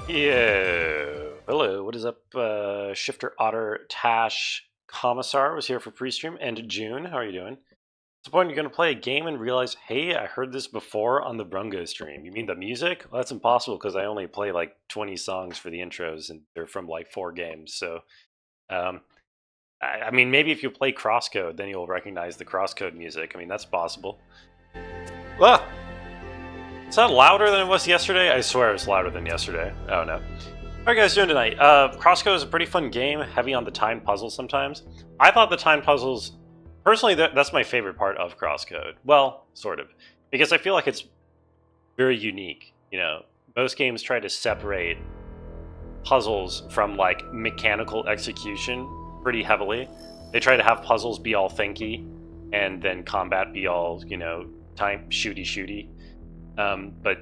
Yeah. Hello, what is up? Shifter Otter Tash Commissar was here for pre-stream, and June, how are you doing? At the point you're going to play a game and realize, hey, I heard this before on the Brungo stream. You mean the music? Well, that's impossible because I only play like 20 songs for the intros, and they're from like 4 games. So, um, I mean, maybe if you play Crosscode, then you'll recognize the Crosscode music. I mean, that's possible. Ah! Is that louder than it was yesterday? I swear it's louder than yesterday. Oh no. Alright guys, doing tonight. Crosscode is a pretty fun game, heavy on the timed puzzles sometimes. I thought the timed puzzles, personally that's my favorite part of Crosscode. Well, sort of. Because I feel like it's very unique. You know, most games try to separate puzzles from like mechanical execution pretty heavily. They try to have puzzles be all thinky, and then combat be all, you know, time shooty. But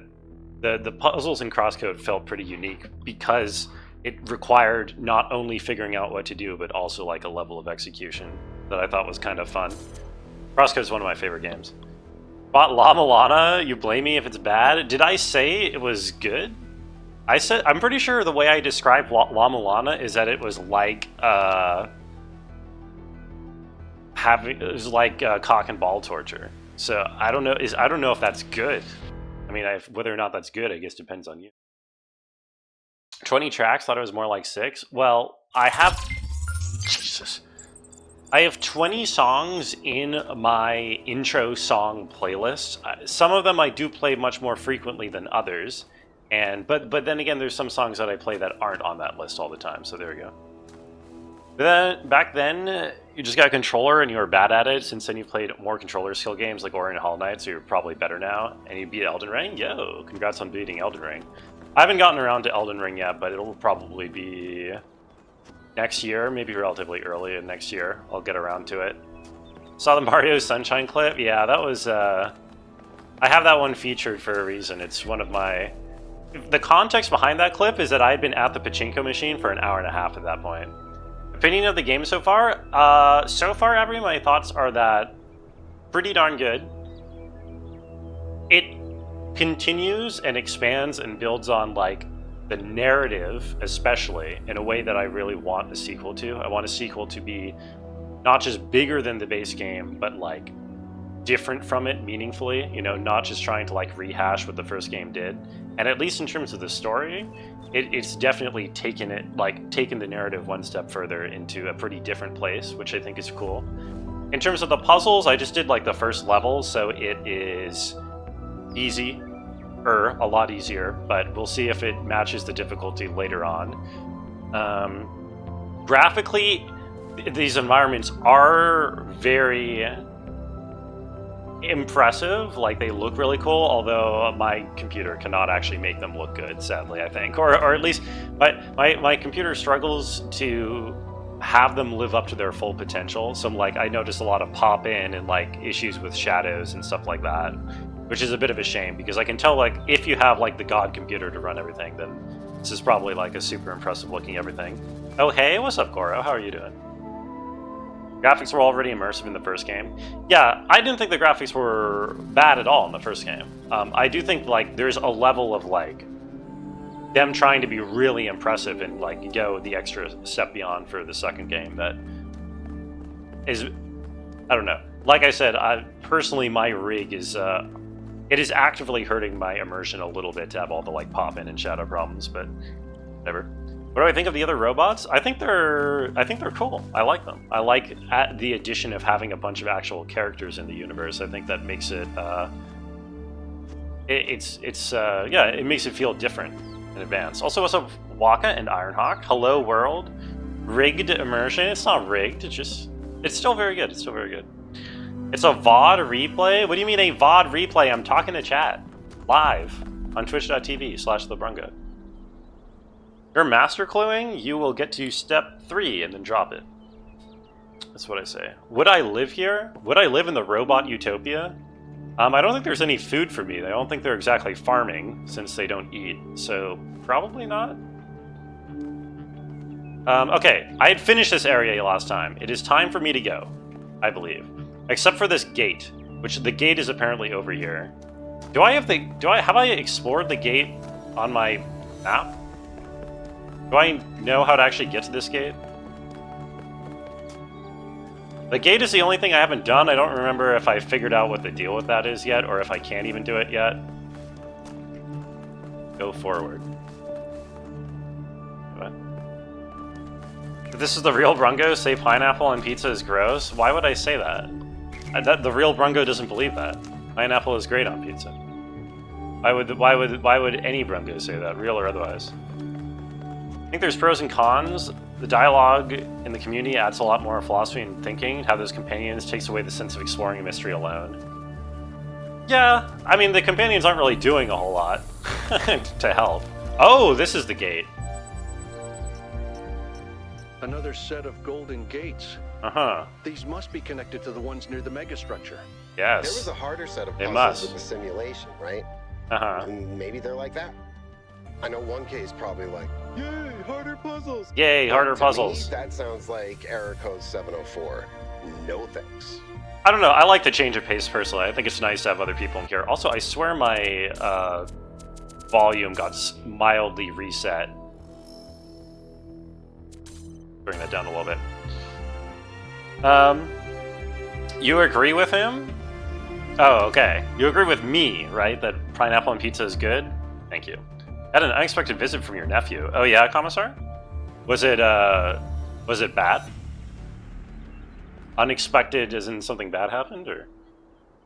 the puzzles in Crosscode felt pretty unique because it required not only figuring out what to do, but also like a level of execution that I thought was kind of fun. Crosscode is one of my favorite games. Bought Llama Lana, you blame me if it's bad. Did I say it was good? I'm pretty sure the way I described Llama Lana is that it was like cock and ball torture. So I don't know if that's good. I mean, whether or not that's good, I guess depends on you. 20 tracks, thought it was more like 6. Well, I have 20 songs in my intro song playlist. Some of them I do play much more frequently than others, but then again, there's some songs that I play that aren't on that list all the time. So there we go. Back then, you just got a controller and you were bad at it. Since then, you've played more controller skill games like Ori and Hollow Knight, so you're probably better now. And you beat Elden Ring? Yo, congrats on beating Elden Ring. I haven't gotten around to Elden Ring yet, but it'll probably be next year, maybe relatively early in next year. I'll get around to it. Saw the Mario Sunshine clip? Yeah, that was... I have that one featured for a reason. It's one of my... The context behind that clip is that I had been at the pachinko machine for an hour and a half at that point. Opinion of the game so far? Avery, my thoughts are that pretty darn good. It continues and expands and builds on like the narrative, especially in a way that I really want a sequel to. I want a sequel to be not just bigger than the base game, but like different from it meaningfully. You know, not just trying to like rehash what the first game did. And at least in terms of the story, it's definitely taken the narrative one step further into a pretty different place, which I think is cool. In terms of the puzzles, I just did like the first level, so it is easy, a lot easier, but we'll see if it matches the difficulty later on. Graphically, these environments are very impressive, like they look really cool, although my computer cannot actually make them look good, sadly, I think, or at least my computer struggles to have them live up to their full potential. So like I noticed a lot of pop in and like issues with shadows and stuff like that, which is a bit of a shame because I can tell like if you have like the god computer to run everything, then this is probably like a super impressive looking everything. Oh hey, what's up Goro, how are you doing? Graphics were already immersive in the first game. Yeah, I didn't think the graphics were bad at all in the first game. I do think like there's a level of like them trying to be really impressive and like go the extra step beyond for the second game that is, I don't know. Like I said, personally my rig is it is actively hurting my immersion a little bit to have all the like pop in and shadow problems, but whatever. What do I think of the other robots? I think they're cool. I like them. I like the addition of having a bunch of actual characters in the universe. I think that makes it it makes it feel different and advanced. Also, what's up, Waka and Ironhawk? Hello world. Rigged immersion. It's not rigged. It's still very good. It's still very good. It's a VOD replay. What do you mean a VOD replay? I'm talking to chat live on twitch.tv/thebrungo. You're master cluing, you will get to step 3 and then drop it. That's what I say. Would I live here? Would I live in the robot utopia? I don't think there's any food for me. I don't think they're exactly farming since they don't eat. So probably not. Okay, I had finished this area last time. It is time for me to go, I believe. Except for this gate, which the gate is apparently over here. Have I explored the gate on my map? Do I know how to actually get to this gate? The gate is the only thing I haven't done. I don't remember if I figured out what the deal with that is yet, or if I can't even do it yet. Go forward. What? If this is the real Brungo, say pineapple on pizza is gross. Why would I say that? The real Brungo doesn't believe that. Pineapple is great on pizza. Why would any Brungo say that, real or otherwise? I think there's pros and cons. The dialogue in the community adds a lot more philosophy and thinking. Have those companions takes away the sense of exploring a mystery alone. Yeah, I mean, the companions aren't really doing a whole lot to help. Oh, this is the gate. Another set of golden gates. Uh-huh. These must be connected to the ones near the megastructure. Yes. There was a harder set of It puzzles must. with the simulation, right? Uh-huh. And maybe they're like that. I know one case probably like, yay, harder puzzles. Yay, harder To puzzles. me, that sounds like error code 704. No thanks. I don't know, I like the change of pace personally. I think it's nice to have other people in here. Also, I swear my volume got mildly reset. Bring that down a little bit. You agree with him? Oh, okay. You agree with me, right? That pineapple on pizza is good? Thank you. Had an unexpected visit from your nephew. Oh yeah, Commissar? Was it bad? Unexpected as in something bad happened, or?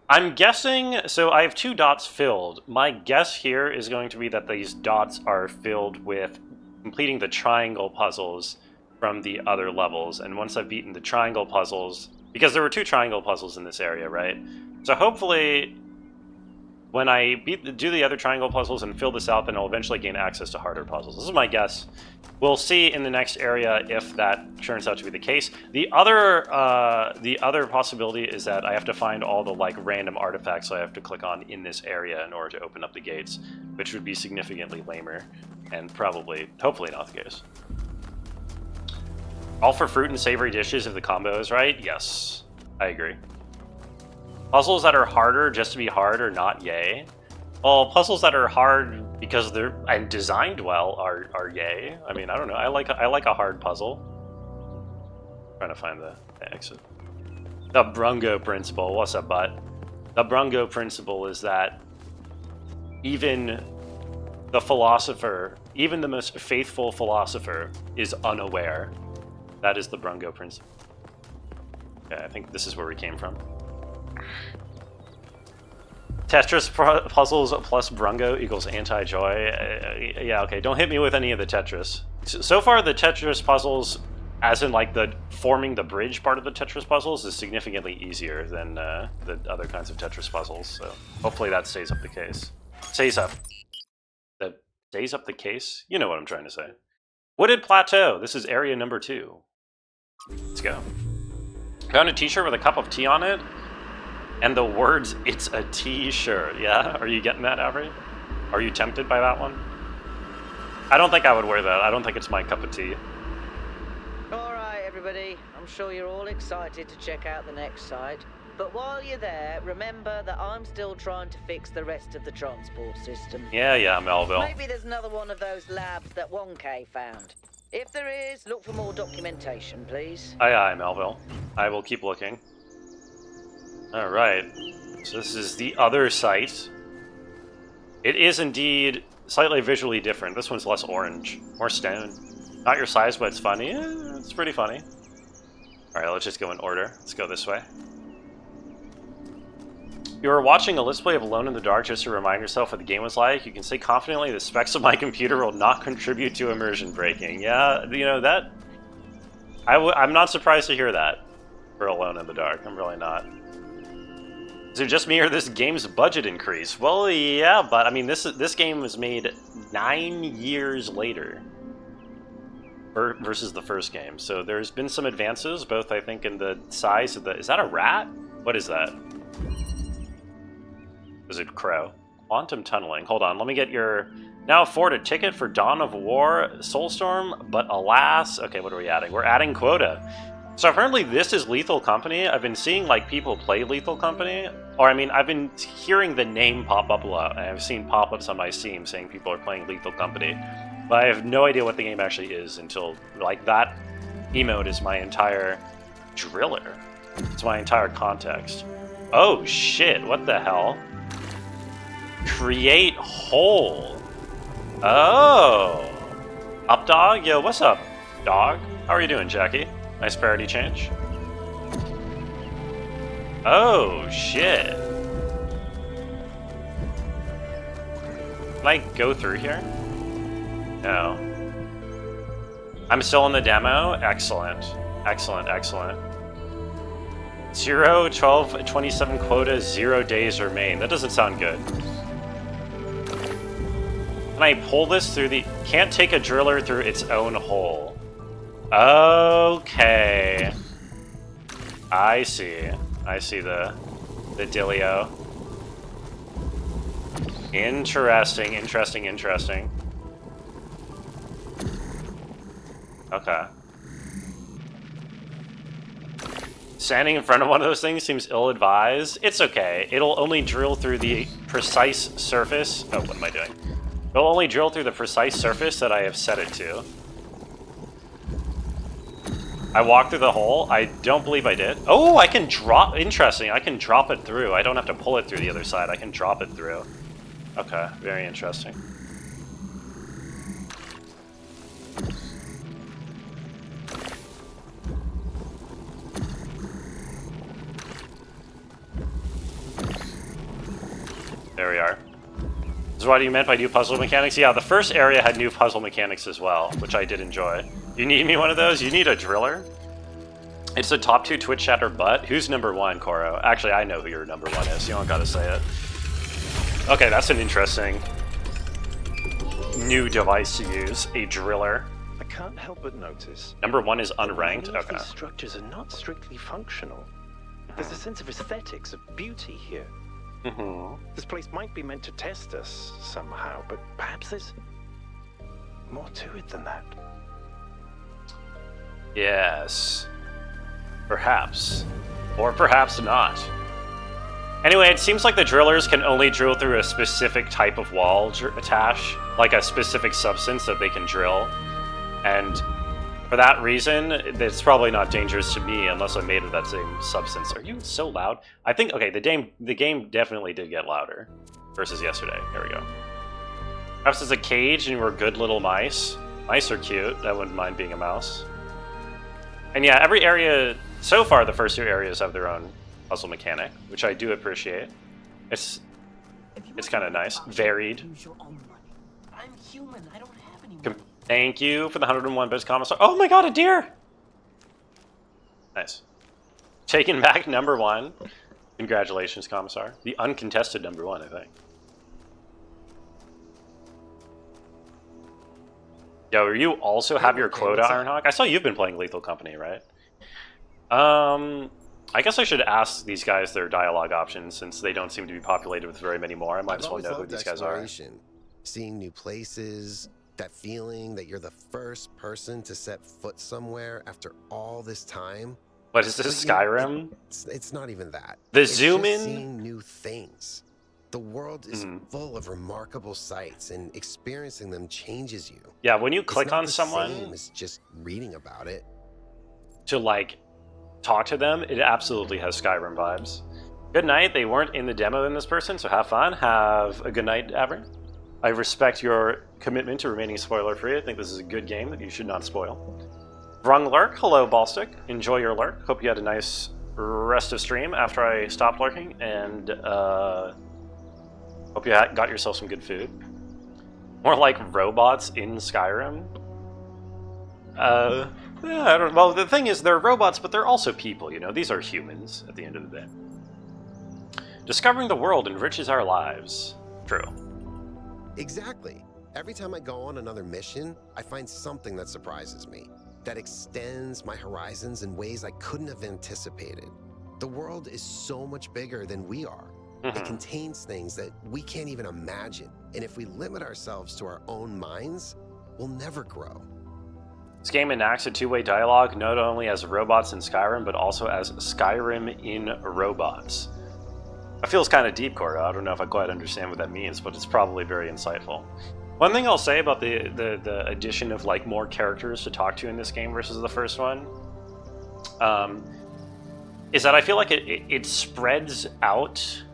I'm guessing, so I have 2 dots filled. My guess here is going to be that these dots are filled with completing the triangle puzzles from the other levels. And once I've beaten the triangle puzzles, because there were 2 triangle puzzles in this area, right? So hopefully, when I do the other triangle puzzles and fill this out, then I'll eventually gain access to harder puzzles. This is my guess. We'll see in the next area if that turns out to be the case. The other possibility is that I have to find all the like random artifacts I have to click on in this area in order to open up the gates, which would be significantly lamer and probably, hopefully not the case. All for fruit and savory dishes if the combo is right? Yes, I agree. Puzzles that are harder just to be hard are not yay. Well, puzzles that are hard because they're and designed well are yay. I mean, I don't know. I like a hard puzzle. Trying to find the exit. The Brungo Principle. What's up, bud? The Brungo Principle is that even the philosopher, even the most faithful philosopher, is unaware. That is the Brungo Principle. Okay, I think this is where we came from. Tetris puzzles plus Brungo equals anti-joy. Yeah, okay, don't hit me with any of the Tetris. So far, the Tetris puzzles, as in like the forming the bridge part of the Tetris puzzles, is significantly easier than the other kinds of Tetris puzzles. So hopefully that stays up the case. Stays up the case? You know what I'm trying to say. Wooded Plateau. This is area number 2. Let's go. Found a t-shirt with a cup of tea on it. And the words, it's a t-shirt. Yeah? Are you getting that, Avery? Are you tempted by that one? I don't think I would wear that. I don't think it's my cup of tea. Alright, everybody. I'm sure you're all excited to check out the next side. But while you're there, remember that I'm still trying to fix the rest of the transport system. Yeah, Melville. Maybe there's another one of those labs that 1K found. If there is, look for more documentation, please. Aye, Melville. I will keep looking. Alright, so this is the other site. It is indeed slightly visually different. This one's less orange, more stone. Not your size, but it's funny. It's pretty funny. Alright, let's just go in order. Let's go this way. You are watching a Let's Play of Alone in the Dark just to remind yourself what the game was like. You can say confidently the specs of my computer will not contribute to immersion breaking. Yeah, you know, that... I'm not surprised to hear that for Alone in the Dark. I'm really not. Is it just me or this game's budget increase? Well, yeah, but I mean, this game was made 9 years later versus the first game. So there's been some advances, both I think in the size of the... Is that a rat? What is that? Is it crow? Quantum tunneling. Hold on, let me get your... Now afford a ticket for Dawn of War, Soulstorm, but alas... Okay, what are we adding? We're adding quota. So apparently this is Lethal Company. I've been seeing like people play Lethal Company, or I mean, I've been hearing the name pop up a lot. I've seen pop-ups on my Steam saying people are playing Lethal Company. But I have no idea what the game actually is until, like, that emote is my entire driller. It's my entire context. Oh shit, what the hell? Create hole. Oh. Up, dog? Yo, what's up, dog? How are you doing, Jackie? Nice parody change. Oh, shit. Can I go through here? No. I'm still in the demo? Excellent. Excellent, excellent. 0, 12, 27 quota, 0 days remain. That doesn't sound good. Can I pull this through the... Can't take a driller through its own hole. Okay. I see. I see the dealio. Interesting, interesting, interesting. Okay. Standing in front of one of those things seems ill-advised. It's okay. It'll only drill through the precise surface. Oh, what am I doing? It'll only drill through the precise surface that I have set it to. I walked through the hole. I don't believe I did. Oh, I can drop... Interesting. I can drop it through. I don't have to pull it through the other side. I can drop it through. Okay. Very interesting. There we are. This is what you meant by new puzzle mechanics? Yeah, the first area had new puzzle mechanics as well, which I did enjoy. You need me one of those? You need a driller? It's the top 2 Twitch chatter butt. Who's number 1, Koro? Actually, I know who your number 1 is. You don't gotta say it. Okay, that's an interesting new device to use. A driller. I can't help but notice. Number 1 is unranked? Many of Okay. these structures are not strictly functional. There's a sense of aesthetics, of beauty here. This place might be meant to test us somehow, but perhaps there's more to it than that. Yes. Perhaps. Or perhaps not. Anyway, it seems like the drillers can only drill through a specific type of wall attach, like a specific substance that they can drill. And for that reason, it's probably not dangerous to me unless I'm made of that same substance. Are you so loud? I think, okay, the game definitely did get louder versus yesterday. Here we go. Perhaps it's a cage and we're good little mice. Mice are cute. I wouldn't mind being a mouse. And yeah, every area, so far the first 2 areas have their own puzzle mechanic, which I do appreciate. It's kind of nice. Varied. I'm human. I don't have any. Thank you for the 101 bits commissar. Oh my god, a deer! Nice. Taking back number 1. Congratulations, commissar. The uncontested number 1, I think. Yo, you also have your quota, Ironhawk? I saw you've been playing Lethal Company, right? I guess I should ask these guys their dialogue options, since they don't seem to be populated with very many more. I might as well know who these guys are. Seeing new places, that feeling that you're the first person to set foot somewhere after all this time. What is this, Skyrim? It's not even that. The It's zoom just in? seeing new things. The world is full of remarkable sights, and experiencing them changes you. Yeah, when you It's click not on the someone same as just reading about it. to, like, talk to them, it absolutely has Skyrim vibes. Good night. They weren't in the demo in this person, so have fun. Have a good night, Avern. I respect your commitment to remaining spoiler-free. I think this is a good game that you should not spoil. Wrong lurk. Hello, Ballstick. Enjoy your lurk. Hope you had a nice rest of stream after I stopped lurking, and hope you got yourself some good food. More like robots in Skyrim. Yeah, I don't. Well, the thing is, they're robots, but they're also people. You know, these are humans at the end of the day. Discovering the world enriches our lives. True. Exactly. Every time I go on another mission, I find something that surprises me, that extends my horizons in ways I couldn't have anticipated. The world is so much bigger than we are. It contains things that we can't even imagine. And if we limit ourselves to our own minds, we'll never grow. This game enacts a two-way dialogue not only as robots in Skyrim, but also as Skyrim in robots. That feels kind of deep, Cora. I don't know if I quite understand what that means, but it's probably very insightful. One thing I'll say about the addition of like more characters to talk to in this game versus the first one, is that I feel like it spreads out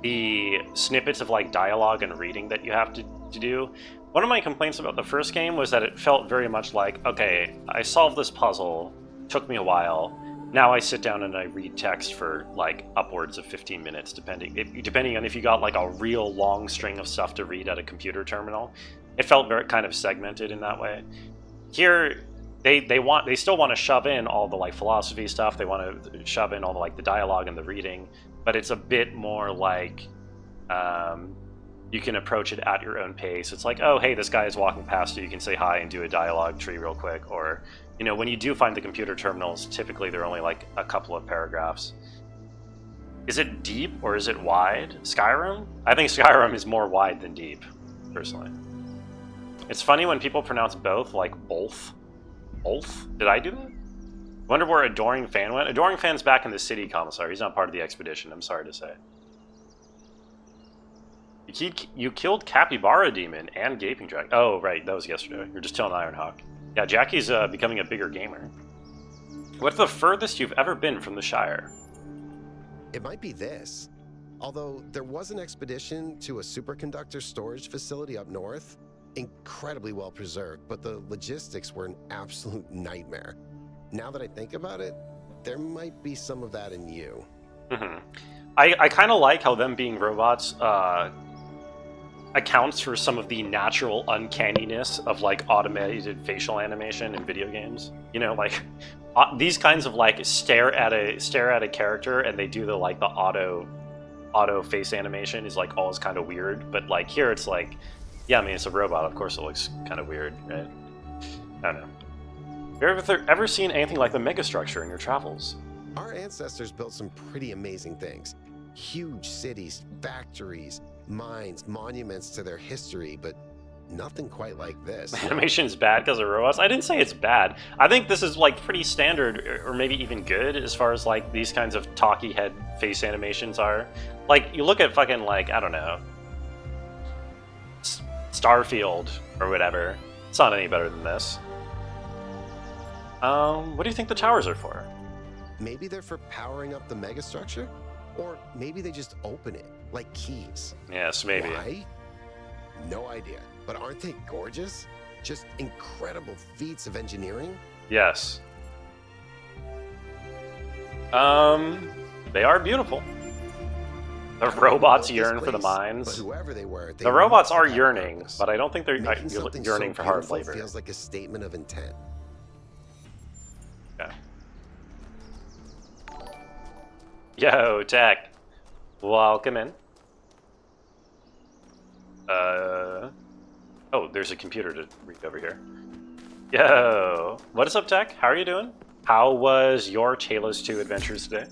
the snippets of like dialogue and reading that you have to do. One of my complaints about the first game was that it felt very much like, okay, I solved this puzzle, took me a while, now I sit down and I read text for like upwards of 15 minutes, depending on if you got like a real long string of stuff to read at a computer terminal. It felt very kind of segmented in that way. Here, they still want to shove in all the like philosophy stuff. They want to shove in all the like the dialogue and the reading, but it's a bit more like you can approach it at your own pace. It's like, oh, hey, this guy is walking past you. You can say hi and do a dialogue tree real quick. Or, you know, when you do find the computer terminals, typically they're only like a couple of paragraphs. Is it deep or is it wide? Skyrim? I think Skyrim is more wide than deep, personally. It's funny when people pronounce both like both. Both? Did I do that? Wonder where Adoring Fan went. Adoring Fan's back in the city, Commissar. He's not part of the expedition, I'm sorry to say. You killed Capybara Demon and Gaping Dragon. Oh, right, that was yesterday. You're just telling Ironhawk. Yeah, Jackie's becoming a bigger gamer. What's the furthest you've ever been from the Shire? It might be this. Although there was an expedition to a superconductor storage facility up north, incredibly well preserved, but the logistics were an absolute nightmare. Now that I think about it, there might be some of that in you. Mm-hmm. I kind of like how them being robots accounts for some of the natural uncanniness of like automated facial animation in video games. You know, like these kinds of like stare at a character and they do the like the auto face animation is like always kind of weird. But like here it's like, yeah, I mean it's a robot. Of course it looks kind of weird, right? I don't know. Have you ever seen anything like the megastructure in your travels? Our ancestors built some pretty amazing things. Huge cities, factories, mines, monuments to their history, but nothing quite like this. Animation's bad because of robots? I didn't say it's bad. I think this is like pretty standard, or maybe even good, as far as like these kinds of talky head face animations are. Like, you look at fucking like, I don't know, Starfield or whatever. It's not any better than this. What do you think the towers are for? Maybe they're for powering up the megastructure? Or maybe they just open it, like keys. Yes, maybe. Why? No idea. But aren't they gorgeous? Just incredible feats of engineering? Yes. They are beautiful. The robots yearn for the mines. But whoever they were, the robots are yearning, but I don't think they're yearning for hard flavor. Feels like a statement of intent. Okay. Yo, Tech. Welcome in. Oh, there's a computer to read over here. Yo. What is up, Tech? How are you doing? How was your Talos 2 adventures today?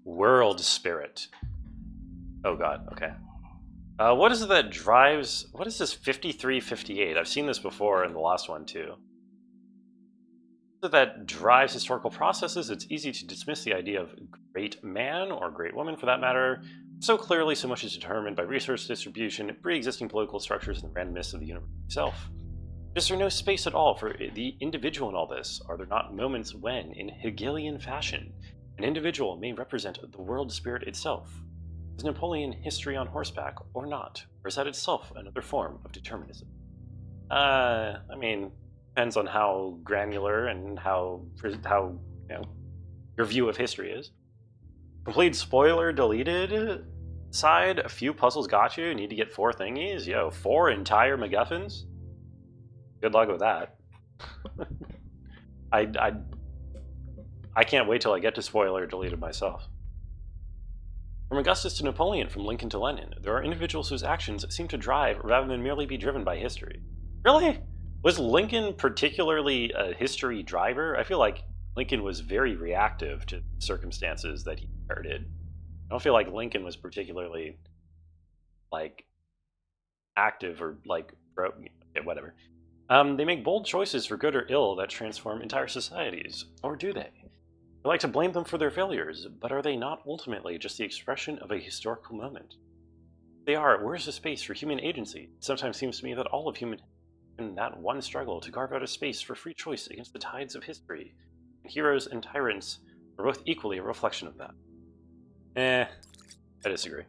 World Spirit. Oh god, okay. What is it that drives... What is this 5358? I've seen this before in the last one, too. That drives historical processes. It's easy to dismiss the idea of great man, or great woman for that matter, so clearly so much is determined by resource distribution, pre-existing political structures, and the randomness of the universe itself. Is there no space at all for the individual in all this? Are there not moments when, in Hegelian fashion, an individual may represent the world spirit itself? Is Napoleon history on horseback, or not? Or is that itself another form of determinism? I mean... Depends on how granular and how you know your view of history is. Complete spoiler deleted side. A few puzzles got you. Need to get 4 thingies. Yo, 4 entire MacGuffins. Good luck with that. I can't wait till I get to spoiler deleted myself. From Augustus to Napoleon, from Lincoln to Lenin, there are individuals whose actions seem to drive rather than merely be driven by history. Really? Was Lincoln particularly a history driver? I feel like Lincoln was very reactive to circumstances that he inherited. I don't feel like Lincoln was particularly, like, active or, like, whatever. They make bold choices for good or ill that transform entire societies. Or do they? We like to blame them for their failures, but are they not ultimately just the expression of a historical moment? they are, where's the space for human agency? It sometimes seems to me that all of human in that one struggle to carve out a space for free choice against the tides of history. And heroes and tyrants are both equally a reflection of that. I disagree.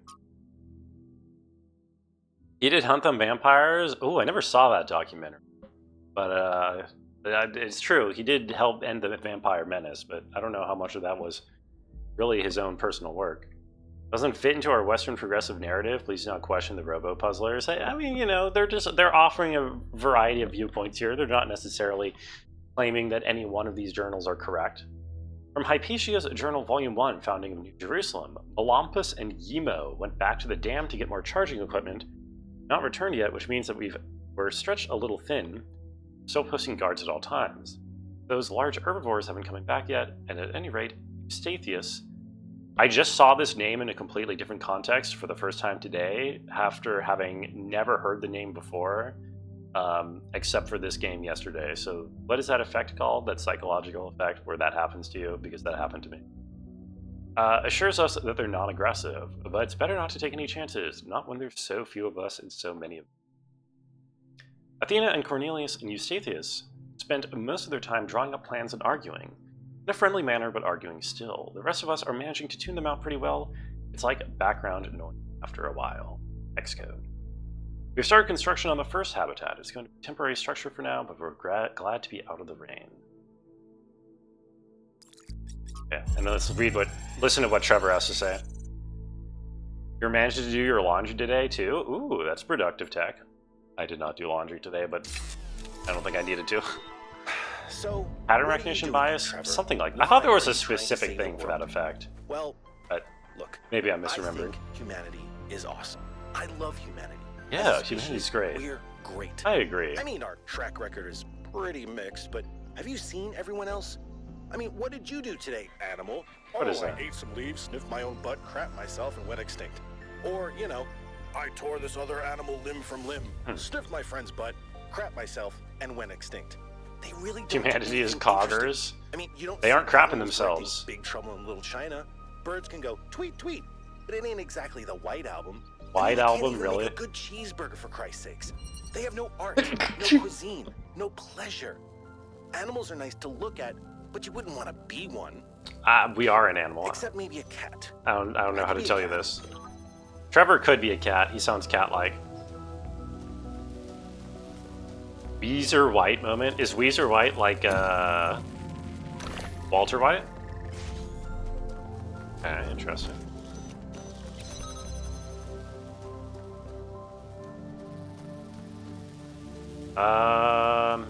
He did Hunt on Vampires? Oh, I never saw that documentary. But it's true, he did help end the vampire menace, but I don't know how much of that was really his own personal work. Doesn't fit into our Western progressive narrative. Please do not question the robo-puzzlers. I mean, you know, they're offering a variety of viewpoints here. They're not necessarily claiming that any one of these journals are correct. From Hypatia's Journal Volume 1, Founding of New Jerusalem, Melampus and Yemo went back to the dam to get more charging equipment. Not returned yet, which means that we're stretched a little thin, still posting guards at all times. Those large herbivores haven't come back yet, and at any rate, Eustathius. I just saw this name in a completely different context for the first time today, after having never heard the name before, except for this game yesterday. So what is that effect called? That psychological effect where that happens to you? Because that happened to me. Assures us that they're non-aggressive, but it's better not to take any chances, not when there's so few of us and so many of them. Athena and Cornelius and Eustathius spent most of their time drawing up plans and arguing. In a friendly manner, but arguing still. The rest of us are managing to tune them out pretty well. It's like background noise after a while. Xcode. We've started construction on the first habitat. It's going to be a temporary structure for now, but we're glad to be out of the rain. Yeah, and then listen to what Trevor has to say. You're managing to do your laundry today, too? Ooh, that's productive tech. I did not do laundry today, but I don't think I needed to. So, pattern recognition bias? Something like that. I thought there was a specific thing for that effect. Well, but look, maybe I'm misremembering. I think humanity is awesome. I love humanity. Yeah, humanity's great. We're great. I agree. I mean, our track record is pretty mixed, but have you seen everyone else? I mean, what did you do today, animal? What is that? I ate some leaves, sniffed my own butt, crapped myself, and went extinct. Or, you know, I tore this other animal limb from limb, sniffed my friend's butt, crapped myself, and went extinct. They really don't. Humanity is coggers. I mean, you don't. They aren't crapping themselves. Big Trouble in Little China. Birds can go tweet tweet, but it ain't exactly the White Album. White Album, really? Make a good cheeseburger, for Christ's sakes. They have no art, no cuisine, no pleasure. Animals are nice to look at, but you wouldn't want to be one. We are an animal. Except maybe a cat. I don't know how to tell you this. Trevor could be a cat. He sounds cat-like. Weezer White moment? Is Weezer White like Walter White? Interesting.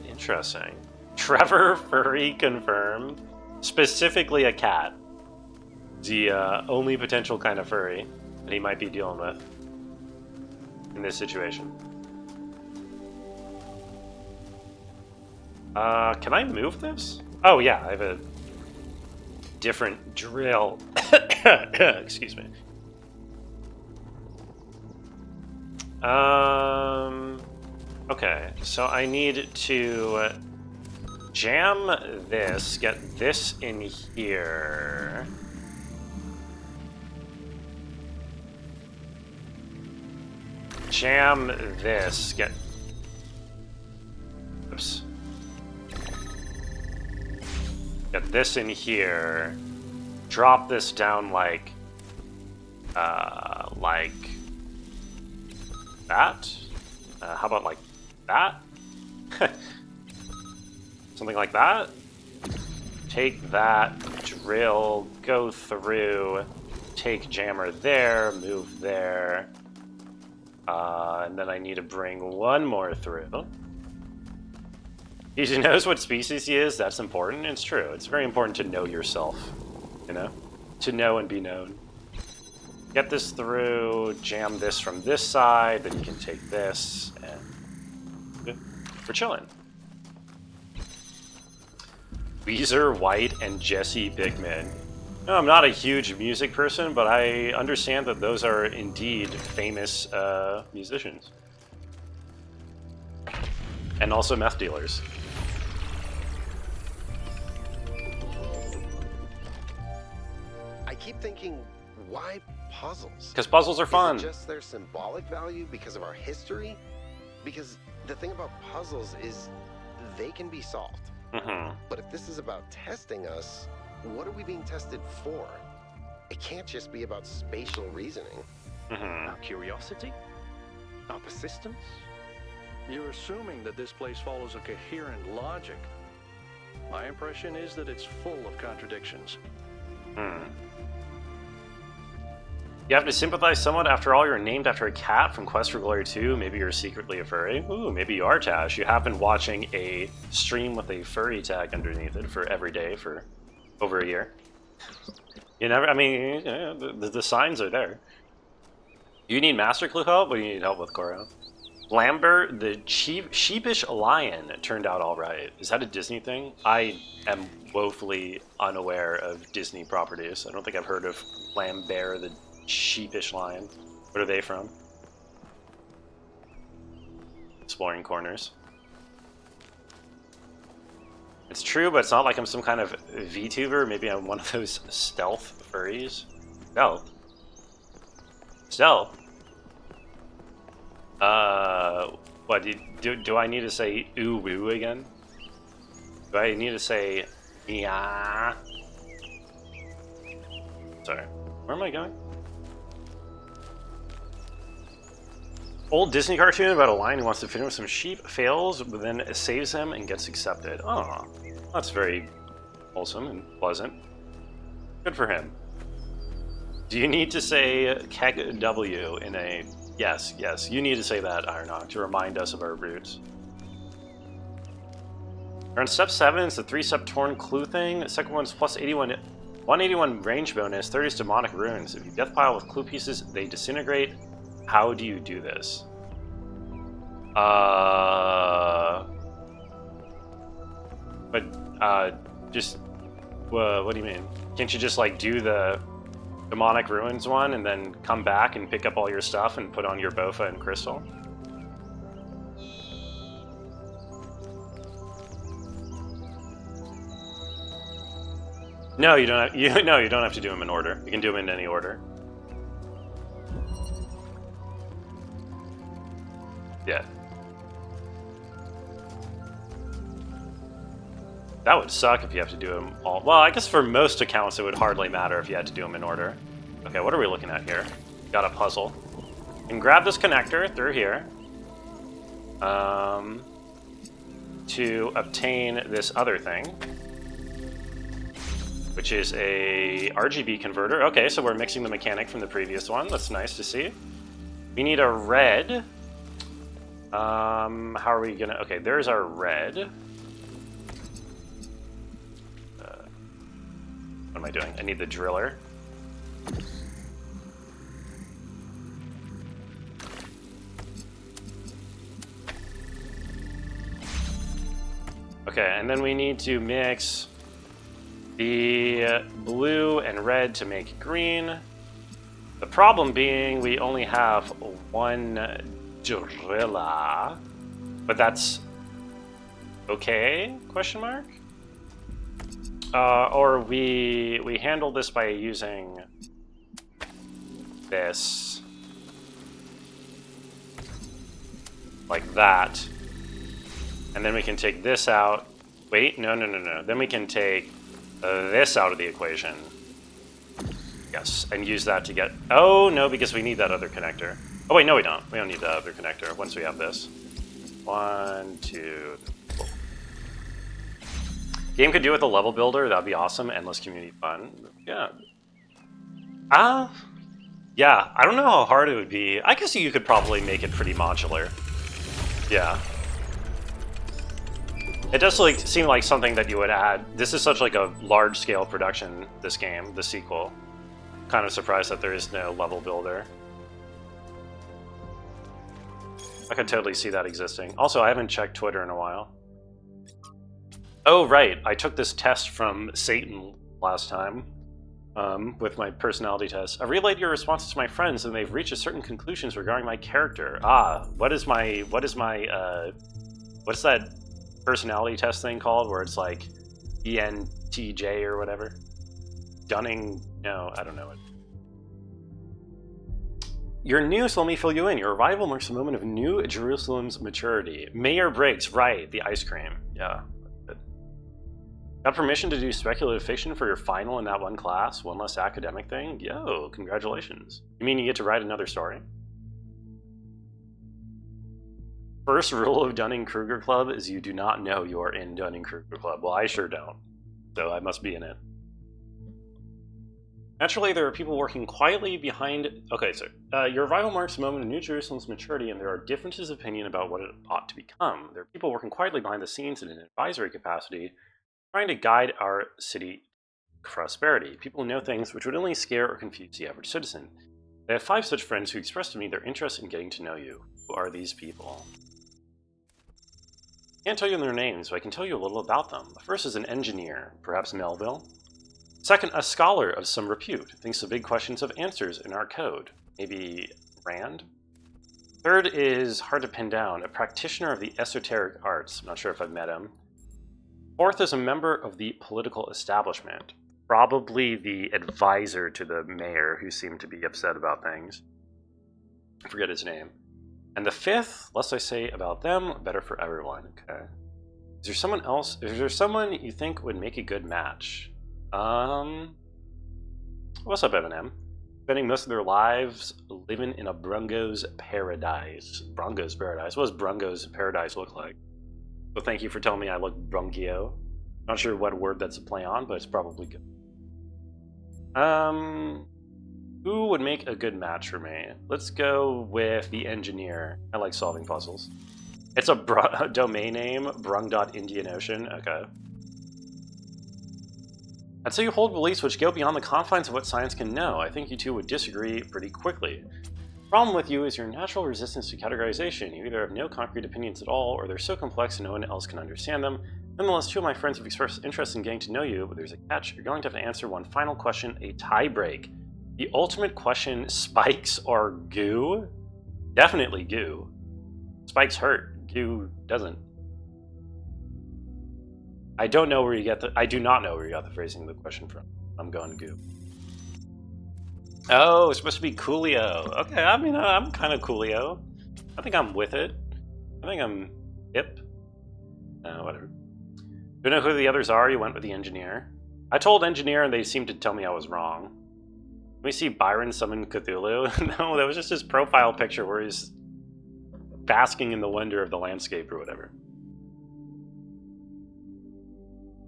Interesting. Trevor furry confirmed. Specifically a cat. The only potential kind of furry that he might be dealing with in this situation. Can I move this? Oh yeah, I have a different drill. Excuse me. Okay, so I need to jam this, get this in here. Jam this, get... Oops. Get this in here. Drop this down like that. How about like that? Something like that. Take that, drill, go through, take jammer there, move there. And then I need to bring one more through. He knows what species he is, that's important. It's true. It's very important to know yourself, you know? To know and be known. Get this through, jam this from this side, then you can take this, and we're chilling. Weezer White and Jesse Bigman. No, I'm not a huge music person, but I understand that those are indeed famous musicians. And also meth dealers. I keep thinking, why puzzles? Because puzzles are fun. Is it just their symbolic value because of our history? Because the thing about puzzles is they can be solved. But if this is about testing us, what are we being tested for? It can't just be about spatial reasoning. Our curiosity? Our persistence? You're assuming that this place follows a coherent logic. My impression is that it's full of contradictions. You have to sympathize somewhat. After all, you're named after a cat from Quest for Glory 2. Maybe you're secretly a furry. Ooh, maybe you are, Tash. You have been watching a stream with a furry tag underneath it for every day for over a year. You never, I mean, the signs are there. You need Master Clue help? What do you need help with, Coro? Lambert, the sheepish lion, turned out all right. Is that a Disney thing? I am woefully unaware of Disney properties. I don't think I've heard of Lambert, the sheepish lion. What are they from? Exploring Corners. It's true, but it's not like I'm some kind of VTuber. Maybe I'm one of those stealth furries. Stealth? Stealth? What, do I need to say ooh woo again? Do I need to say yeah? Sorry, where am I going? Old Disney cartoon about a lion who wants to fit in with some sheep, fails, but then saves him and gets accepted. Oh, that's very wholesome and pleasant. Good for him. Do you need to say keg W in a... Yes, yes, you need to say that, Ironhawk, to remind us of our roots. We're on step 7, it's the 3-step torn clue thing. The second one's plus 81, 181 range bonus, 30 is demonic runes. If you death pile with clue pieces, they disintegrate. How do you do this? Just, what do you mean? Can't you just, like, do the demonic ruins one and then come back and pick up all your stuff and put on your Bofa and Crystal? No, you don't have, no, you don't have to do them in order. You can do them in any order. Yeah. That would suck if you have to do them all. Well, I guess for most accounts it would hardly matter if you had to do them in order. Okay, what are we looking at here? Got a puzzle. And grab this connector through here. To obtain this other thing. Which is a RGB converter. Okay, so we're mixing the mechanic from the previous one. That's nice to see. We need a red. How are we gonna... Okay, there's our red. What am I doing? I need the driller. Okay, and then we need to mix the blue and red to make green. The problem being we only have one driller, but that's okay? Question mark? Or we handle this by using this like that, and then we can take this out. Wait, no. Then we can take this out of the equation. Yes, and use that to get... Oh, no, because we need that other connector. Oh, wait, no, we don't. We don't need the other connector once we have this. 1, 2, 4. Game could do with a level builder. That'd be awesome. Endless community fun. Yeah. Yeah, I don't know how hard it would be. I guess you could probably make it pretty modular. Yeah. It does like seem like something that you would add. This is such like a large-scale production, this game, the sequel. Kind of surprised that there is no level builder. I could totally see that existing. Also, I haven't checked Twitter in a while. Oh, right. I took this test from Satan last time with my personality test. I relayed your responses to my friends, and they've reached certain conclusions regarding my character. What's that personality test thing called, where it's like ENTJ or whatever? Dunning? No, I don't know it. You're new, so let me fill you in. Your arrival marks a moment of New Jerusalem's maturity. Mayor breaks, right, the ice cream. Yeah. Got permission to do speculative fiction for your final in that one class? One less academic thing? Yo, congratulations. You mean you get to write another story? First rule of Dunning-Kruger Club is you do not know you are in Dunning-Kruger Club. Well, I sure don't. So I must be in it. Naturally, there are people working quietly behind... Okay, so your arrival marks a moment of New Jerusalem's maturity, and there are differences of opinion about what it ought to become. There are people working quietly behind the scenes in an advisory capacity, trying to guide our city prosperity. People who know things which would only scare or confuse the average citizen. I have 5 such friends who expressed to me their interest in getting to know you. Who are these people? I can't tell you their names, but I can tell you a little about them. The first is an engineer, perhaps Melville. Second, a scholar of some repute, thinks the big questions have answers in our code. Maybe Rand? Third is, hard to pin down, a practitioner of the esoteric arts. I'm not sure if I've met him. Fourth is a member of the political establishment. Probably the advisor to the mayor who seemed to be upset about things. I forget his name. And the fifth, less I say about them, better for everyone. Okay. Is there someone else? Is there someone you think would make a good match? What's up, Eminem? Spending most of their lives living in a Brungo's paradise. Brungo's paradise? What does Brungo's paradise look like? So thank you for telling me I look Brungio. Not sure what word that's a play on, but it's probably good. Who would make a good match for me? Let's go with the engineer. I like solving puzzles. It's a domain name, brung.Indian Ocean. Okay. I'd say you hold beliefs which go beyond the confines of what science can know. I think you two would disagree pretty quickly. The problem with you is your natural resistance to categorization. You either have no concrete opinions at all, or they're so complex and no one else can understand them. Nonetheless, 2 of my friends have expressed interest in getting to know you, but there's a catch. You're going to have to answer one final question, a tie break. The ultimate question, spikes or goo? Definitely goo. Spikes hurt, goo doesn't. I don't know where you get the... I do not know where you got the phrasing of the question from. I'm going goo. Oh, it's supposed to be Coolio. Okay, I mean, I'm kind of Coolio. I think I'm with it. I think I'm hip. Whatever. Do you know who the others are? You went with the engineer. I told engineer and they seemed to tell me I was wrong. Let me see Byron summon Cthulhu. No, that was just his profile picture where he's basking in the wonder of the landscape or whatever.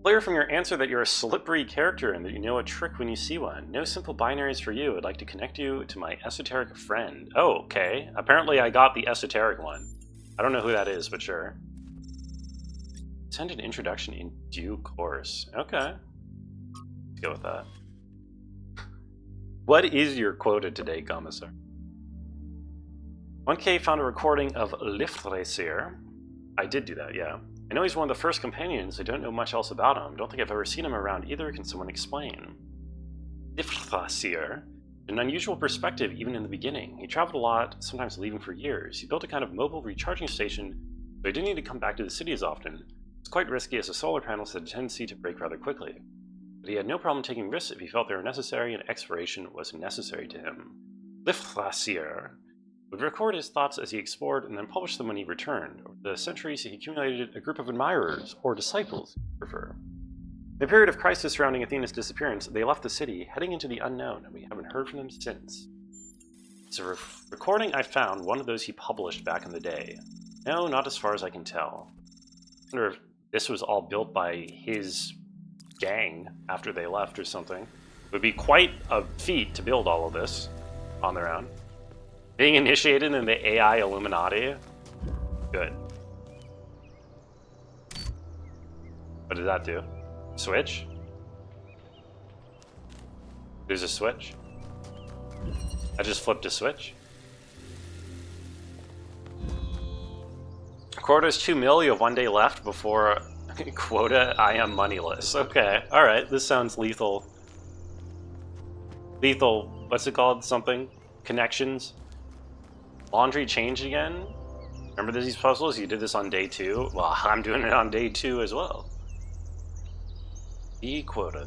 Clear from your answer that you're a slippery character and that you know a trick when you see one. No simple binaries for you. I'd like to connect you to my esoteric friend. Oh, okay. Apparently I got the esoteric one. I don't know who that is, but sure. Send an introduction in due course. Okay. Let's go with that. What is your quota today, Commissar? 1K found a recording of Liftreser. I did do that, yeah. I know he's one of the first companions. I don't know much else about him. Don't think I've ever seen him around either. Can someone explain? Liftreser. An unusual perspective even in the beginning. He traveled a lot, sometimes leaving for years. He built a kind of mobile recharging station, so he didn't need to come back to the city as often. It's quite risky as the solar panels had a tendency to break rather quickly. But he had no problem taking risks if he felt they were necessary and exploration was necessary to him. Liftreser would record his thoughts as he explored and then publish them when he returned. Over the centuries, he accumulated a group of admirers, or disciples, if you prefer. In the period of crisis surrounding Athena's disappearance, they left the city, heading into the unknown, and we haven't heard from them since. It's a recording I found, one of those he published back in the day. No, not as far as I can tell. I wonder if this was all built by his gang after they left or something. It would be quite a feat to build all of this on their own. Being initiated in the AI Illuminati? Good. What did that do? Switch? There's a switch? I just flipped a switch? Quota is 2 mil, you have 1 day left before quota, I am moneyless. Okay, alright, this sounds lethal. Lethal, what's it called? Something? Connections? Laundry changed again? Remember these puzzles? You did this on day 2? Well, I'm doing it on day 2 as well. The quota.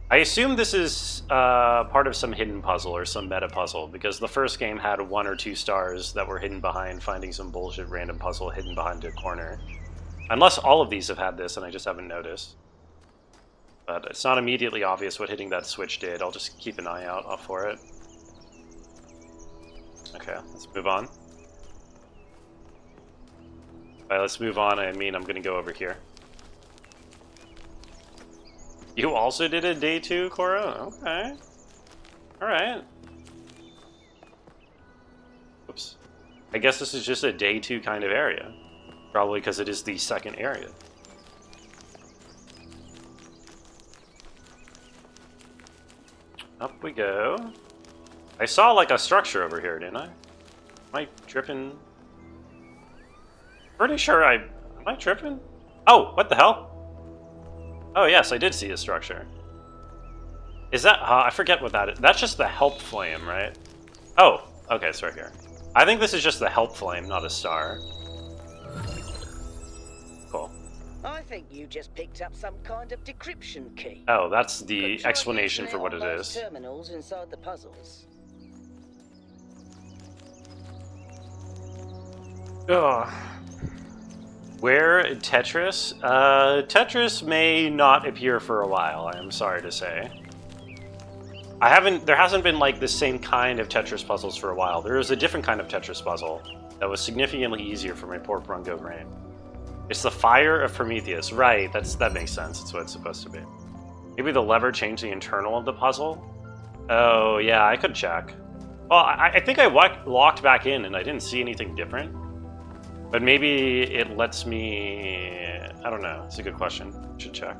I assume this is part of some hidden puzzle or some meta puzzle, because the first game had 1 or 2 stars that were hidden behind finding some bullshit random puzzle hidden behind a corner. Unless all of these have had this and I just haven't noticed. But it's not immediately obvious what hitting that switch did. I'll just keep an eye out for it. Okay, let's move on. Alright, let's move on. I mean, I'm gonna go over here. You also did a day 2, Cora? Okay. Alright. Oops. I guess this is just a day 2 kind of area. Probably because it is the second area. Up we go. I saw like a structure over here, didn't I? Am I tripping? Pretty sure am I tripping? Oh, what the hell? Oh yes, I did see a structure. Is that, I forget what that is. That's just the help flame, right? Oh, okay, it's right here. I think this is just the help flame, not a star. Cool. I think you just picked up some kind of decryption key. Oh, that's the Could try explanation using for what on it those is. terminals inside the puzzles. Ugh. Where Tetris? Tetris may not appear for a while, I am sorry to say. There hasn't been like the same kind of Tetris puzzles for a while. There is a different kind of Tetris puzzle that was significantly easier for my poor Brungo brain. It's the Fire of Prometheus. Right, that makes sense. That's what it's supposed to be. Maybe the lever changed the internal of the puzzle? Oh, yeah, I could check. Well, I think I locked back in and I didn't see anything different. But maybe it lets me... I don't know. It's a good question. Should check.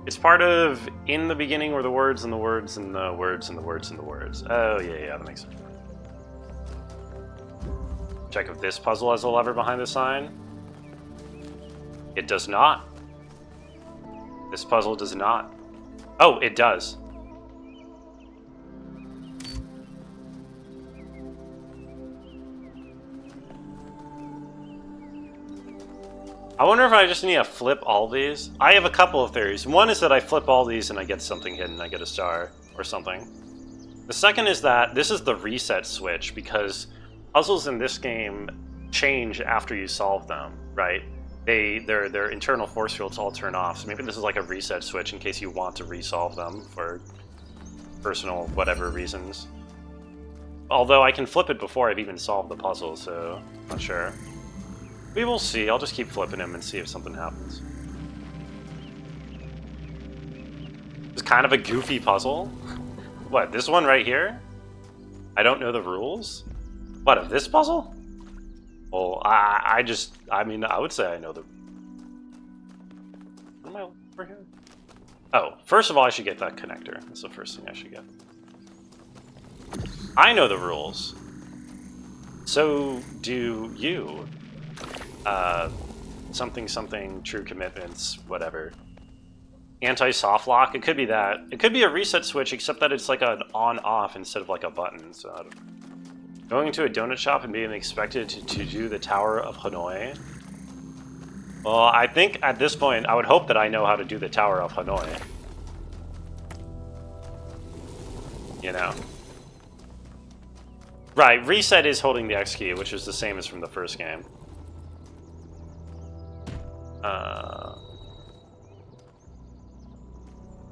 It's part of in the beginning were the words and the words and the words and the words and the words. Oh, yeah, that makes sense. Check if this puzzle has a lever behind the sign. It does not. This puzzle does not. Oh, it does. I wonder if I just need to flip all these. I have a couple of theories. One is that I flip all these and I get something hidden. I get a star or something. The second is that this is the reset switch because puzzles in this game change after you solve them, right? Their internal force fields all turn off. So maybe this is like a reset switch in case you want to resolve them for personal whatever reasons. Although I can flip it before I've even solved the puzzle, so I'm not sure. We will see. I'll just keep flipping him and see if something happens. It's kind of a goofy puzzle. What, this one right here? I don't know the rules? What, of this puzzle? Well, I mean, I would say I know the... What am I over here? Oh, first of all, I should get that connector. That's the first thing I should get. I know the rules. So do you. Something, true commitments, whatever. Anti-soft lock, it could be that. It could be a reset switch, except that it's like an on-off instead of like a button, so I don't know. Going into a donut shop and being expected to do the Tower of Hanoi? Well, I think at this point, I would hope that I know how to do the Tower of Hanoi. You know? Right, reset is holding the X key, which is the same as from the first game.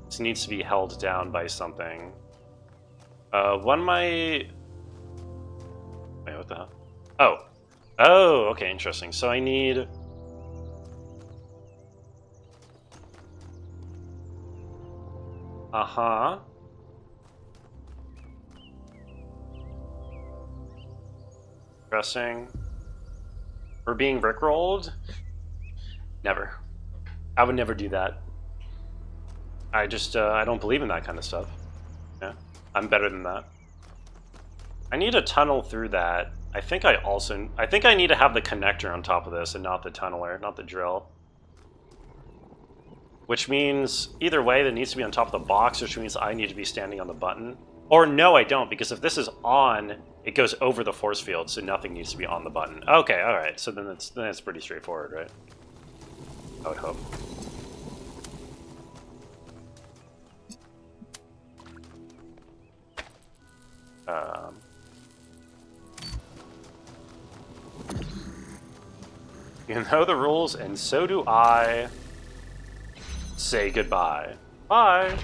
This needs to be held down by something. One might... Wait, what the hell? Oh. Oh, okay, interesting. So I need... Uh-huh. Pressing. We're being rickrolled? Never. I would never do that. I just, I don't believe in that kind of stuff. Yeah, I'm better than that. I need a tunnel through that. I think I need to have the connector on top of this and not the tunneler, not the drill. Which means, either way, that needs to be on top of the box, which means I need to be standing on the button. Or no, I don't, because if this is on, it goes over the force field, so nothing needs to be on the button. Okay, alright, so then it's pretty straightforward, right? I would hope. You know the rules, and so do I. Say goodbye. Bye.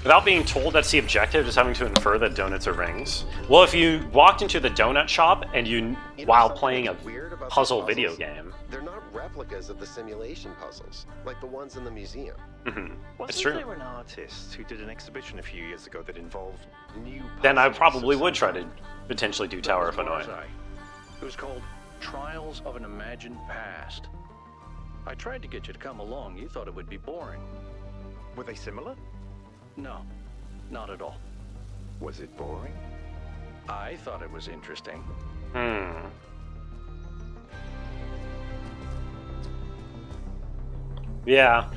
Without being told that's the objective, just having to infer that donuts are rings. Well, if you walked into the donut shop and while playing a puzzle video game. They're not replicas of the simulation puzzles, like the ones in the museum. It's true. There an artist who did an exhibition a few years ago that involved new puzzles? Then I probably would try to potentially do Tower of Hanoi. It was called Trials of an Imagined Past. I tried to get you to come along. You thought it would be boring. Were they similar? No, not at all. Was it boring? I thought it was interesting. Yeah.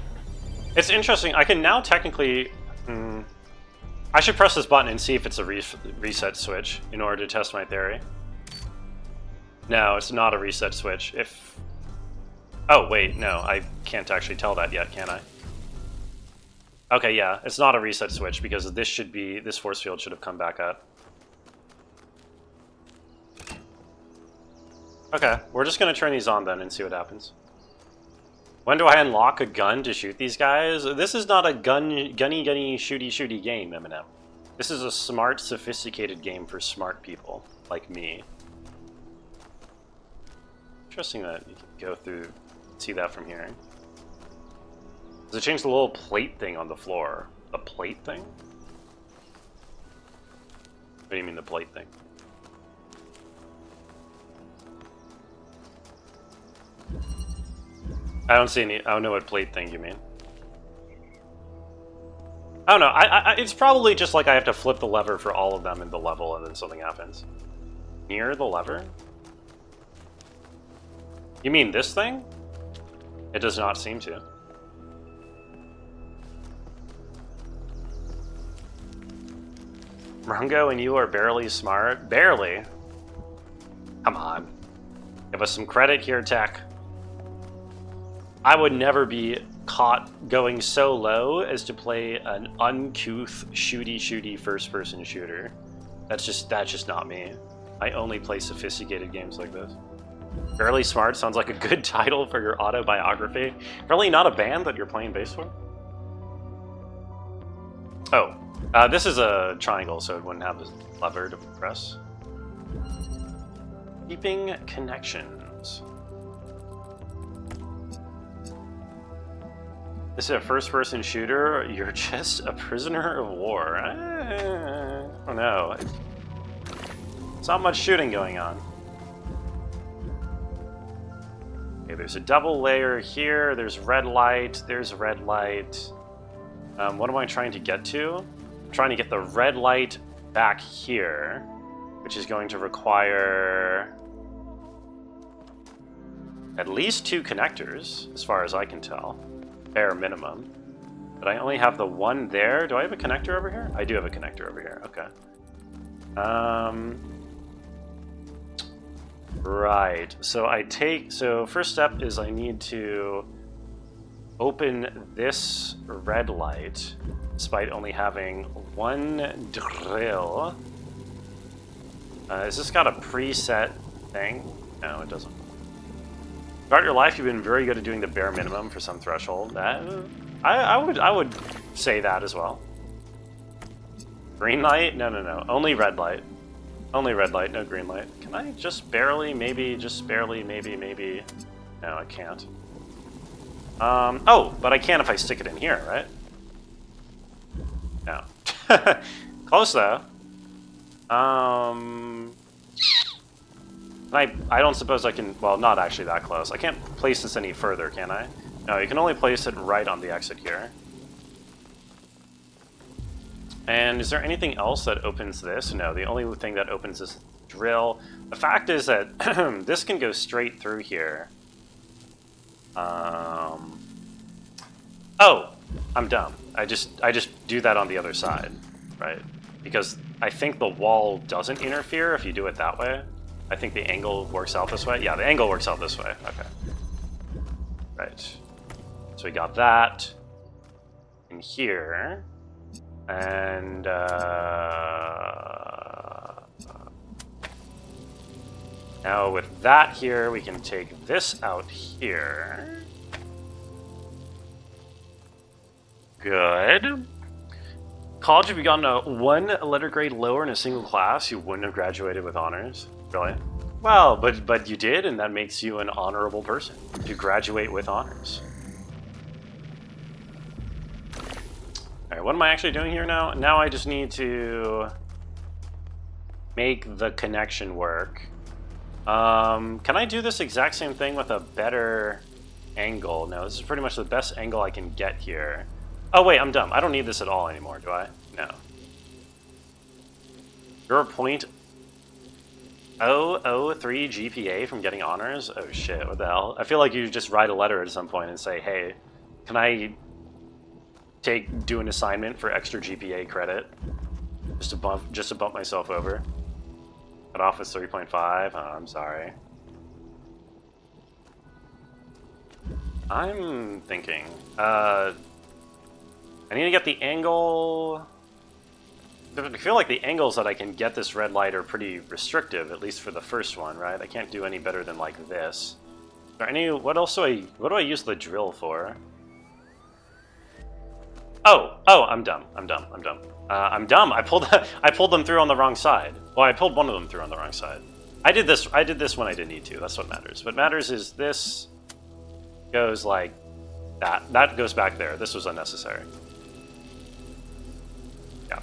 It's interesting. I can now technically... I should press this button and see if it's a reset switch in order to test my theory. No, it's not a reset switch. If... Oh, wait, no. I can't actually tell that yet, can I? Okay, yeah. It's not a reset switch because this force field should have come back up. Okay, we're just going to turn these on then and see what happens. When do I unlock a gun to shoot these guys? This is not a gunny, shooty game, Eminem. This is a smart, sophisticated game for smart people like me. Interesting that you can go through, see that from here. Does it change the little plate thing on the floor? The plate thing? What do you mean the plate thing? I don't see any. I don't know what plate thing you mean. I don't know. It's probably just like I have to flip the lever for all of them in the level, and then something happens. Near the lever? You mean this thing? It does not seem to. Rungo and you are barely smart. Barely. Come on. Give us some credit here, Tech. I would never be caught going so low as to play an uncouth shooty first-person shooter. That's just not me. I only play sophisticated games like this. Barely Smart sounds like a good title for your autobiography. Really not a band that you're playing bass for? Oh, this is a triangle, so it wouldn't have this lever to press. Keeping connections. This is a first-person shooter. You're just a prisoner of war. I don't know. There's not much shooting going on. Okay, there's a double layer here. There's red light. There's red light. What am I trying to get to? I'm trying to get the red light back here, which is going to require at least 2 connectors, as far as I can tell. Bare minimum. But I only have the one there. Do I have a connector over here? I do have a connector over here. Okay. Right. So first step is I need to open this red light, despite only having one drill. Has this got a preset thing? No, it doesn't. Throughout your life, you've been very good at doing the bare minimum for some threshold. I would say that as well. Green light? No. Only red light. Only red light, no green light. Can I just barely, maybe? No, I can't. Oh, but I can if I stick it in here, right? No. Close though. I don't suppose I can, well, not actually that close. I can't place this any further, can I? No, you can only place it right on the exit here. And is there anything else that opens this? No, the only thing that opens this drill. The fact is that this can go straight through here. Oh, I'm dumb. I just do that on the other side, right? Because I think the wall doesn't interfere if you do it that way. I think the angle works out this way. Yeah, the angle works out this way. Okay. Right. So we got that in here. And, So with that here, we can take this out here. Good. College, if you gotten a 1 letter grade lower in a single class, you wouldn't have graduated with honors. Really? Well, but you did, and that makes you an honorable person to graduate with honors. Alright, what am I actually doing here now? Now I just need to make the connection work. Can I do this exact same thing with a better angle? No, this is pretty much the best angle I can get here. Oh wait, I'm dumb. I don't need this at all anymore, do I? No. You're a .003 GPA from getting honors? Oh shit, what the hell? I feel like you just write a letter at some point and say, hey, can I do an assignment for extra GPA credit? Just to bump myself over. Cut off with 3.5. Oh, I'm sorry. I'm thinking. I need to get the angle. I feel like the angles that I can get this red light are pretty restrictive, at least for the first one, right? I can't do any better than like this. Is there any? What do I use the drill for? Oh, I'm dumb. I'm dumb. I'm dumb. I pulled them through on the wrong side. Well, I pulled one of them through on the wrong side. I did this when I didn't need to. That's what matters. What matters is this goes like that. That goes back there. This was unnecessary. Yeah.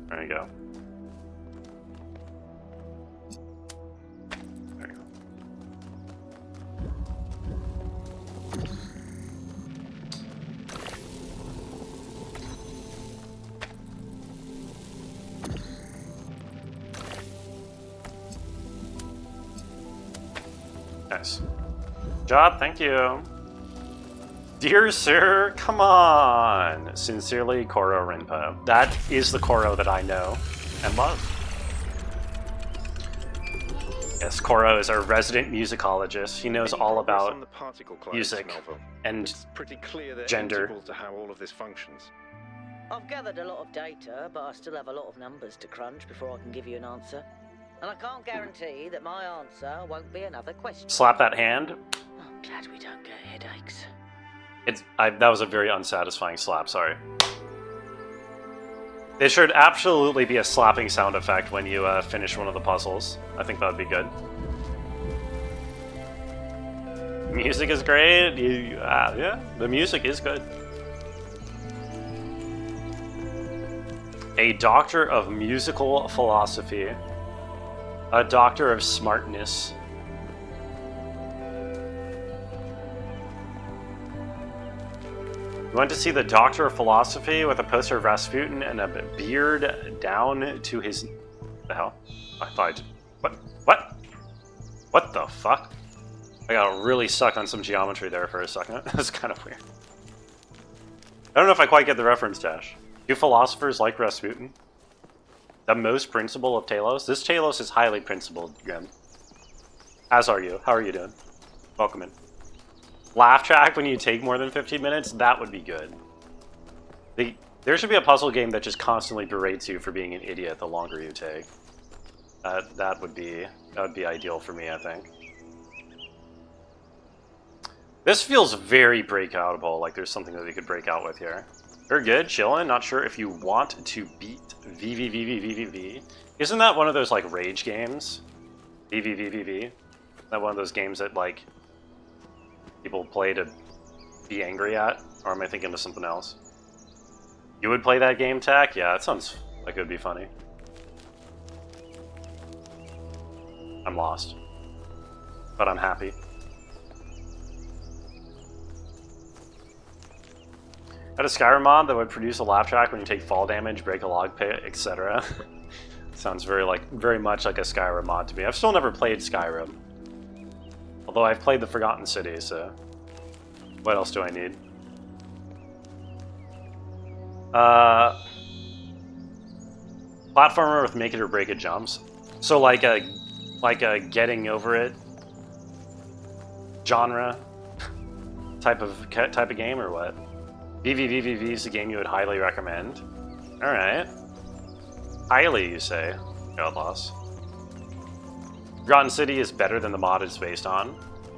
There you go. There you go. Nice. Job, thank you. Dear sir, come on. Sincerely, Koro Rinpo. That is the Koro that I know and love. Yes, Koro is our resident musicologist. He knows all about music and pretty clear they're gender. integral to how all of this functions. I've gathered a lot of data, but I still have a lot of numbers to crunch before I can give you an answer. And I can't guarantee that my answer won't be another question. Slap that hand. I'm glad we don't get headaches. That was a very unsatisfying slap, sorry. There should absolutely be a slapping sound effect when you finish one of the puzzles. I think that would be good. Music is great. Yeah, the music is good. A doctor of musical philosophy. A doctor of smartness. You want to see the Doctor of Philosophy with a poster of Rasputin and a beard down to his... The hell? I thought What? What the fuck? I got really stuck on some geometry there for a second. That's kind of weird. I don't know if I quite get the reference, Dash. Do philosophers like Rasputin? The most principled of Talos? This Talos is highly principled, Grim. As are you. How are you doing? Welcome in. Laugh track when you take more than 15 minutes? That would be good. There should be a puzzle game that just constantly berates you for being an idiot the longer you take. That would be ideal for me, I think. This feels very breakoutable, like there's something that we could break out with here. Very good, chillin'. Not sure if you want to beat VVVVVVV. Isn't that one of those like rage games? VVVVV. That one of those games that like people play to be angry at? Or am I thinking of something else? You would play that game, Tack? Yeah, that sounds like it would be funny. I'm lost. But I'm happy. Had a Skyrim mod that would produce a laugh track when you take fall damage, break a log pit, etc. Sounds very much like a Skyrim mod to me. I've still never played Skyrim. Although I've played the Forgotten City, so what else do I need? Platformer with make it or break it jumps. So like a getting over it genre type of game or what? VVVVV is a game you would highly recommend. All right, highly you say, God loss. Forgotten City is better than the mod it's based on.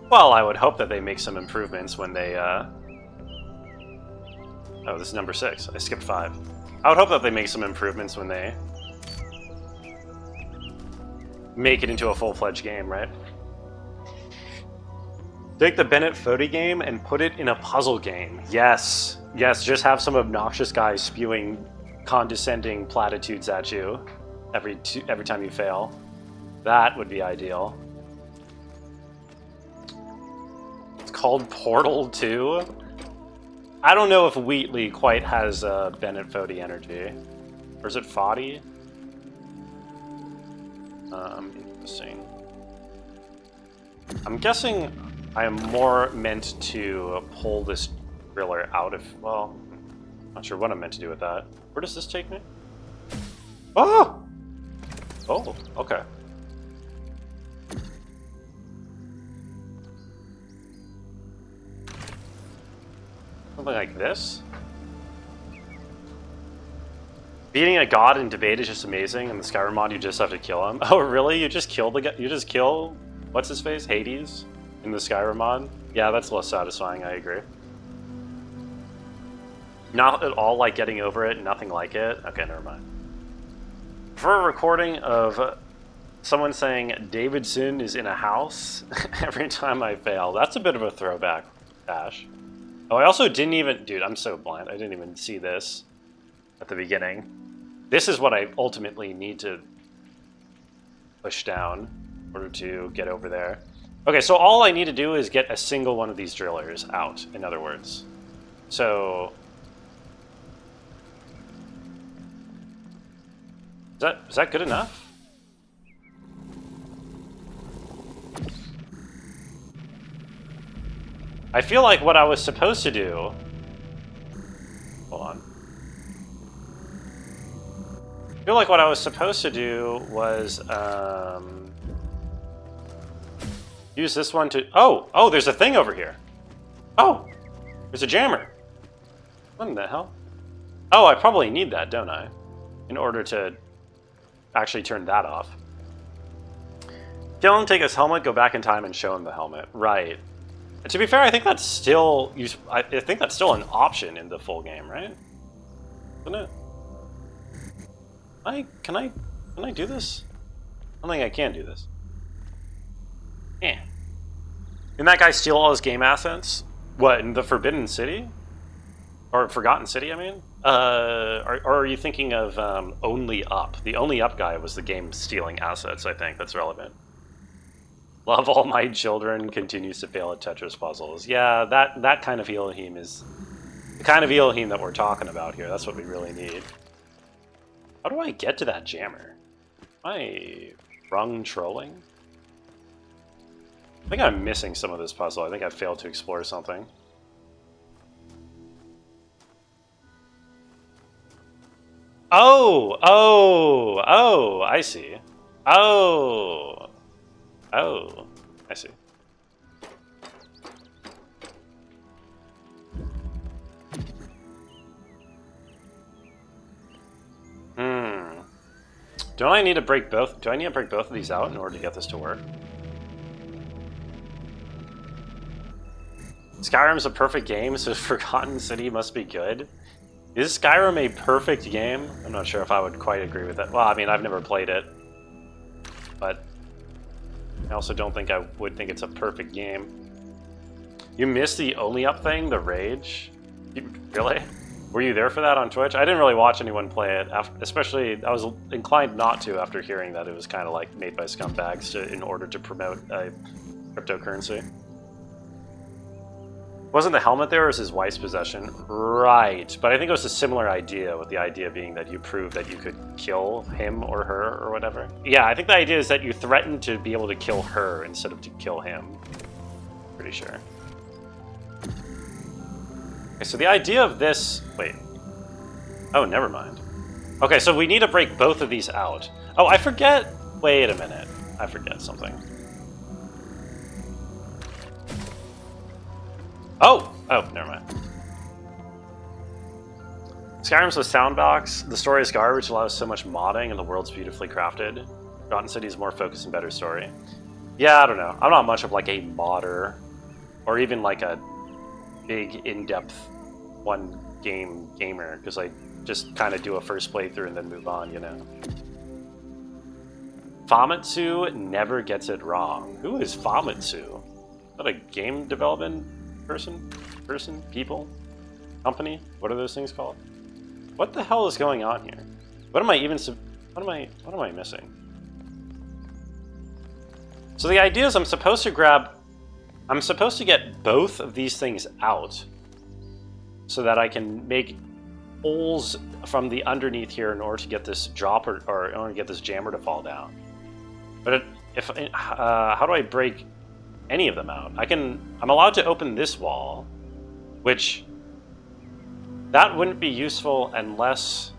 Well, I would hope that they make some improvements when they, Oh, this is number 6. I skipped 5. I would hope that they make some improvements when they make it into a full-fledged game, right? Take the Bennett Foddy game and put it in a puzzle game. Yes. Yes, just have some obnoxious guy spewing condescending platitudes at you every time you fail. That would be ideal. It's called Portal 2. I don't know if Wheatley quite has Bennett Foddy energy. Or is it Foddy? Interesting. I'm guessing I am more meant to pull this driller out of... Well, not sure what I'm meant to do with that. Where does this take me? Oh! Oh, okay. Something like this? Beating a god in debate is just amazing. In the Skyrim mod, you just have to kill him. Oh, really? You just kill the guy? You just kill... What's his face? Hades? In the Skyrim mod? Yeah, that's less satisfying, I agree. Not at all like getting over it, nothing like it. Okay, never mind. For a recording of someone saying Davidson is in a house every time I fail, that's a bit of a throwback, Dash. Oh, I also didn't even... Dude, I'm so blind. I didn't even see this at the beginning. This is what I ultimately need to push down in order to get over there. Okay, so all I need to do is get a single one of these drillers out, in other words. So... Is that good enough? I feel like what I was supposed to do... Hold on. I feel like what I was supposed to do was, use this one to... Oh, there's a thing over here. Oh, there's a jammer. What in the hell? Oh, I probably need that, don't I? In order to actually turn that off. Kill him, take his helmet, go back in time and show him the helmet. Right. And to be fair, I think that's still... I think that's still an option in the full game, right? Isn't it? Can I do this? I don't think I can do this. Yeah. Didn't that guy steal all his game assets? What, in the Forbidden City? Or Forgotten City, I mean? Or are you thinking of Only Up? The Only Up guy was the game stealing assets, I think. That's relevant. Love all my children, continues to fail at Tetris puzzles. Yeah, that kind of Elohim is the kind of Elohim that we're talking about here. That's what we really need. How do I get to that jammer? Am I rung trolling? I think I'm missing some of this puzzle. I think I failed to explore something. Oh, I see. Oh, I see. Do I need to break both? Do I need to break both of these out in order to get this to work? Skyrim's a perfect game, so Forgotten City must be good. Is Skyrim a perfect game? I'm not sure if I would quite agree with that. Well, I mean, I've never played it, but I also don't think I would think it's a perfect game. You missed the Only Up thing, the Rage? Really? Were you there for that on Twitch? I didn't really watch anyone play it, especially I was inclined not to after hearing that it was kind of like made by scumbags in order to promote a cryptocurrency. Wasn't the helmet there, or was his wife's possession? Right, but I think it was a similar idea, with the idea being that you prove that you could kill him or her or whatever. Yeah, I think the idea is that you threaten to be able to kill her instead of to kill him. Pretty sure. Okay, so the idea of this... Wait. Oh, never mind. Okay, so we need to break both of these out. Oh, I forget... Wait a minute. I forget something. Oh, never mind. Skyrim's with soundbox. The story is garbage, allows so much modding, and the world's beautifully crafted. Forgotten City is more focused and better story. Yeah, I don't know. I'm not much of like a modder, or even like a big in-depth one game gamer, because I just kind of do a first playthrough and then move on, you know. Famitsu never gets it wrong. Who is Famitsu? Is that a game development person? People? Company? What are those things called? What the hell is going on here? What am I even what am I missing? So the idea is I'm supposed to get both of these things out so that I can make holes from the underneath here in order to get this dropper, or in order to get this jammer to fall down. But how do I break any of them out? I'm allowed to open this wall, which that wouldn't be useful unless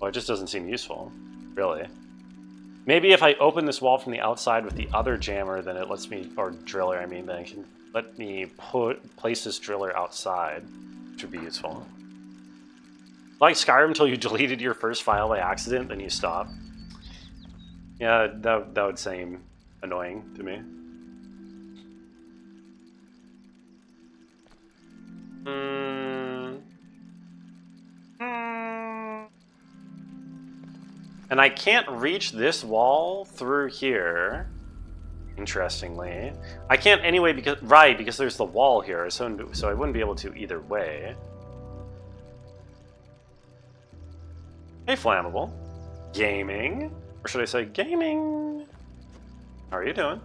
well, it just doesn't seem useful, really. Maybe if I open this wall from the outside with the other jammer, then it lets me, or driller, I mean, then it can let me place this driller outside, which would be useful. Like Skyrim until you deleted your first file by accident, then you stop. Yeah, that would seem annoying to me. And I can't reach this wall through here. Interestingly, I can't anyway because there's the wall here, so I wouldn't be able to either way. Hey, Flammable. Gaming? Or should I say gaming? How are you doing?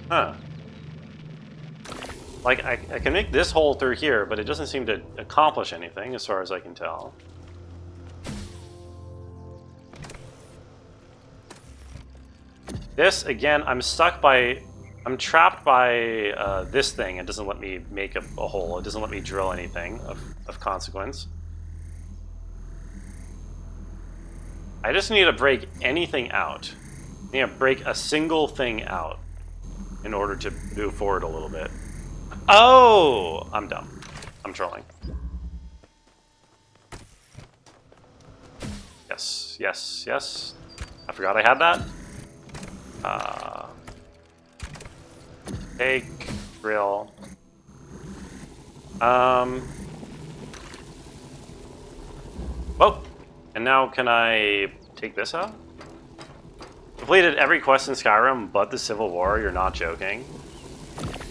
Huh. Like, I can make this hole through here, but it doesn't seem to accomplish anything, as far as I can tell. This, again, I'm trapped by this thing. It doesn't let me make a hole. It doesn't let me drill anything of consequence. I just need to break anything out. I need to break a single thing out in order to move forward a little bit. Oh! I'm dumb. I'm trolling. Yes, yes, yes. I forgot I had that. Take, drill. Whoa! And now can I take this out? Completed every quest in Skyrim but the Civil War, you're not joking.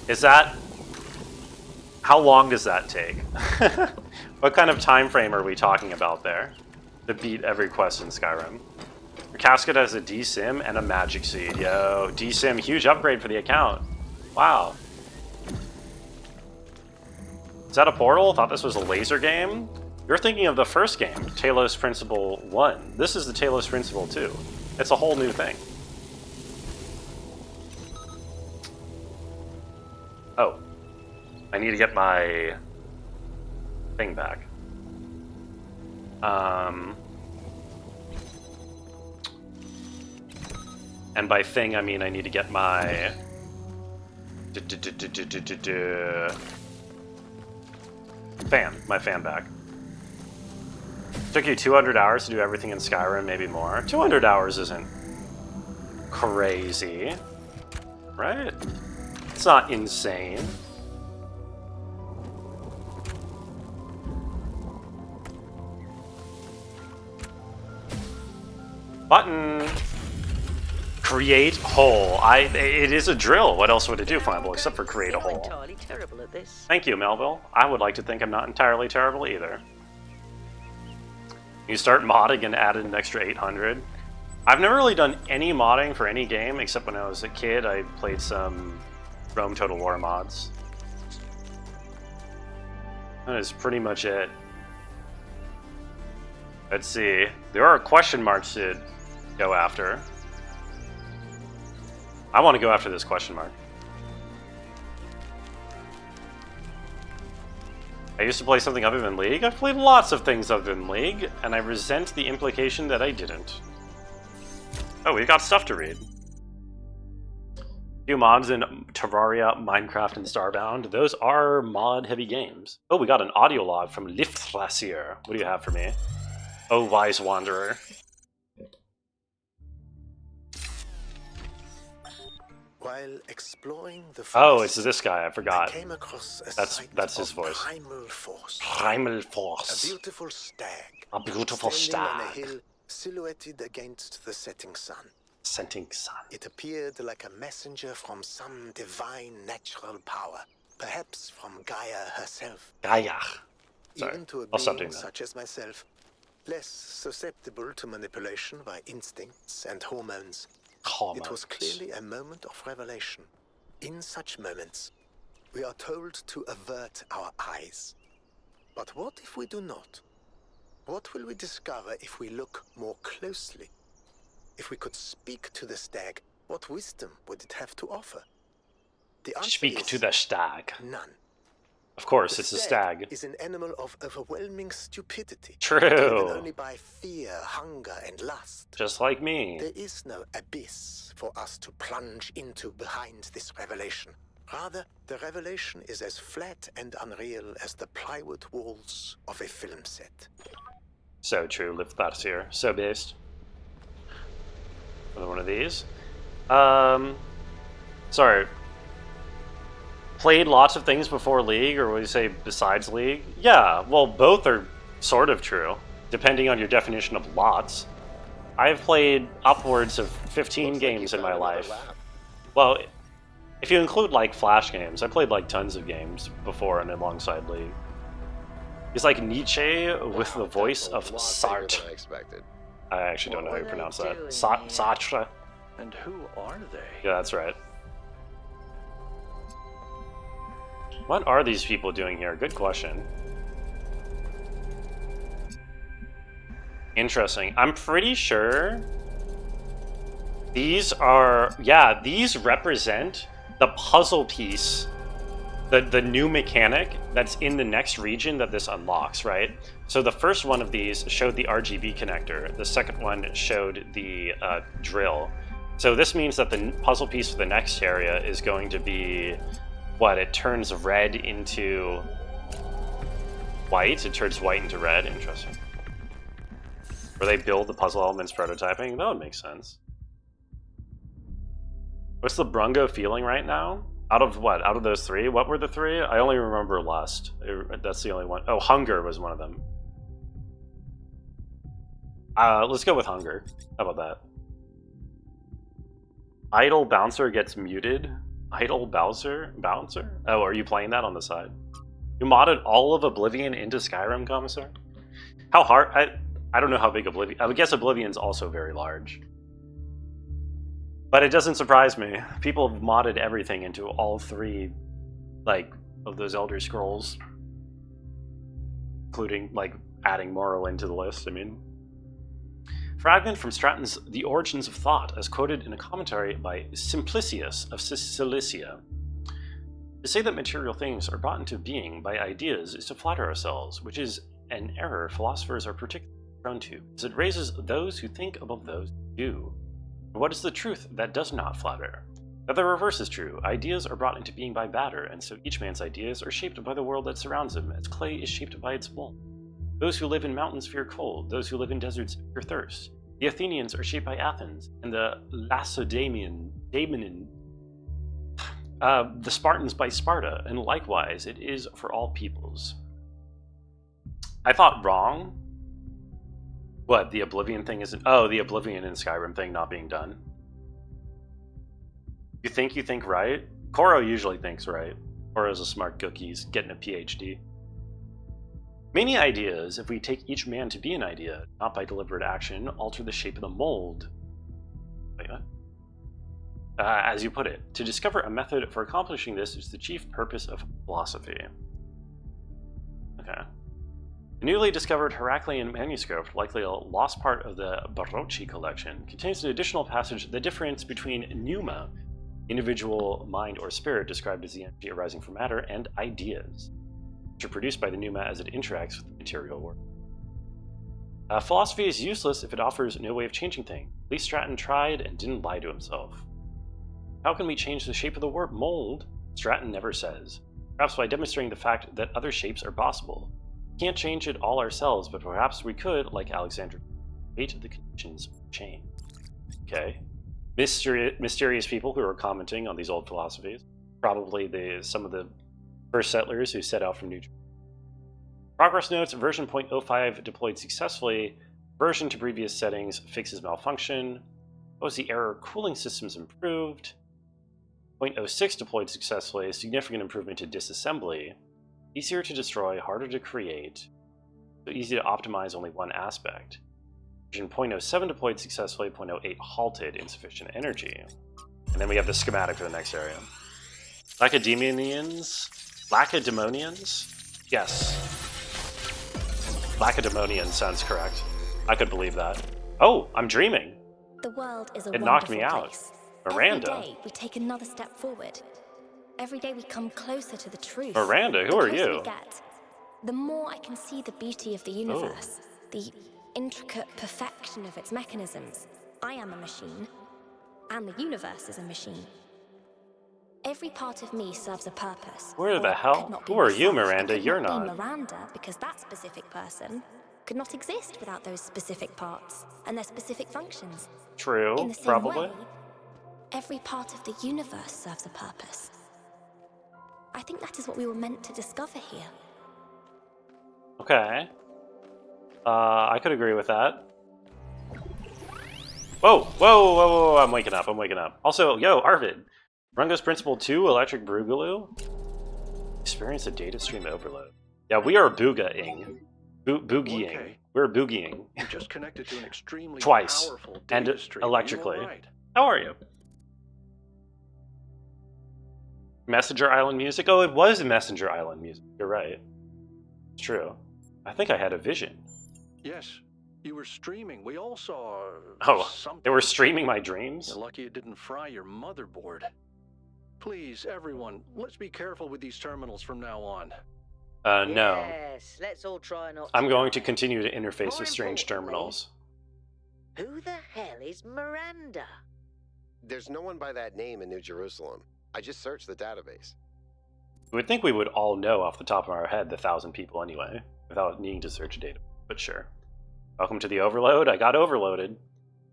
Is that... How long does that take? What kind of time frame are we talking about there? To beat every quest in Skyrim. Your casket has a D-Sim and a Magic Seed. Yo, D-Sim, huge upgrade for the account. Wow. Is that a portal? Thought this was a laser game? You're thinking of the first game, Talos Principle 1. This is the Talos Principle 2. It's a whole new thing. Oh. I need to get my thing back. And by thing, I mean I need to get my... my fan back. Took you 200 hours to do everything in Skyrim, maybe more. 200 hours isn't crazy, right? It's not insane. Button. Create hole. It is a drill. What else would it do, Flammable, except for create a hole? Entirely terrible at this. Thank you, Melville. I would like to think I'm not entirely terrible either. You start modding and added an extra 800. I've never really done any modding for any game, except when I was a kid. I played some Rome Total War mods. That is pretty much it. Let's see. There are question marks to go after. I want to go after this question mark. I used to play something other than League. I've played lots of things other than League, and I resent the implication that I didn't. Oh, we've got stuff to read. Few mods in Terraria, Minecraft, and Starbound. Those are mod-heavy games. Oh, we got an audio log from Lifthrasier. What do you have for me? Oh, wise wanderer. While exploring the forest, Oh, it's this guy. I forgot. I came across a That's sight his of voice. primal force. Primal A force. beautiful stag. A beautiful standing on a stag. hill silhouetted against the setting sun. Scenting sun. It appeared like a messenger from some divine natural power, perhaps from Gaia herself. Gaia. Sorry, Even to a I'll stop being doing that. such as myself, less susceptible to manipulation by instincts and hormones. It was clearly a moment of revelation. In such moments, we are told to avert our eyes. But what if we do not? What will we discover if we look more closely? If we could speak to the stag, what wisdom would it have to offer? The answer Speak is to the stag. none. Of course, The it's a stag. is an animal of overwhelming stupidity. True. Driven only by fear, hunger, and lust. Just like me. There is no abyss for us to plunge into behind this revelation. Rather, the revelation is as flat and unreal as the plywood walls of a film set. So true, live thoughts here. So based. Another one of these. Sorry. Played lots of things before League, or what do you say besides League? Yeah, well, both are sort of true, depending on your definition of lots. I've played upwards of 15 games in my life. Well, if you include like Flash games, I played like tons of games before and alongside League. He's like Nietzsche with the voice of Sartre. I actually don't know how you pronounce that. Sartre. And who are they? Yeah, that's right. What are these people doing here? Good question. Interesting. I'm pretty sure these are... Yeah, these represent the puzzle piece, the new mechanic that's in the next region that this unlocks, right? So the first one of these showed the RGB connector. The second one showed the drill. So this means that the puzzle piece for the next area is going to be... What, it turns red into white? It turns white into red? Interesting. Where they build the puzzle elements prototyping? That would make sense. What's the Brungo feeling right now? Out of what? Out of those three? What were the three? I only remember Lust. That's the only one. Oh, Hunger was one of them. Let's go with Hunger. How about that? Idle Bouncer gets muted. Idle Bouncer? Oh, are you playing that on the side? You modded all of Oblivion into Skyrim, Commissar? How hard? I don't know how big Oblivion... I would guess Oblivion's also very large. But it doesn't surprise me. People have modded everything into all three, like, of those Elder Scrolls. Including, like, adding Morrowind to the list, I mean. Fragment from Stratton's The Origins of Thought, as quoted in a commentary by Simplicius of Cilicia. To say that material things are brought into being by ideas is to flatter ourselves, which is an error philosophers are particularly prone to, as it raises those who think above those who do. And what is the truth that does not flatter? That the reverse is true. Ideas are brought into being by matter, and so each man's ideas are shaped by the world that surrounds him, as clay is shaped by its mold. Those who live in mountains fear cold, those who live in deserts fear thirst. The Athenians are shaped by Athens, and the Lacedaemonian, the Spartans by Sparta, and likewise it is for all peoples. I thought wrong. What, the Oblivion thing isn't... Oh, the Oblivion and Skyrim thing not being done. You think right? Koro usually thinks right. Koro's a smart cookie, he's getting a PhD. Many ideas, if we take each man to be an idea, not by deliberate action, alter the shape of the mold. Wait, what? As you put it, to discover a method for accomplishing this is the chief purpose of philosophy. Okay. The newly discovered Heraclean manuscript, likely a lost part of the Barocci collection, contains an additional passage, the difference between pneuma, individual mind or spirit described as the energy arising from matter, and ideas, which are produced by the pneuma as it interacts with the material world. Philosophy is useless if it offers no way of changing things. At least Stratton tried and didn't lie to himself. How can we change the shape of the warp mold? Stratton never says. Perhaps by demonstrating the fact that other shapes are possible. We can't change it all ourselves, but perhaps we could, like Alexander, create the conditions of change. Okay. Mysterious people who are commenting on these old philosophies. Probably some of the first settlers who set out from New Jersey. Progress notes, version 0.05 deployed successfully. Version to previous settings fixes malfunction. What was the error? Cooling systems improved. 0.06 deployed successfully. Significant improvement to disassembly. Easier to destroy, harder to create. So easy to optimize only one aspect. Version 0.07 deployed successfully. 0.08 halted, insufficient energy. And then we have the schematic for the next area. Lacedaemonians? Yes. Lacedaemonian sounds correct. I could believe that. Oh, I'm dreaming. The world is a It knocked me out. place. Miranda. Every day we take another step forward. Every day we come closer to the truth. Miranda, who The are closer you? we get, the more I can see the beauty of the universe, the intricate perfection of its mechanisms. I am a machine, and the universe is a machine. Every part of me serves a purpose. Where the or hell? could not be Who are you, myself. I Miranda? could You're not not. be Miranda, because that specific person could not exist without those specific parts and their specific functions. True, In the same probably. way, every part of the universe serves a purpose. I think that is what we were meant to discover here. Okay. I could agree with that. Whoa, I'm waking up. Also, yo, Arvid. Rungo's Principle 2, Electric Boogaloo. Experience a data stream overload. Yeah, we are boogieing. Boogieing. Okay. We're boogieing. You just connected to an extremely Twice. powerful And data stream. electrically. Are you all right? How are you? Messenger Island music? Oh, it was Messenger Island music. You're right. It's true. I think I had a vision. Yes, you were streaming. We all saw something. They were streaming my dreams? You're lucky it didn't fry your motherboard. Please, everyone, let's be careful with these terminals from now on. No. Yes, let's all try not I'm going to die. continue to interface More with strange importantly, terminals. Who the hell is Miranda? There's no one by that name in New Jerusalem. I just searched the database. You would think we would all know off the top of our head the 1,000 people anyway, without needing to search a data. But sure. Welcome to the overload. I got overloaded.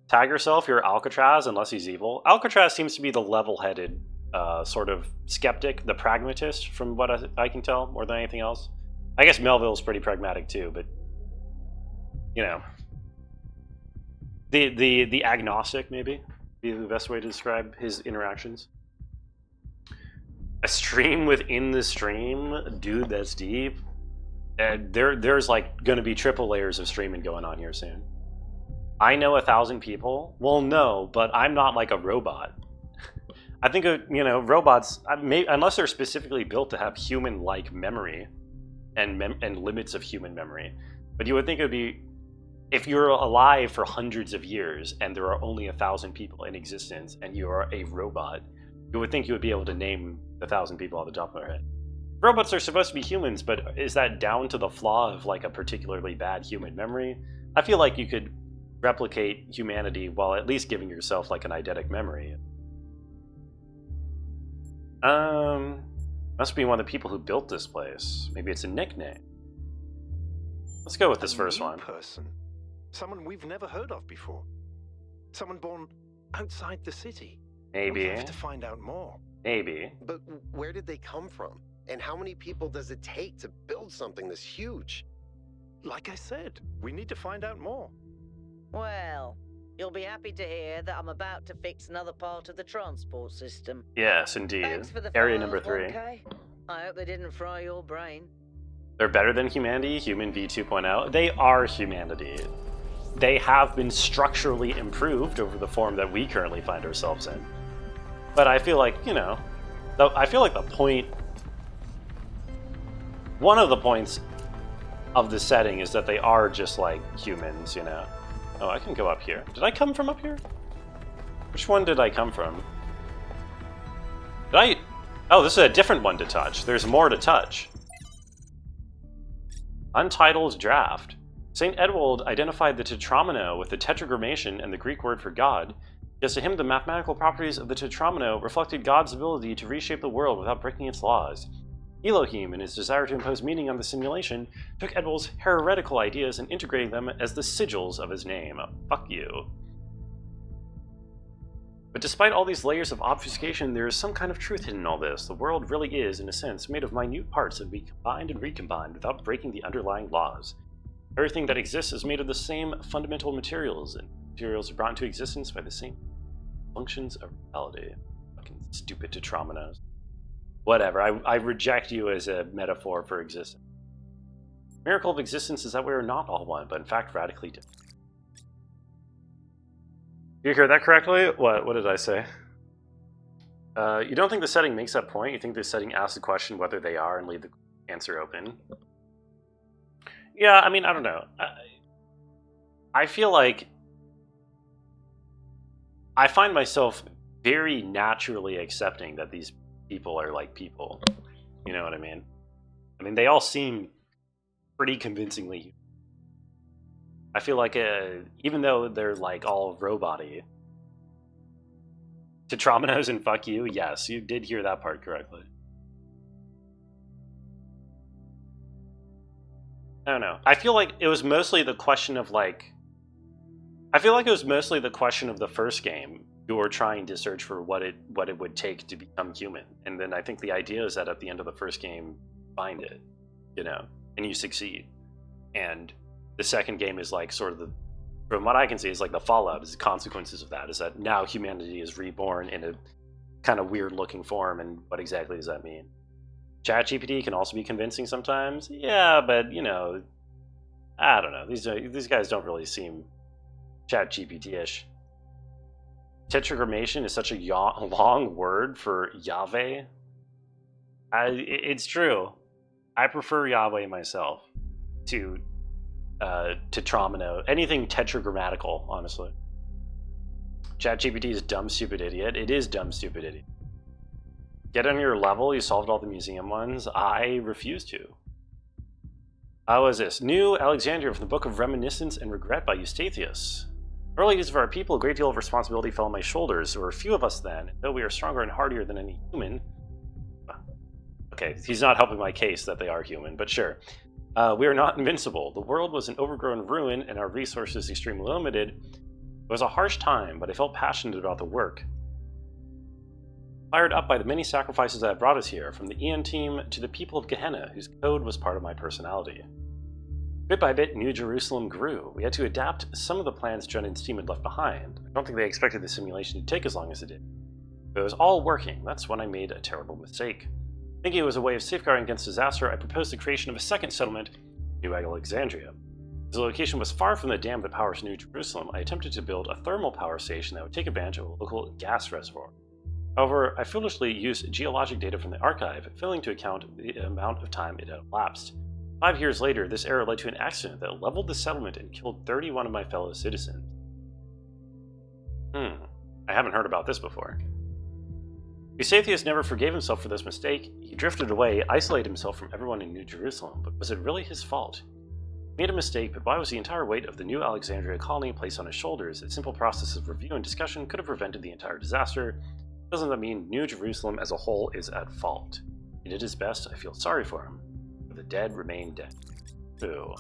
Tag yourself, you're Alcatraz, unless he's evil. Alcatraz seems to be the level-headed sort of skeptic, the pragmatist, from what I can tell, more than anything else. I guess Melville's pretty pragmatic too, but you know, the agnostic maybe be the best way to describe his interactions. A stream within the stream, dude, that's deep. There's like going to be triple layers of streaming going on here soon. I know 1,000 people. Well, no, but I'm not like a robot. I think, you know, robots, unless they're specifically built to have human-like memory and limits of human memory. But you would think it would be, if you're alive for hundreds of years and there are only 1,000 people in existence and you are a robot, you would think you would be able to name 1,000 people off the top of their head. Robots are supposed to be humans, but is that down to the flaw of like a particularly bad human memory? I feel like you could replicate humanity while at least giving yourself like an eidetic memory. Must be one of the people who built this place. Maybe it's a nickname. Let's go with this first one. Person. Someone we've never heard of before. Someone born outside the city. Maybe. We'll have to find out more. Maybe. But where did they come from? And how many people does it take to build something this huge? Like I said, we need to find out more. Well, you'll be happy to hear that I'm about to fix another part of the transport system. Yes, indeed. Thanks for the Area files, number 3. 1K. I hope they didn't fry your brain. They're better than humanity, Human V 2.0. They are humanity. They have been structurally improved over the form that we currently find ourselves in. But I feel like, you know, I feel like the point... One of the points of the setting is that they are just like humans, you know. Oh, I can go up here. Did I come from up here? Which one did I come from? Did I... Oh, this is a different one to touch. There's more to touch. Untitled Draft. St. Edwald identified the tetromino with the tetragrammation and the Greek word for God. Because to him, the mathematical properties of the Tetramino reflected God's ability to reshape the world without breaking its laws. Elohim, in his desire to impose meaning on the simulation, took Edwell's heretical ideas and integrated them as the sigils of his name. Fuck you. But despite all these layers of obfuscation, there is some kind of truth hidden in all this. The world really is, in a sense, made of minute parts that be combined and recombined without breaking the underlying laws. Everything that exists is made of the same fundamental materials, and materials are brought into existence by the same functions of reality. Fucking stupid Tetraminos. Whatever, I reject you as a metaphor for existence. The miracle of existence is that we are not all one, but in fact radically different. You heard that correctly? What did I say? You don't think the setting makes that point? You think the setting asks the question whether they are and leave the answer open? Yeah, I mean, I don't know. I feel like I find myself very naturally accepting that these people are like people. You know what I mean? I mean, they all seem pretty convincingly. I feel like even though they're like all robot-y, Tetraminos and fuck you, yes, you did hear that part correctly. I don't know. I feel like it was mostly the question of like... I feel like it was mostly the question of the first game. You were trying to search for what it would take to become human. And then I think the idea is that at the end of the first game, find it, you know, and you succeed. And the second game is like sort of the, from what I can see, is like the fallout, is the consequences of that, is that now humanity is reborn in a kind of weird looking form, and what exactly does that mean? ChatGPT can also be convincing sometimes, yeah, but you know, I don't know. These guys don't really seem ChatGPT-ish. Tetragrammation is such a long word for Yahweh. It's true. I prefer Yahweh myself to Tetramino. Anything tetragrammatical, honestly. ChatGPT is dumb, stupid idiot. It is dumb, stupid idiot. Get on your level. You solved all the museum ones. I refuse to. How is this? New Alexandria from the Book of Reminiscence and Regret by Eustathius. Early days of our people, a great deal of responsibility fell on my shoulders. There were few of us then, though we are stronger and hardier than any human. Okay, he's not helping my case that they are human, but sure. We are not invincible. The world was an overgrown ruin and our resources extremely limited. It was a harsh time, but I felt passionate about the work. Fired up by the many sacrifices that have brought us here, from the Ian team to the people of Gehenna, whose code was part of my personality. Bit by bit, New Jerusalem grew. We had to adapt some of the plans Jen and Steam had left behind. I don't think they expected the simulation to take as long as it did. But it was all working. That's when I made a terrible mistake. Thinking it was a way of safeguarding against disaster, I proposed the creation of a second settlement, New Alexandria. As the location was far from the dam that powers New Jerusalem, I attempted to build a thermal power station that would take advantage of a local gas reservoir. However, I foolishly used geologic data from the archive, failing to account the amount of time it had elapsed. 5 years later, this error led to an accident that leveled the settlement and killed 31 of my fellow citizens. I haven't heard about this before. Eustathius never forgave himself for this mistake. He drifted away, isolated himself from everyone in New Jerusalem, but was it really his fault? He made a mistake, but why was the entire weight of the New Alexandria colony placed on his shoulders? A simple process of review and discussion could have prevented the entire disaster. Doesn't that mean New Jerusalem as a whole is at fault? He did his best. I feel sorry for him. But the dead remain dead. Ooh.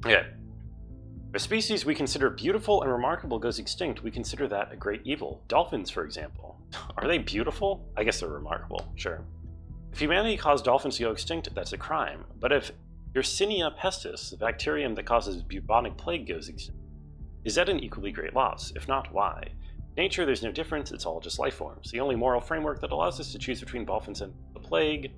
Okay. A species we consider beautiful and remarkable goes extinct, we consider that a great evil. Dolphins, for example. Are they beautiful? I guess they're remarkable, sure. If humanity caused dolphins to go extinct, that's a crime. But if Yersinia pestis, the bacterium that causes bubonic plague, goes extinct, is that an equally great loss? If not, why? In nature, there's no difference, it's all just life forms. The only moral framework that allows us to choose between dolphins and the plague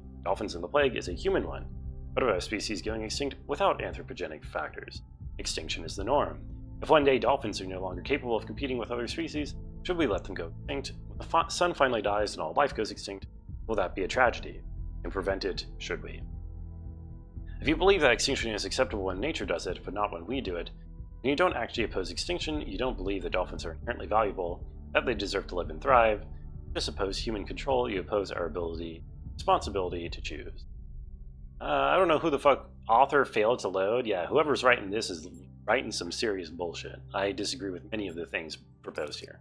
is a human one. What about a species going extinct without anthropogenic factors? Extinction is the norm. If one day dolphins are no longer capable of competing with other species, should we let them go extinct? When the sun finally dies and all life goes extinct, will that be a tragedy? And prevent it, should we? If you believe that extinction is acceptable when nature does it, but not when we do it, and you don't actually oppose extinction, you don't believe that dolphins are inherently valuable, that they deserve to live and thrive, you just oppose human control, you oppose our responsibility to choose. I don't know who the fuck author failed to load. Yeah, whoever's writing this is writing some serious bullshit. I disagree with many of the things proposed here.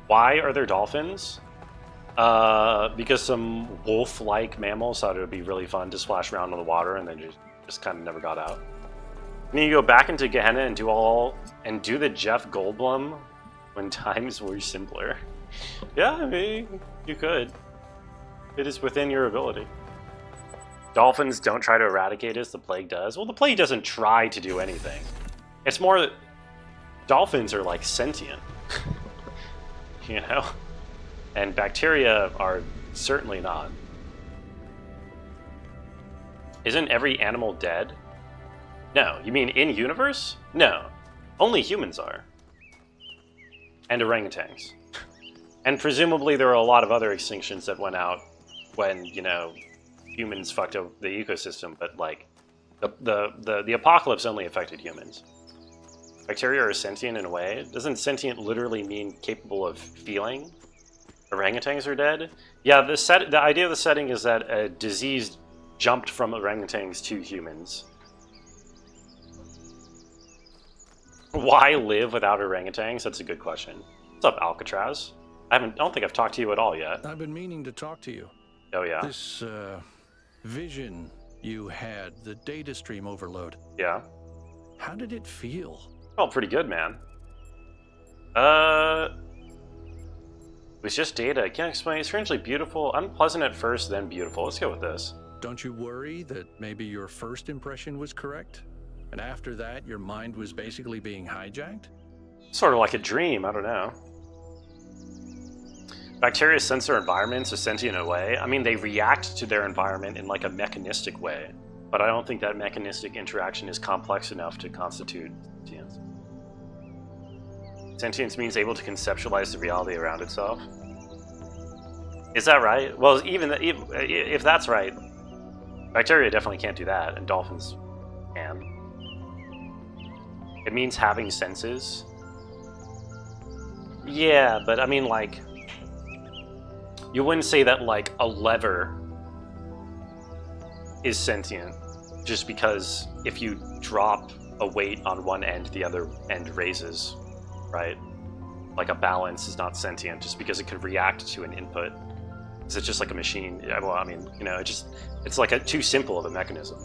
Why are there dolphins? Because some wolf-like mammals thought it would be really fun to splash around in the water, and then just kind of never got out. And then you go back into Gehenna and do the Jeff Goldblum when times were simpler. Yeah, I mean, you could. It is within your ability. Dolphins don't try to eradicate us, the plague does. Well, the plague doesn't try to do anything. It's more that dolphins are like sentient. You know? And bacteria are certainly not. Isn't every animal dead? No. You mean in universe? No. Only humans are. And orangutans. And presumably there are a lot of other extinctions that went out when, you know, humans fucked up the ecosystem, but like the apocalypse only affected humans. Bacteria are sentient in a way. Doesn't sentient literally mean capable of feeling? Orangutans are dead? Yeah, the idea of the setting is that a disease jumped from orangutans to humans. Why live without orangutans? That's a good question. What's up, Alcatraz? I don't think I've talked to you at all yet. I've been meaning to talk to you. Oh yeah. This vision you had, the data stream overload. Yeah. How did it feel? Felt pretty good, man. It was just data. I can't explain. It's strangely beautiful, unpleasant at first, then beautiful. Let's go with this. Don't you worry that maybe your first impression was correct? And after that, your mind was basically being hijacked? Sort of like a dream, I don't know. Bacteria sense their environments are sentient in a way. I mean, they react to their environment in like a mechanistic way, but I don't think that mechanistic interaction is complex enough to constitute sentience. Sentience means able to conceptualize the reality around itself. Is that right? Well, even if that's right, bacteria definitely can't do that, and dolphins can. It means having senses. Yeah, but I mean, like, you wouldn't say that, like, a lever is sentient just because if you drop a weight on one end, the other end raises, right? Like a balance is not sentient just because it could react to an input. Is it just like a machine? Well, I mean, you know, it's like too simple of a mechanism.